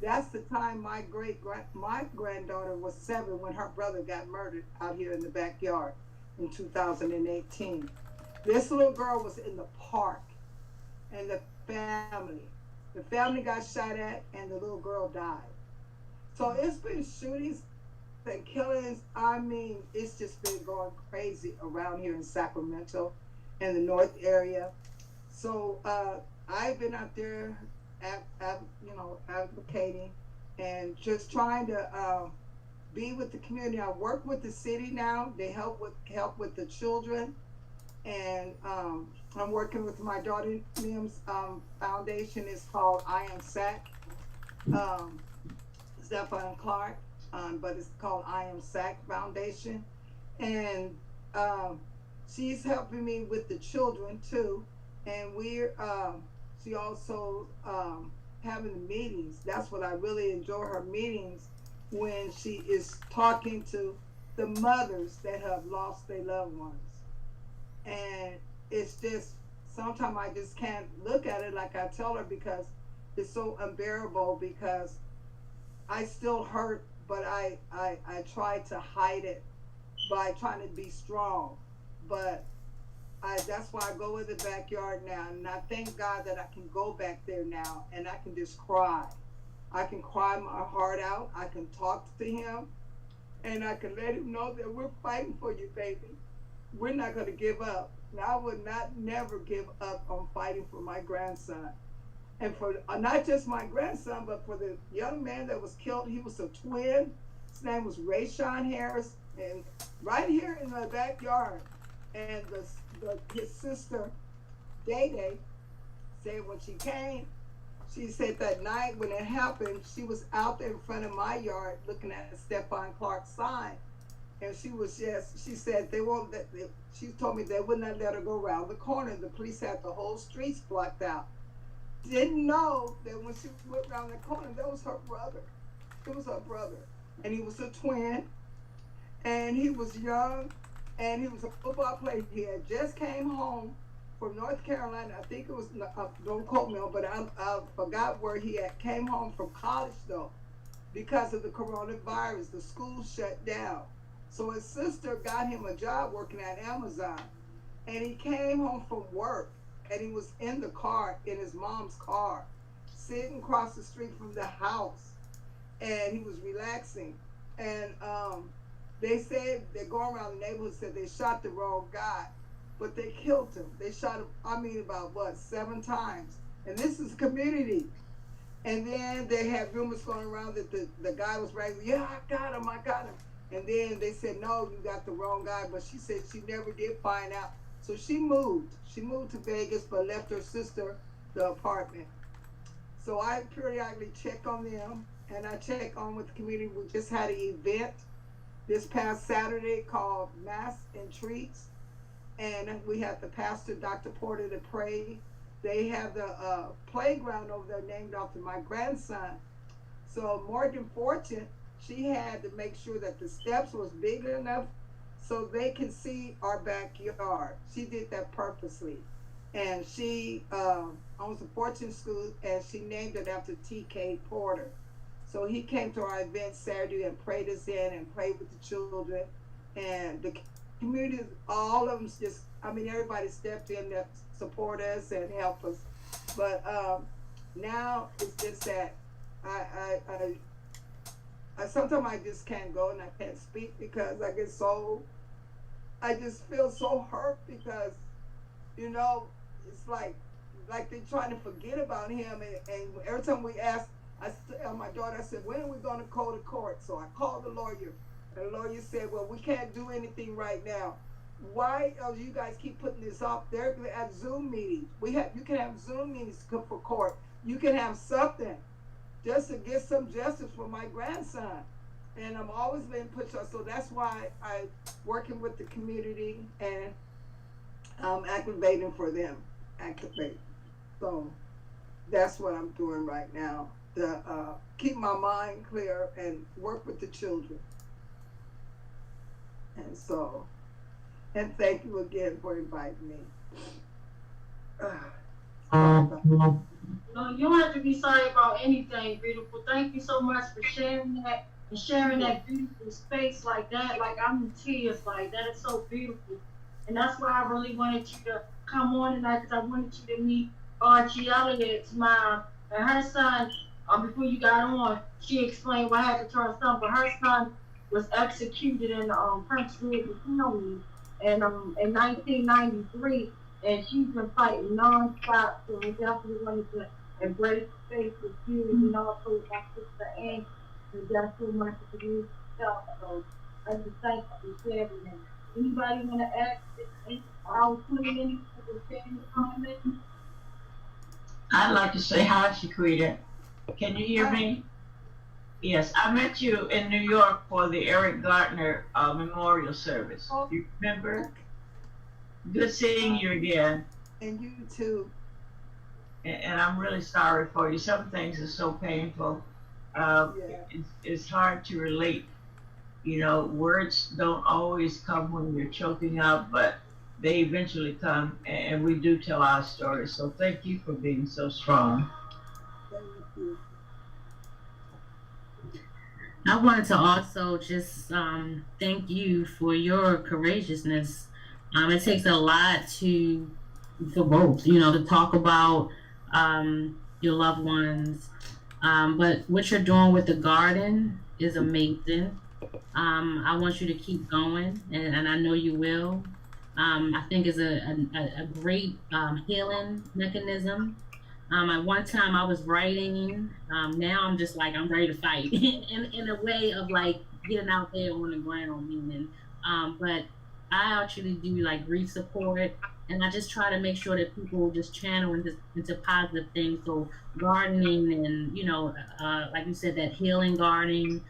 That's the time my granddaughter was 7 when her brother got murdered out here in the backyard in 2018. This little girl was in the park, and the family got shot at, and the little girl died. So it's been shootings and killings. I mean, it's just been going crazy around here in Sacramento and the north area. So I've been out there, advocating and just trying to be with the community. I work with the city now. They help with the children, and I'm working with my daughter Mim's foundation. It's called I Am SAC. Stefan Clark, but it's called I Am SAC Foundation, and she's helping me with the children too. And she also having the meetings. That's what I really enjoy, her meetings, when she is talking to the mothers that have lost their loved ones. And it's just, sometimes I just can't look at it like I tell her, because it's so unbearable, because I still hurt, but I try to hide it by trying to be strong. But that's why I go in the backyard now, and I thank God that I can go back there now and I can just cry. I can cry my heart out. I can talk to him, and I can let him know that we're fighting for you, baby. We're not going to give up. And I would never give up on fighting for my grandson. And for not just my grandson, but for the young man that was killed. He was a twin. His name was Rayshawn Harris, and right here in the backyard. And his sister, Day Day, said when she came, She said that night when it happened, she was out there in front of my yard looking at the Stephon Clark sign. And she said they won't, she told me they would not let her go around the corner. The police had the whole streets blocked out. Didn't know that when she went around the corner, that was her brother. It was her brother. And he was a twin. And he was young. And he was a football player. He had just came home from North Carolina. I think it was, don't quote me on, but I forgot where he came home from college though. Because of the coronavirus, the school shut down. So his sister got him a job working at Amazon. And he came home from work. And he was in the car, in his mom's car, sitting across the street from the house. And he was relaxing. And they said, they're going around the neighborhood, said they shot the wrong guy. But they killed him. They shot him, about 7 times. And this is community. And then they had rumors going around that the guy was bragging, yeah, I got him. And then they said, no, you got the wrong guy. But she said she never did find out. So she moved. She moved to Vegas, but left her sister the apartment. So I periodically check on them, and I check on with the community. We just had an event this past Saturday called Mass and Treats. And we had the pastor, Dr. Porter, to pray. They have the playground over there named after my grandson. So Morgan Fortune, she had to make sure that the steps was big enough so they can see our backyard. She did that purposely. And she owns a Fortune School, and she named it after T.K. Porter. So he came to our event Saturday and prayed us in and played with the children. And the community, all of them just, everybody stepped in to support us and help us. But now it's just that I sometimes I just can't go and I can't speak because I just feel so hurt because, it's like they're trying to forget about him. And every time we ask, I tell my daughter, I said, when are we going to go to court? So I called the lawyer. And the lawyer said, well, we can't do anything right now. Why do you guys keep putting this off? They're at Zoom meetings. You can have Zoom meetings to come for court. You can have something just to get some justice for my grandson. And I'm always being pushed on. So that's why I'm working with the community and activating for them. So that's what I'm doing right now. To keep my mind clear and work with the children. And thank you again for inviting me. No, you don't have to be sorry about anything, beautiful. Thank you so much for sharing that and sharing that beautiful space like that. Like, I'm in tears, like that is so beautiful. And that's why I really wanted you to come on tonight, because I wanted you to meet Archie Elliott's mom and her son. Before you got on, she explained what happened to her son, but her son was executed in Prince George's County in 1993, and she's been fighting non-stop. So we definitely wanted to embrace the faith with you, and also my sister Ann, and that's so much for you yourself. So I just thank you for sharing that. Anybody want to ask? I'll put in any comments. I'd like to say hi, Shaquita. Can you hear me? Yes, I met you in New York for the Eric Gardner memorial service. Do you remember? Good seeing you again. And you too. And I'm really sorry for you. Some things are so painful. It's hard to relate. Words don't always come when you're choking up, but they eventually come, and we do tell our stories. So thank you for being so strong. I wanted to also just thank you for your courageousness. It takes a lot for both, to talk about your loved ones. But what you're doing with the garden is amazing. I want you to keep going, and I know you will. I think it's a great healing mechanism. At one time I was writing. Now I'm just like, I'm ready to fight in a way of like getting out there on the ground, meaning. But I actually do like grief support. and I just try to make sure that people just channel into positive things. So gardening and, you know, like you said, that healing gardening,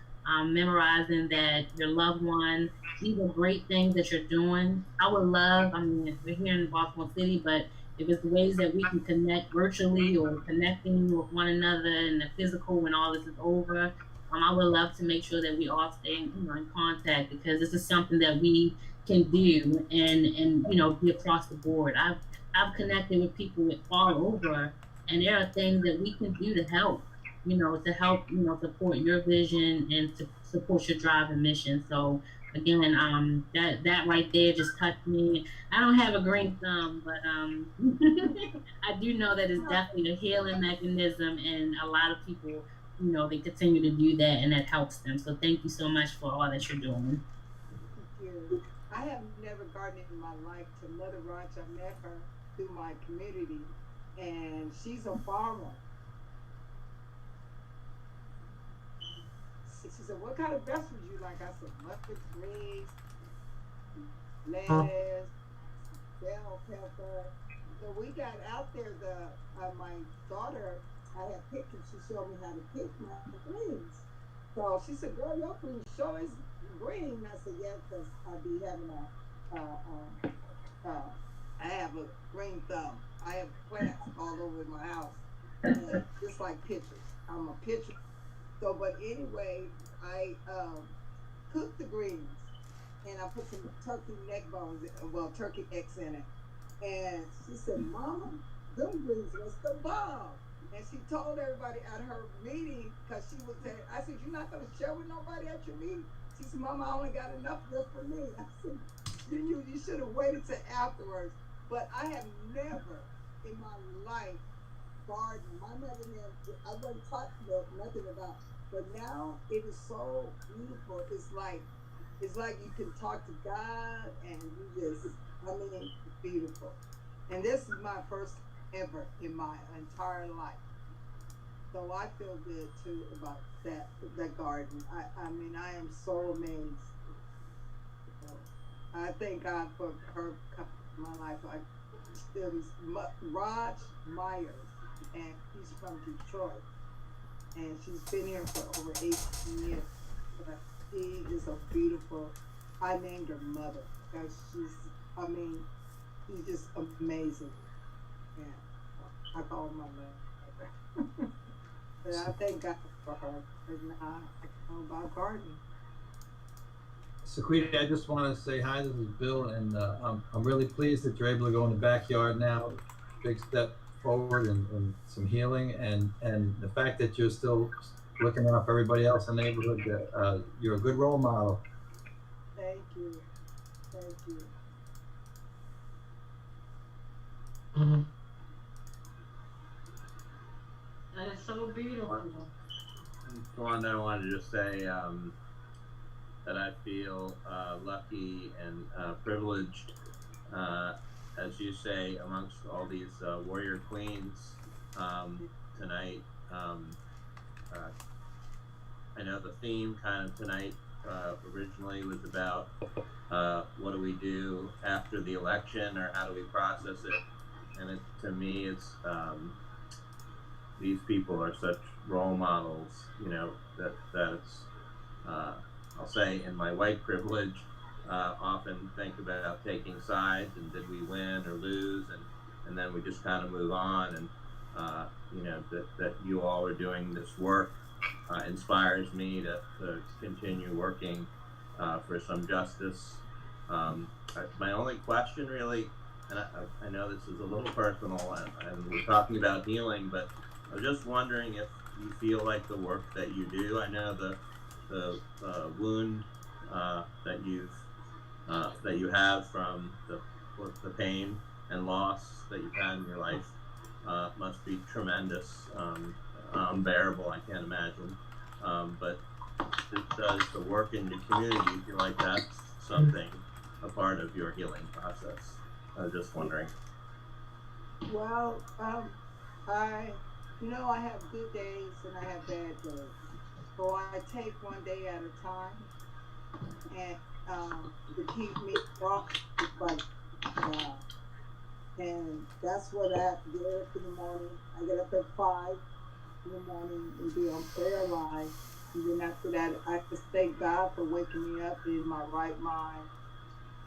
memorizing that your loved one, these are great things that you're doing. I would love, I mean, we're here in Baltimore City, but if it's ways that we can connect virtually or connecting with one another in the physical when all this is over, I would love to make sure that we all stay in contact, because this is something that we can do and be across the board. I've connected with people all over, and there are things that we can do to help, support your vision and to support your drive and mission. So again, that right there just touched me. I don't have a green thumb, but I do know that it's definitely a healing mechanism, and a lot of people, they continue to do that, and that helps them. So thank you so much for all that you're doing. Thank you. I have never gardened in my life. To Mother Roach, I met her through my community, and she's a farmer. She said, "What kind of vegetables you like?" I said, "Mustard greens, lettuce, bell pepper." So we got out there. My daughter, I had pictures. She showed me how to pick my greens. So she said, "Girl, your green sure is green." I said, "Yeah, because I be having I have a green thumb. I have plants all over my house, and just like pictures. I'm a picture." So, but anyway, I cooked the greens, and I put some turkey neck bones, turkey necks in it. And she said, "Mama, them greens was the bomb." And she told everybody at her meeting, because she was saying, I said, "You're not going to share with nobody at your meeting?" She said, "Mama, I only got enough just for me." I said, you should have waited till afterwards. But I have never in my life gardened. My mother, I wasn't taught nothing about. But now it is so beautiful. It's like you can talk to God, and it's beautiful. And this is my first ever in my entire life. So I feel good too about that garden. I am so amazed. So I thank God for her coming in my life. There was Raj Myers, and he's from Detroit. And she's been here for over 18 years. But she is a beautiful. I named her Mother because she's just amazing. Yeah, I call her my mother. But I thank God for her. And I know about gardening. Sequita, I just want to say hi. This is Bill, and I'm really pleased that you're able to go in the backyard now. Big step forward and some healing, and the fact that you're still looking out for everybody else in the neighborhood. You're a good role model. Thank you. Thank you. Mm-hmm. That is so beautiful. One, I wanted to just say that I feel lucky and privileged, as you say, amongst all these warrior queens tonight. I know the theme kind of tonight originally was about what do we do after the election, or how do we process it, and to me it's these people are such role models, that it's I'll say in my white privilege often think about taking sides and did we win or lose, and then we just kind of move on, and that you all are doing this work inspires me to continue working for some justice. My only question really, and I know this is a little personal, and we're talking about healing, but I was just wondering if you feel like the work that you do, I know the wound that you have from the pain and loss that you've had in your life must be tremendous, unbearable, I can't imagine. But does the work in your community, you feel like that's something, a part of your healing process? I was just wondering. Well, I have good days and I have bad days. So I take one day at a time, and to keep me walking, like And that's what I get up in the morning. I get up at 5 in the morning and be on prayer line. And then after that, I just thank God for waking me up in my right mind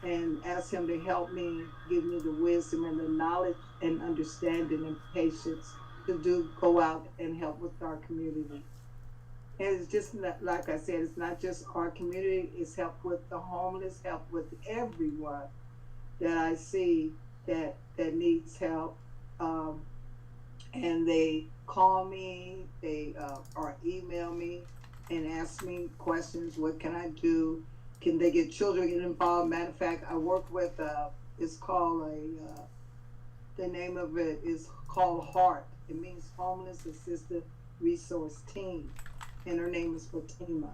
and ask Him to help me, give me the wisdom and the knowledge and understanding and patience to go out and help with our community. And it's just like I said, it's not just our community, it's help with the homeless, help with everyone that I see that needs help. And they call me, they or email me and ask me questions. What can I do? Can they get children get involved? Matter of fact, I work with it's called the name of it is called HART. It means Homeless Assisted Resource Team, and her name is Fatima.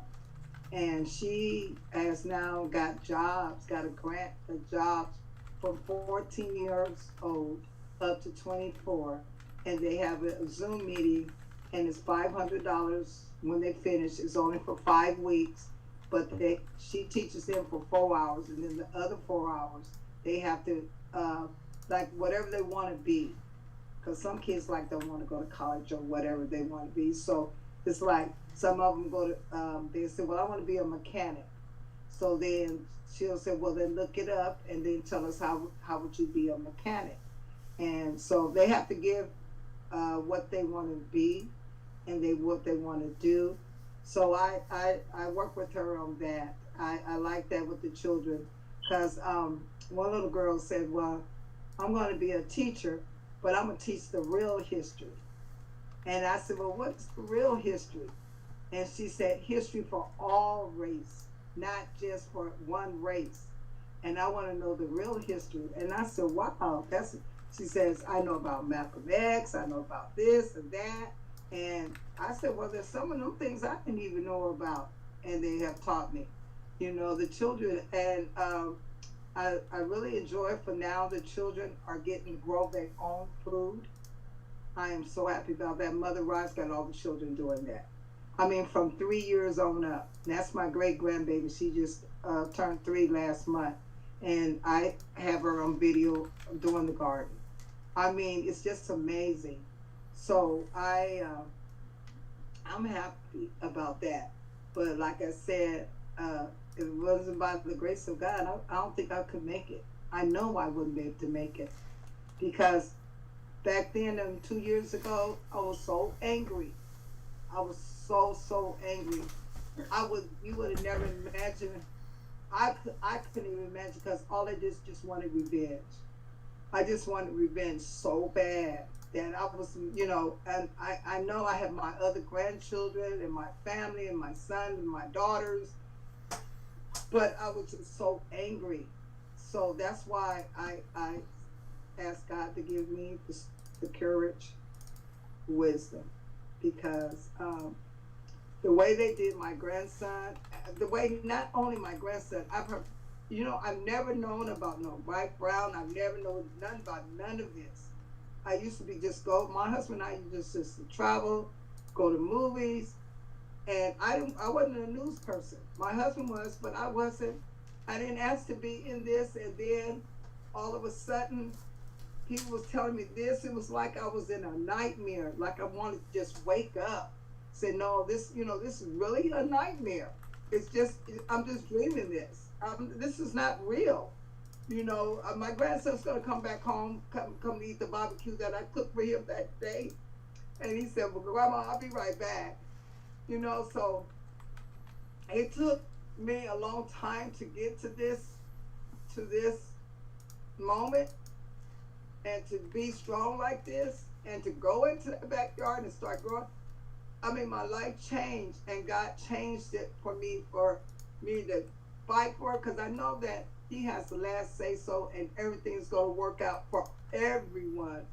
And she has now got jobs, got a grant for jobs from 14 years old up to 24. And they have a Zoom meeting, and it's $500 when they finish. It's only for 5 weeks, but she teaches them for 4 hours, and then the other 4 hours they have to like whatever they want to be, because some kids like don't want to go to college or whatever they want to be. So it's like some of them go to they say, well, I want to be a mechanic. So then she'll say, well, then look it up and then tell us how would you be a mechanic. And so they have to give what they want to be and what they want to do. So I work with her on that. I like that with the children, because one little girl said, well, I'm going to be a teacher, but I'm going to teach the real history. And I said, well, what's the real history? And she said, history for all race, not just for one race. And I want to know the real history. And I said, wow, she says, I know about Malcolm X, I know about this and that. And I said, well, there's some of them things I didn't even know about, and they have taught me, the children. And I really enjoy it. For now, the children are getting to grow their own food. I am so happy about that. Mother Rice got all the children doing that. I mean, from 3 years on up. That's my great grandbaby. She just turned 3 last month, and I have her on video doing the garden. I mean, it's just amazing. So I'm happy about that. But like I said, if it wasn't by the grace of God, I don't think I could make it. I know I wouldn't be able to make it, because back then, 2 years ago, I was so angry. I was so angry. You would have never imagined. I couldn't even imagine, because all I just wanted revenge. I just wanted revenge so bad that I was, and I know I have my other grandchildren and my family and my son and my daughters, but I was just so angry. So that's why I asked God to give me the courage, wisdom, because the way they did my grandson, the way not only my grandson, I've heard, I've never known about no white, brown. I've never known nothing about none of this. I used to be my husband and I used to just travel, go to movies, and I wasn't a news person. My husband was, but I wasn't. I didn't ask to be in this, and then all of a sudden, people was telling me this. It was like I was in a nightmare, like I wanted to just wake up. Say, no, this is really a nightmare. I'm just dreaming this. This is not real. My grandson's gonna come back home, come to eat the barbecue that I cooked for him that day. And he said, well, Grandma, I'll be right back. So it took me a long time to get to this moment, and to be strong like this, and to go into the backyard and start growing. I mean, my life changed, and God changed it for me to fight for it, because I know that He has the last say so, and everything's going to work out for everyone,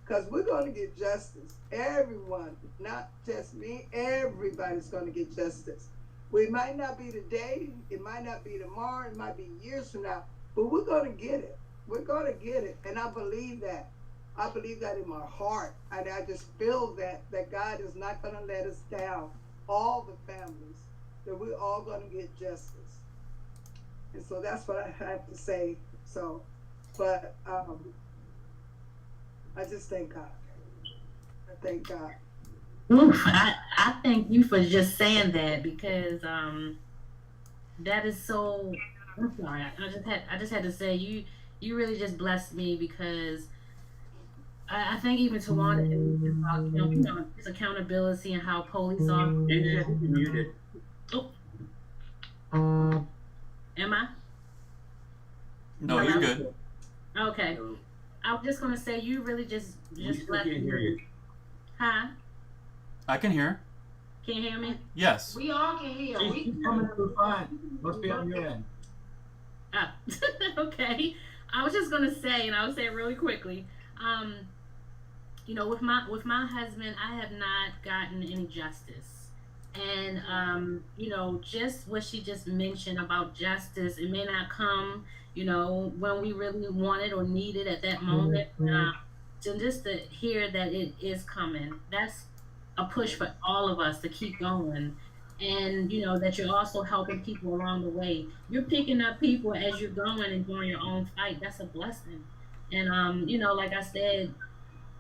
because we're going to get justice. Everyone, not just me, everybody's going to get justice. We might not be today, it might not be tomorrow, it might be years from now, but we're going to get it. We're going to get it, and I believe that. I believe that in my heart, and I just feel that God is not going to let us down, all the families, that we're all going to get justice. And so that's what I have to say. So, but, Well, I thank you. really, Thank you. I just thank God. I thank God. Oof, I thank you for just saying that because that is so. I'm sorry. I just had to say you really just blessed me because I think even Tawanda is about just accountability and how police officers. You're muted. Oh. Am I? No, you're good. Okay. I was just gonna say you really just blessed can't hear you. me. Huh? I can hear. Can you hear me? Yes. We all can hear. She's coming through fine. Must be on your end. Ah, okay. I was just gonna say, and I'll say it really quickly. You know, with my husband, I have not gotten any justice, and you know, just what she just mentioned about justice, it may not come, you know, when we really want it or need it at that moment. Just to hear that it is coming, that's a push for all of us to keep going. And you know that you're also helping people along the way. You're picking up people as you're going and doing your own fight. That's a blessing. And you know, like I said,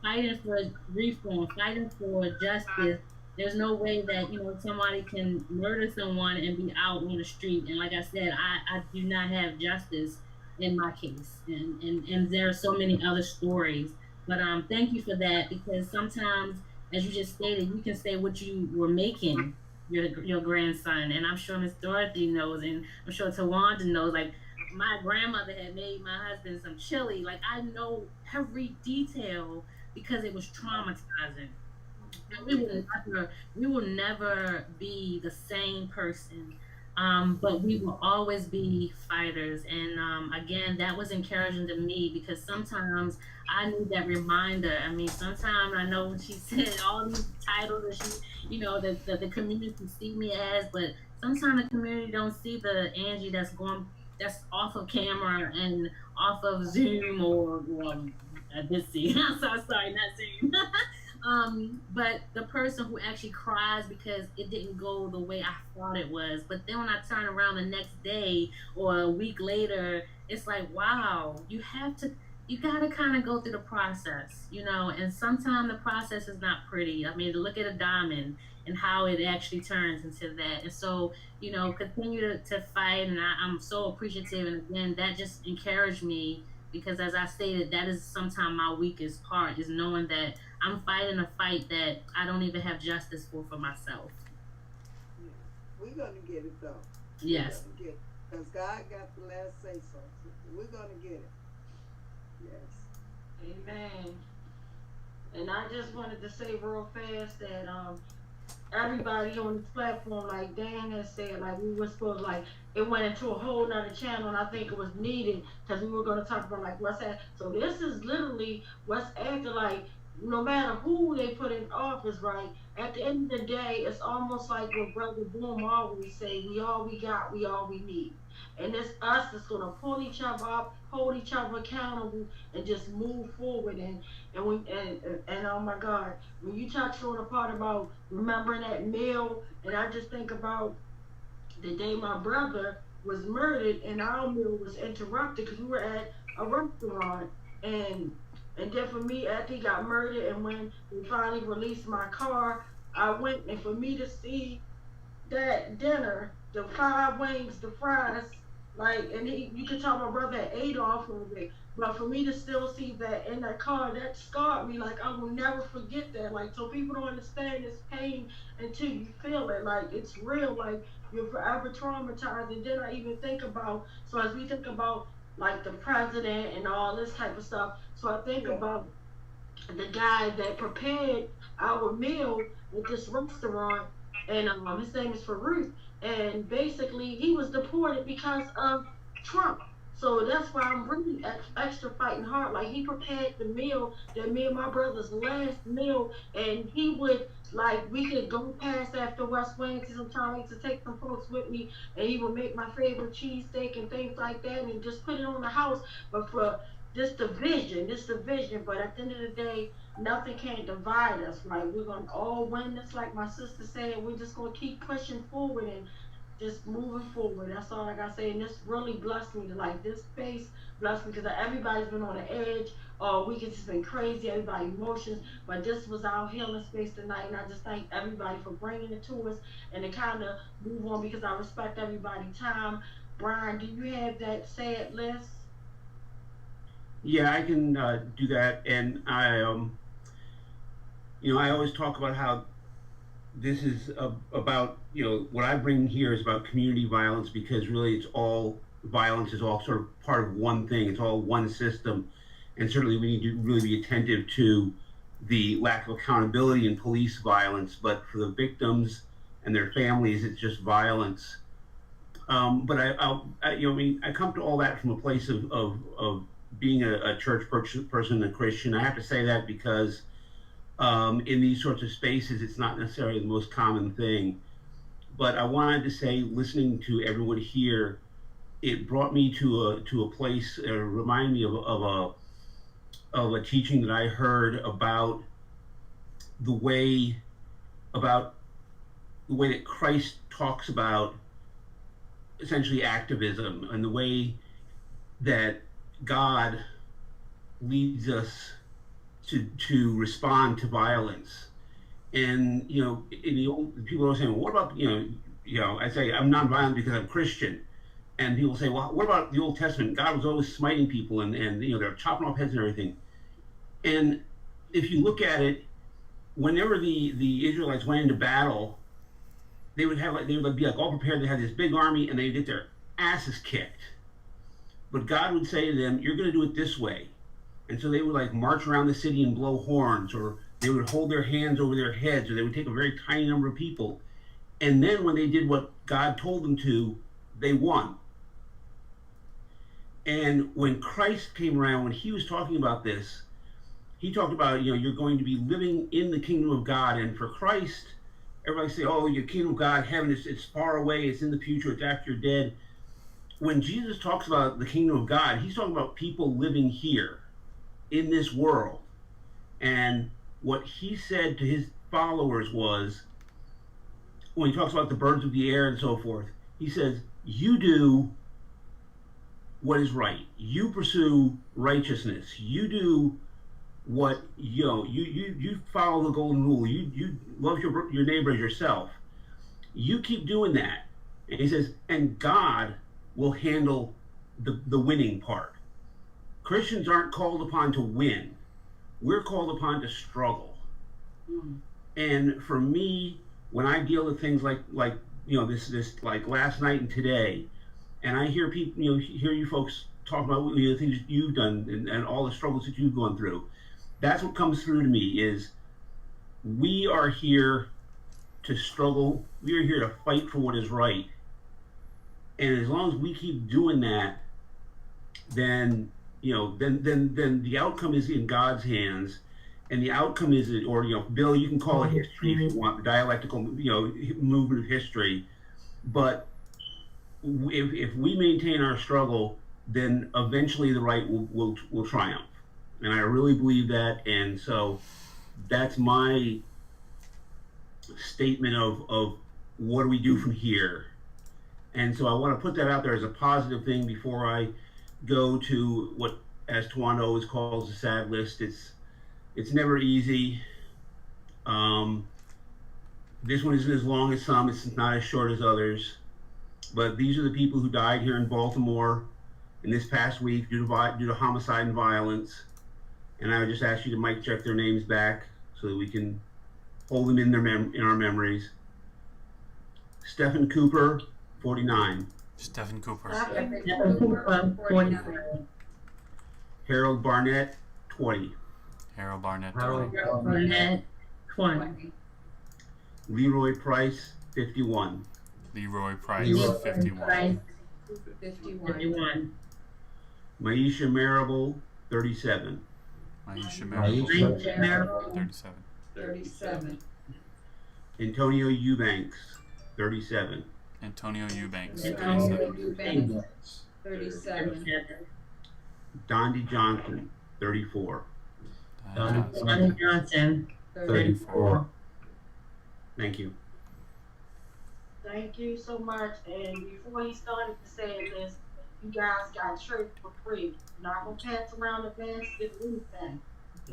fighting for reform, fighting for justice. There's no way that, you know, somebody can murder someone and be out on the street. And like I said, I do not have justice in my case. And there are so many other stories. But thank you for that, because sometimes, as you just stated, you can say what you were making your grandson, and I'm sure Miss Dorothy knows, and I'm sure Tawanda knows. Like, my grandmother had made my husband some chili. Like, I know every detail because it was traumatizing. And we will never be the same person. But we will always be fighters. And again, that was encouraging to me because sometimes I need that reminder. I mean, sometimes I know when she said all these titles that she, you know, that the community see me as, but sometimes the community don't see the Angie that's off of camera and off of Zoom or this see. I'm so sorry, not Zoom. But the person who actually cries because it didn't go the way I thought it was. But then when I turn around the next day or a week later, it's like, wow, you gotta kind of go through the process, you know, and sometimes the process is not pretty. I mean, look at a diamond and how it actually turns into that. And so, you know, continue to fight. And I'm so appreciative. And again, that just encouraged me because, as I stated, that is sometimes my weakest part, is knowing that I'm fighting a fight that I don't even have justice for myself. We're going to get it, though. Yes. Because God got the last say so. We're going to get it. Yes. Amen. And I just wanted to say real fast that everybody on this platform, like Dan has said, like we were supposed, like it went into a whole nother channel, and I think it was needed because we were going to talk about like what's that. So this is literally what's after, like no matter who they put in office, right? At the end of the day, it's almost like what Brother Boom always say: we all we got, we all we need. And it's us that's gonna pull each other up, hold each other accountable, and just move forward. And oh my God, when you touch on the part about remembering that meal, and I just think about the day my brother was murdered and our meal was interrupted because we were at a restaurant, and then for me, after he got murdered, and when we finally released my car, I went, and for me to see that dinner, the 5 wings, the fries, like, and you could tell my brother had ate off of it, but for me to still see that in that car, that scarred me. Like, I will never forget that. Like, so people don't understand this pain until you feel it. Like, it's real. Like, you're forever traumatized. And then I even think about, so as we think about, like, the president and all this type of stuff, so I think about the guy that prepared our meal at this restaurant, and his name is Farouk, and basically he was deported because of Trump. So that's why I'm really extra fighting hard. Like, he prepared the meal, that me and my brother's last meal, and he would, like, we could go past after West Wing sometimes to take some folks with me, and he would make my favorite cheesesteak and things like that, and just put it on the house. But for this division, but at the end of the day, nothing can divide us, right? We're going to all win this, like my sister said. We're just going to keep pushing forward, and just moving forward. That's all I gotta say. And this really blessed me. Like this space blessed me because everybody's been on the edge all week. It's just been crazy. Everybody emotions, but this was our healing space tonight. And I just thank everybody for bringing it to us and to kind of move on because I respect everybody's time. Brian, do you have that sad list? Yeah, I can do that. And I, you know, I always talk about how this is about, you know, what I bring here is about community violence, because really it's all, violence is all sort of part of one thing. It's all one system. And certainly we need to really be attentive to the lack of accountability in police violence, but for the victims and their families, it's just violence. But I you know, I mean, I come to all that from a place of being a church person, a Christian. I have to say that because in these sorts of spaces, it's not necessarily the most common thing. But I wanted to say, listening to everyone here, it brought me to a place, reminded me of a teaching that I heard about the way that Christ talks about essentially activism, and the way that God leads us to respond to violence. And you know, in the old, people are saying, well, what about, you know, I say I'm nonviolent because I'm Christian, and people say, well, what about the Old Testament? God was always smiting people, and you know, they're chopping off heads and everything. And if you look at it, whenever the Israelites went into battle, they would be like all prepared. They had this big army, and they'd get their asses kicked. But God would say to them, you're going to do it this way. And so they would like march around the city and blow horns, or they would hold their hands over their heads, or they would take a very tiny number of people. And then when they did what God told them to, they won. And when Christ came around, when he was talking about this, he talked about, you know, you're going to be living in the kingdom of God. And for Christ, everybody say, oh, your kingdom of God, heaven, it's far away, it's in the future, it's after you're dead. When Jesus talks about the kingdom of God, he's talking about people living here in this world. And what he said to his followers was, when he talks about the birds of the air and so forth, he says, you do what is right. You pursue righteousness. You do what, you know, you follow the golden rule. You love your neighbor as yourself. You keep doing that. And he says, and God will handle the winning part. Christians aren't called upon to win. We're called upon to struggle. And for me, when I deal with things like you know, this like last night and today, and I hear people, you know, hear you folks talk about, you know, the things you've done and all the struggles that you've gone through, that's what comes through to me is we are here to struggle. We are here to fight for what is right. And as long as we keep doing that, then, you know, then the outcome is in God's hands. And the outcome is, or, you know, Bill, you can call it history if you want, the dialectical, you know, movement of history. But if we maintain our struggle, then eventually the right will triumph. And I really believe that. And so that's my statement of what do we do from here. And so I want to put that out there as a positive thing before I go to what, as Tawanda always calls, the sad list. It's never easy. This one isn't as long as some. It's not as short as others. But these are the people who died here in Baltimore in this past week due to homicide and violence. And I would just ask you to mic check their names back so that we can hold them in our memories. Stephen Cooper, 49. Stephen Cooper. Stephen Cooper, 49. Harold Barnett, 20. Harold Barnett, 20. Harold Barnett, 20. Leroy Price, 51. Leroy Price, 51. 51. Maisha Marable, 37. Maisha Marable, 37. 37. Antonio Eubanks, 37. Antonio Eubanks, Antonio 37. Eubanks, 37. Dondi Johnson, 34. Dondi Johnson, 34. Thank you. Thank you so much. And before he started to say this, you guys got church for free. Not gonna pass around the basket or anything.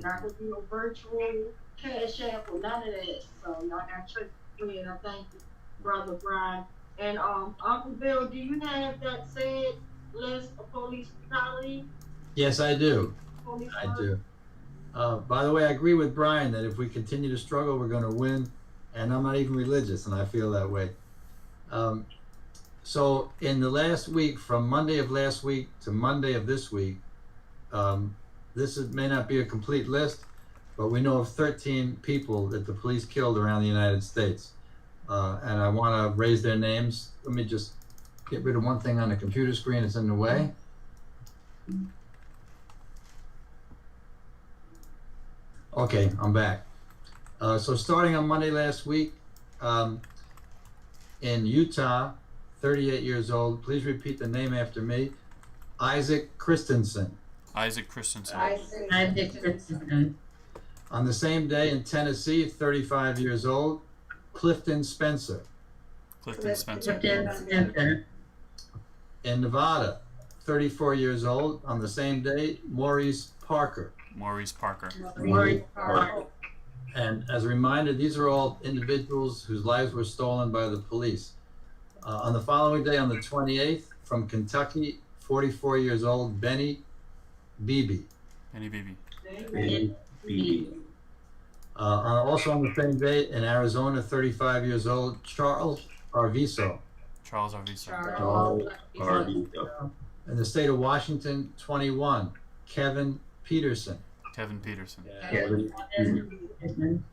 Not gonna do no virtual cash app or none of that. So y'all got church for free, and I thank you, Brother Brian. And Uncle Bill, do you have that said list of police brutality? Yes, I do. Police I work? do. By the way, I agree with Brian that if we continue to struggle, we're going to win. And I'm not even religious, and I feel that way. So in the last week, from Monday of last week to Monday of this week, may not be a complete list, but we know of 13 people that the police killed around the United States. And I want to raise their names. Let me just get rid of one thing on the computer screen. It's in the way. Okay, I'm back. So starting on Monday last week, in Utah, 38 years old. Please repeat the name after me. Isaac Christensen. Isaac Christensen. Isaac Christensen. On the same day in Tennessee, 35 years old, Clifton Spencer. Clifton Spencer. Clifton Spencer. In Nevada, 34 years old. On the same day, Maurice Parker. Maurice Parker. Maurice Parker. And as a reminder, these are all individuals whose lives were stolen by the police. On the following day, on the 28th, from Kentucky, 44 years old, Benny Beebe. Benny Beebe. Benny Beebe. Also on the same day, in Arizona, 35 years old, Charles Arvizo. Charles Arvizo. Charles Arvizo. In the state of Washington, 21, Kevin Peterson. Kevin Peterson. Kevin Peterson.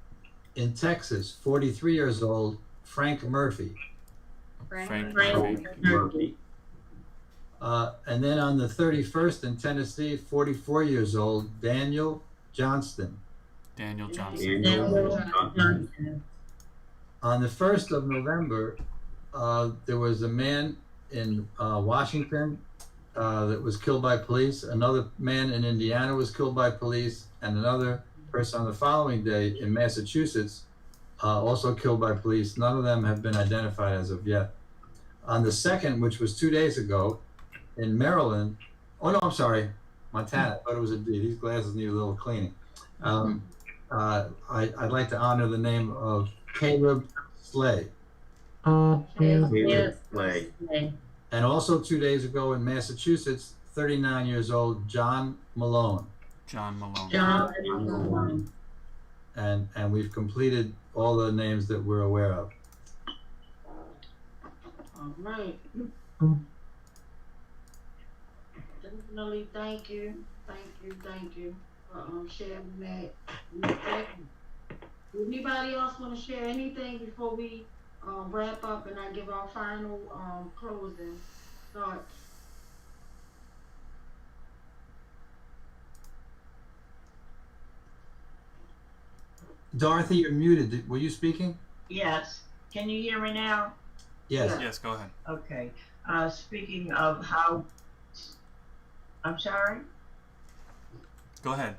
In Texas, 43 years old, Frank Murphy. Frank Murphy. And then on the 31st in Tennessee, 44 years old, Daniel Johnston. Daniel Johnson. On the 1st of November, there was a man in Washington that was killed by police. Another man in Indiana was killed by police, and another person on the following day in Massachusetts also killed by police. None of them have been identified as of yet. On the 2nd, which was 2 days ago, in Maryland, oh no, I'm sorry, Montana, I thought it was a D. These glasses need a little cleaning. I'd like to honor the name of Caleb Slay. Caleb Slay. And also 2 days ago in Massachusetts, 39 years old, John Malone. John Malone. John Malone. And we've completed all the names that we're aware of. All right. Definitely thank you for sharing that. Anybody else want to share anything before we wrap up and I give our final closing thoughts? Dorothy, you're muted. Were you speaking? Yes. Can you hear me now? Yes. Yes, go ahead. Okay. Speaking of how, I'm sorry? Go ahead.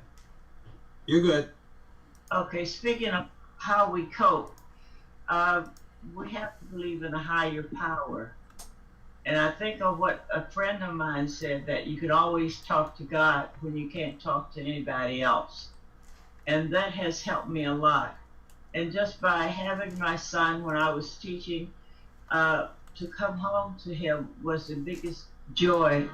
You're good. Okay, speaking of how we cope, we have to believe in a higher power. And I think of what a friend of mine said, that you can always talk to God when you can't talk to anybody else. And that has helped me a lot. And just by having my son when I was teaching, to come home to him was the biggest joy,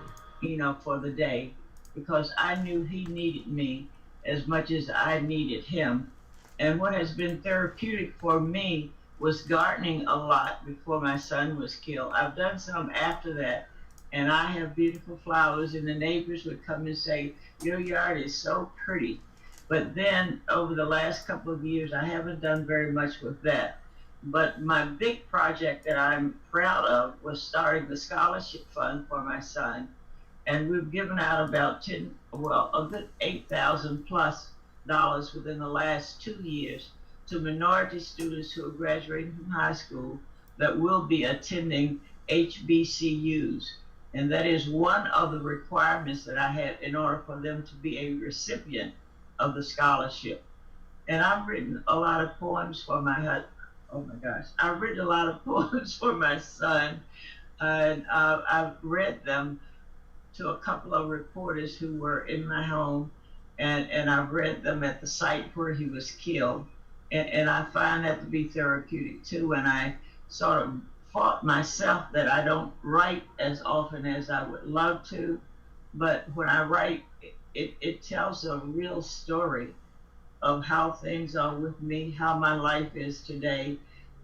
for the day, because I knew he needed me as much as I needed him. And what has been therapeutic for me was gardening a lot before my son was killed. I've done some after that, and I have beautiful flowers, and the neighbors would come and say, your yard is so pretty. But then over the last couple of years, I haven't done very much with that. But my big project that I'm proud of was starting the scholarship fund for my son. And we've given out about a good $8,000 plus within the last 2 years to minority students who are graduating from high school that will be attending HBCUs. And that is one of the requirements that I had in order for them to be a recipient of the scholarship. And I've written a lot of poems for my oh my gosh, I've written a lot of poems for my son, and I've read them to a couple of reporters who were in my home, and I've read them at the site where he was killed, and I find that to be therapeutic too. And I sort of fought myself that I don't write as often as I would love to, but when I write, it tells a real story of how things are with me, how my life is today,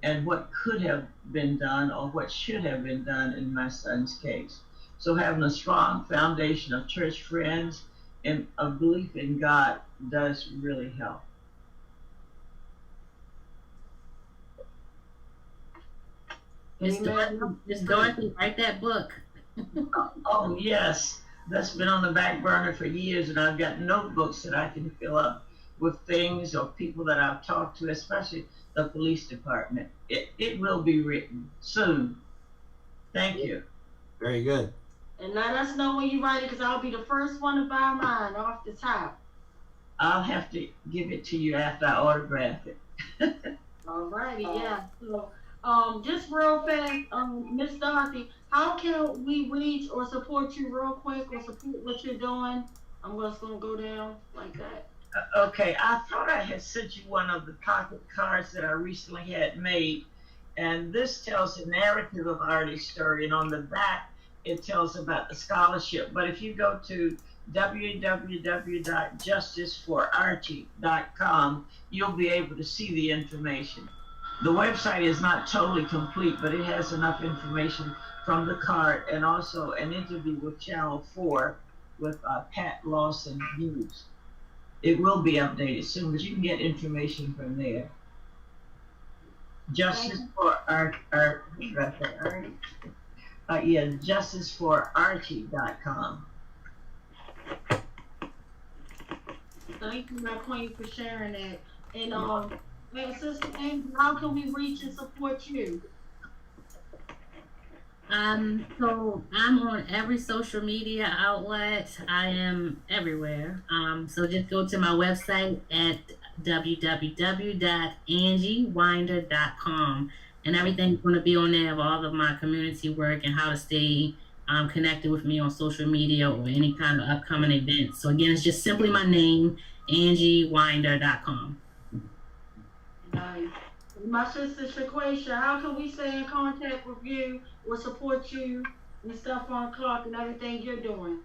and what could have been done or what should have been done in my son's case. So having a strong foundation of church friends and a belief in God does really help. Miss Dorothy, write that book. Oh yes, that's been on the back burner for years, and I've got notebooks that I can fill up with things or people that I've talked to, especially the police department. It will be written soon. Thank you. Very good. And let us know when you write it, because I'll be the first one to buy mine off the top. I'll have to give it to you after I autograph it. All righty, yeah. So, just real fast, Miss Dorothy, how can we reach or support you real quick or support what you're doing? I'm just gonna go down like that. Okay, I thought I had sent you one of the pocket cards that I recently had made, and this tells a narrative of Artie's story, and on the back it tells about the scholarship. But if you go to www.justiceforarchie.com, you'll be able to see the information. The website is not totally complete, but it has enough information from the card and also an interview with Channel 4 with Pat Lawson News. It will be updated soon, but you can get information from there. justiceforarchie.com. Thank you, my queen, for sharing that. And hey, Sister Angel, how can we reach and support you? So I'm on every social media outlet. I am everywhere. So just go to my website at www.angiewinder.com, and everything's going to be on there of all of my community work and how to stay connected with me on social media or any kind of upcoming events. So again, it's just simply my name, angiewinder.com. Nice. My sister Shaquisha, how can we stay in contact with you or support you and stuff on Clark and everything you're doing?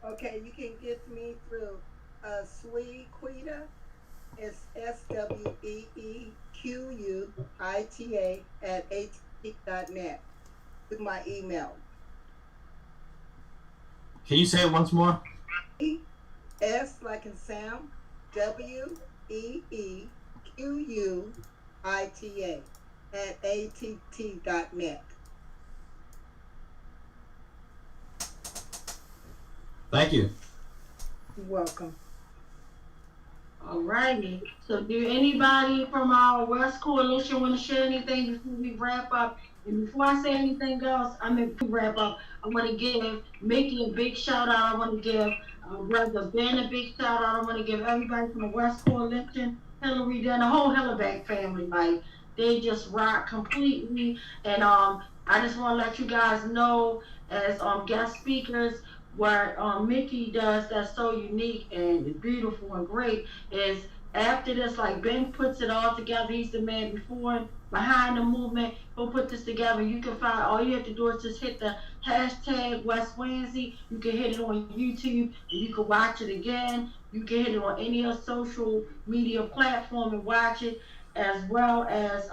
Okay, you can get me through Sweequita. It's SWEEQUITA at at.net with my email. Can you say it once more? S like in Sam, WEEQUITA at att.net. Thank you. You're welcome. All righty. So do anybody from our West Coalition want to share anything before we wrap up? And before I say anything else, I want to give Mickey a big shout out. I want to give Brother Ben a big shout out. I want to give everybody from the West Coalition, Hillary, and the whole Hellerback family. Like, they just rock completely. And I just want to let you guys know, as guest speakers, what Mickey does that's so unique and beautiful and great is after this, like Ben puts it all together. He's the man before and behind the movement. He'll put this together. You can find, all you have to do is just hit the hashtag West Wednesday. You can hit it on YouTube and you can watch it again. You can hit it on any other social media platform and watch it. As well as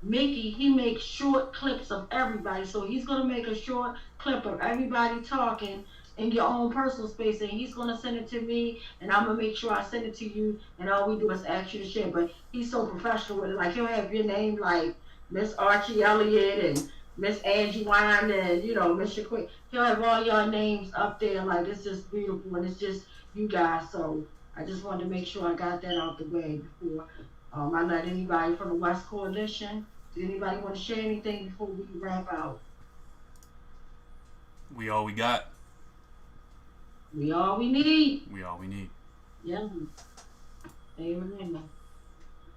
Mickey, he makes short clips of everybody. So he's gonna make a short clip of everybody talking in your own personal space, and he's gonna send it to me, and I'm gonna make sure I send it to you, and all we do is ask you to share. But he's so professional with it. Like, he'll have your name like Miss Archie Elliott and Miss Angie Wine and Miss Shaquille. He'll have all your names up there. Like, it's just beautiful, and it's just you guys. So I just wanted to make sure I got that out the way before I let anybody from the West Coalition. Does anybody want to share anything before we wrap out? We all we got. We all we need. We all we need. Yeah. Amen.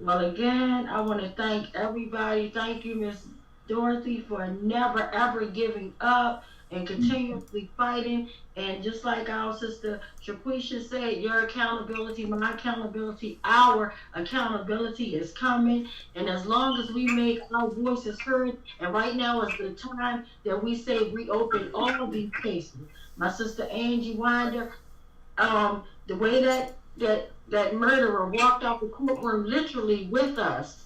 Well, again, I want to thank everybody. Thank you, Miss Dorothy, for never ever giving up and continuously fighting. And just like our sister Shaquisha said, your accountability, my accountability, our accountability is coming. And as long as we make our voices heard, and right now is the time that we say reopen all of these cases. My sister Angie Winder, the way that murderer walked out the courtroom literally with us,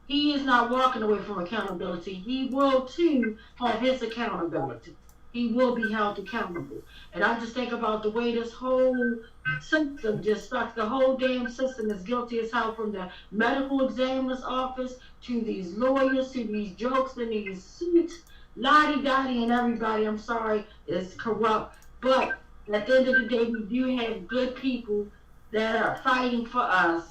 he is not walking away from accountability. He will too have his accountability. He will be held accountable. And I just think about the way this whole system just sucks. The whole damn system is guilty as hell, from the medical examiner's office to these lawyers to these jokes and these suits. Lottie-dottie and everybody, I'm sorry, is corrupt. But at the end of the day, we do have good people that are fighting for us.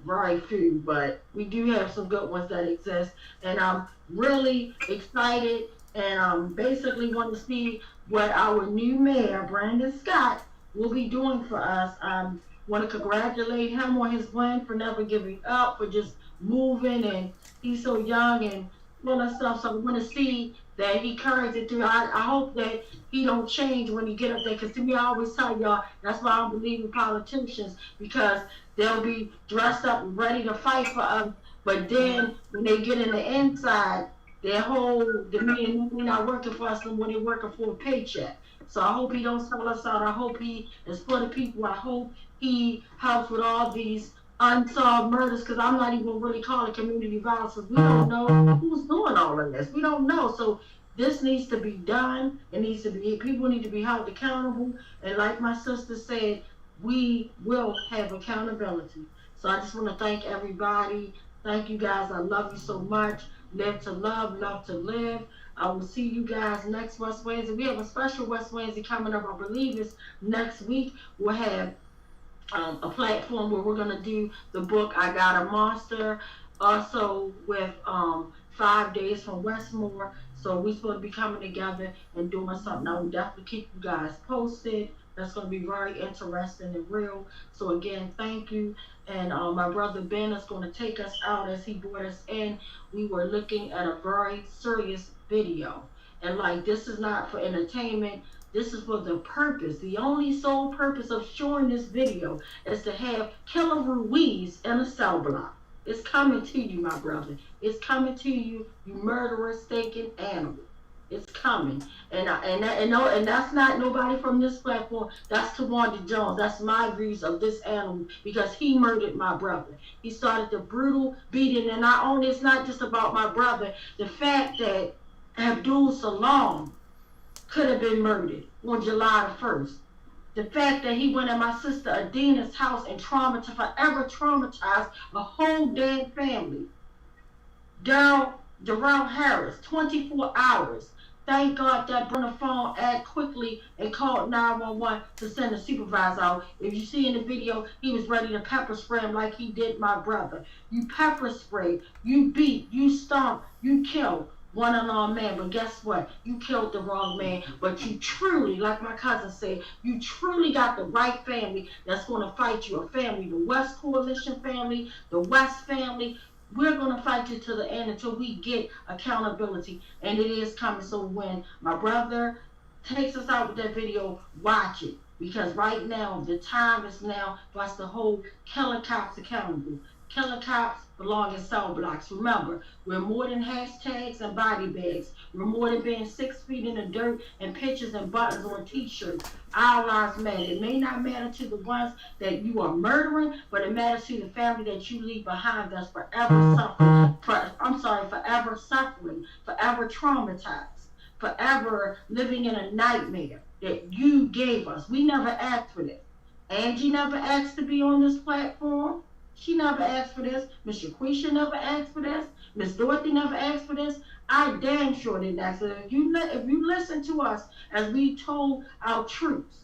Very few, but we do have some good ones that exist. And I'm really excited and basically want to see what our new mayor, Brandon Scott, will be doing for us. Want to congratulate him on his win, for never giving up, for just moving, and he's so young and all that stuff. So I want to see that he carries it through. I hope that he don't change when he get up there, because to me, I always tell y'all, that's why I don't believe in politicians, because they'll be dressed up and ready to fight for us, but then when they get in the inside, their whole demeanor, they're not working for us when they're working for a paycheck. So I hope he don't sell us out. I hope he is for the people. I hope he helps with all these unsolved murders, because I'm not even really calling community violence, because we don't know who's doing all of this. We don't know. So this needs to be done. It needs to be, people need to be held accountable. And like my sister said, we will have accountability. So I just want to thank everybody. Thank you guys. I love you so much. Live to love, love to live. I will see you guys next West Wednesday. We have a special West Wednesday coming up. I believe it's next week. We'll have a platform where we're going to do the book I Got a Monster, also with 5 Days from Westmore. So we're supposed to be coming together and doing something. I will definitely keep you guys posted. That's going to be very interesting and real. So again, thank you. And my brother Ben is going to take us out as he brought us in. We were looking at a very serious video. And like, this is not for entertainment. This is for the purpose. The only sole purpose of showing this video is to have Killer Ruiz in a cell block. It's coming to you, my brother. It's coming to you, you murderous, stinking animal. It's coming. And that's not nobody from this platform. That's Tawanda Jones. That's my views of this animal, because he murdered my brother. He started the brutal beating. And not only, it's not just about my brother. The fact that Abdul Salam could have been murdered on July the 1st. The fact that he went at my sister Adina's house and forever traumatized a whole damn family. Darrell Harris, 24 hours. Thank God that burned the phone act quickly and called 911 to send a supervisor out. If you see in the video, he was ready to pepper spray him like he did my brother. You pepper sprayed, you beat, you stomped, you killed one unarmed man. But guess what? You killed the wrong man. But you truly, like my cousin said, you truly got the right family that's going to fight you. A family, the West Coalition family, the West family. We're going to fight you to the end until we get accountability. And it is coming. So when my brother takes us out with that video, watch it. Because right now, the time is now for us to hold killer cops accountable. Killer cops belong in cell blocks. Remember, we're more than hashtags and body bags. We're more than being 6 feet in the dirt and pictures and buttons on t-shirts. Our lives matter. It may not matter to the ones that you are murdering, but it matters to the family that you leave behind that's forever suffering. Forever suffering, forever traumatized, forever living in a nightmare that you gave us. We never asked for this. Angie never asked to be on this platform. She never asked for this. Miss Shaquisha never asked for this. Miss Dorothy never asked for this. I damn sure didn't ask for this. If you listen to us as we told our troops,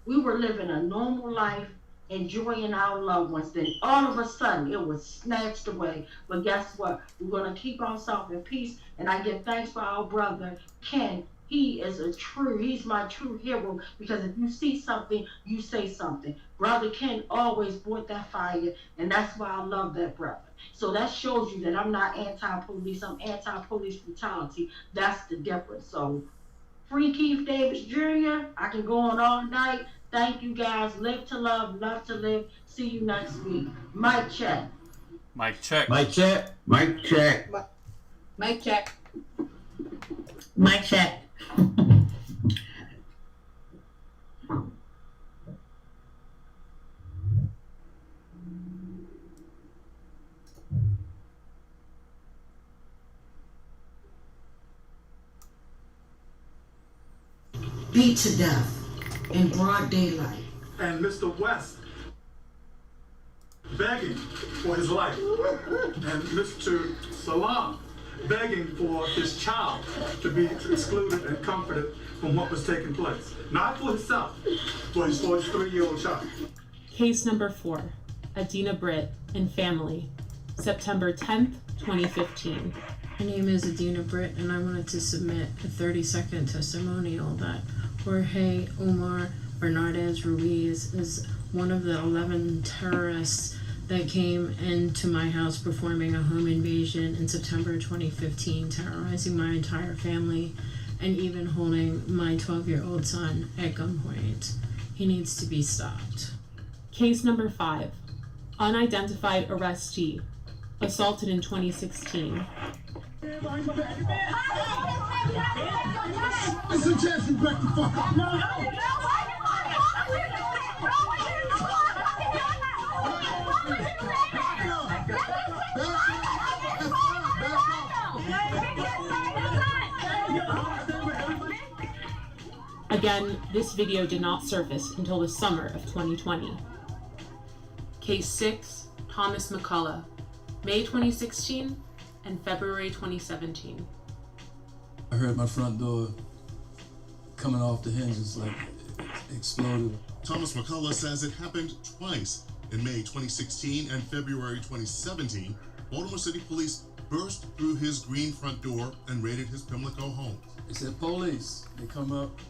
we were living a normal life, enjoying our loved ones. Then all of a sudden, it was snatched away. But guess what? We're going to keep ourselves in peace. And I give thanks for our brother, Ken. He's my true hero, because if you see something, you say something. Brother Ken always brought that fire, and that's why I love that brother. So that shows you that I'm not anti-police, I'm anti-police brutality. That's the difference. So free Keith Davis Jr. I can go on all night. Thank you guys. Live to love to live. See you next week. Mic check. Mic check. Mic check. Mic check. Mic check. Mic check. Beat to death in broad daylight. And Mr. West begging for his life. And Mr. Salam begging for his child to be excluded and comforted from what was taking place. Not for himself, but for his 3-year-old child. Case number 4, Adina Britt and family, September 10th, 2015. My name is Adina Britt, and I wanted to submit a 30-second testimonial that Jorge Omar Bernardez Ruiz is one of the 11 terrorists that came into my house performing a home invasion in September 2015, terrorizing my entire family and even holding my 12-year-old son at gunpoint. He needs to be stopped. Case number 5, unidentified arrestee, assaulted in 2016. It's a chance to back the fuck up. Again, this video did not surface until the summer of 2020. Case 6, Thomas McCullough, May 2016 and February 2017. I heard my front door coming off the hinges, like exploded. Thomas McCullough says it happened twice. In May 2016 and February 2017, Baltimore City Police burst through his green front door and raided his Pimlico home. They said police. They come up,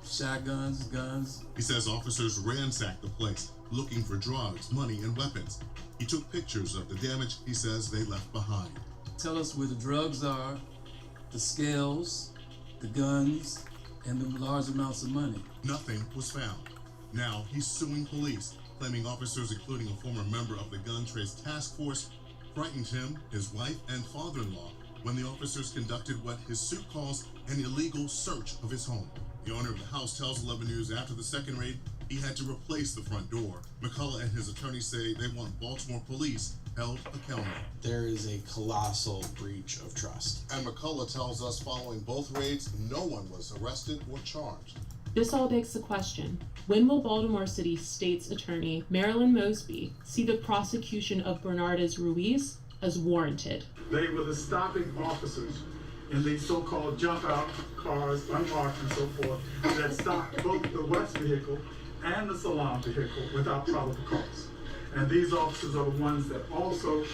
shotguns, guns. He says officers ransacked the place, looking for drugs, money, and weapons. He took pictures of the damage he says they left behind. Tell us where the drugs are, the scales, the guns, and the large amounts of money. Nothing was found. Now he's suing police, claiming officers, including a former member of the Gun Trace Task Force, frightened him, his wife, and father-in-law when the officers conducted what his suit calls an illegal search of his home. The owner of the house tells 11 News after the second raid, he had to replace the front door. McCullough and his attorney say they want Baltimore police held accountable. There is a colossal breach of trust. And McCullough tells us following both raids, no one was arrested or charged. This all begs the question, when will Baltimore City State's Attorney Marilyn Mosby see the prosecution of Bernardez Ruiz as warranted? They were the stopping officers in these so-called jump out cars, unmarked and so forth, that stopped both the West vehicle and the Salam vehicle without probable cause. And these officers are the ones that also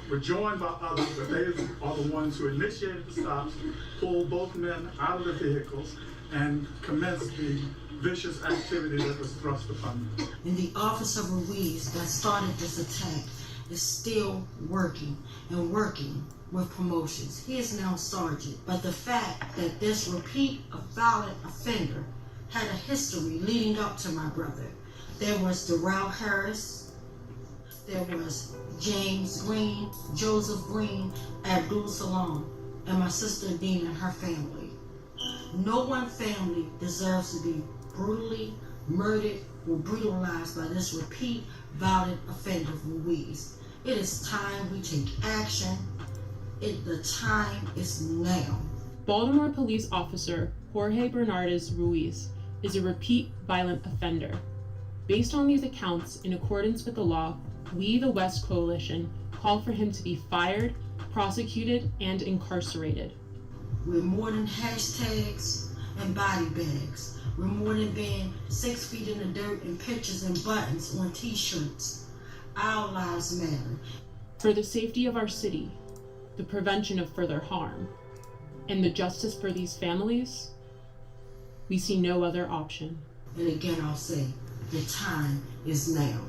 were joined by others, but they are the ones who initiated the stops, pulled both men out of the vehicles, and commenced the vicious activity that was thrust upon them. And the Officer Ruiz that started this attack is still working and working with promotions. He is now sergeant, but the fact that this repeat violent offender had a history leading up to my brother. There was Darrell Harris, there was James Green, Joseph Green, Abdul Salam, and my sister Dina and her family. No one family deserves to be brutally murdered or brutalized by this repeat violent offender Ruiz. It is time we take action. The time is now. Baltimore police officer Jorge Bernardez Ruiz is a repeat violent offender. Based on these accounts, in accordance with the law, we, the West Coalition, call for him to be fired, prosecuted, and incarcerated. We're more than hashtags and body bags. We're more than being 6 feet in the dirt and pictures and buttons on t-shirts. Our lives matter. For the safety of our city, the prevention of further harm, and the justice for these families, we see no other option. And again, I'll say, the time is now.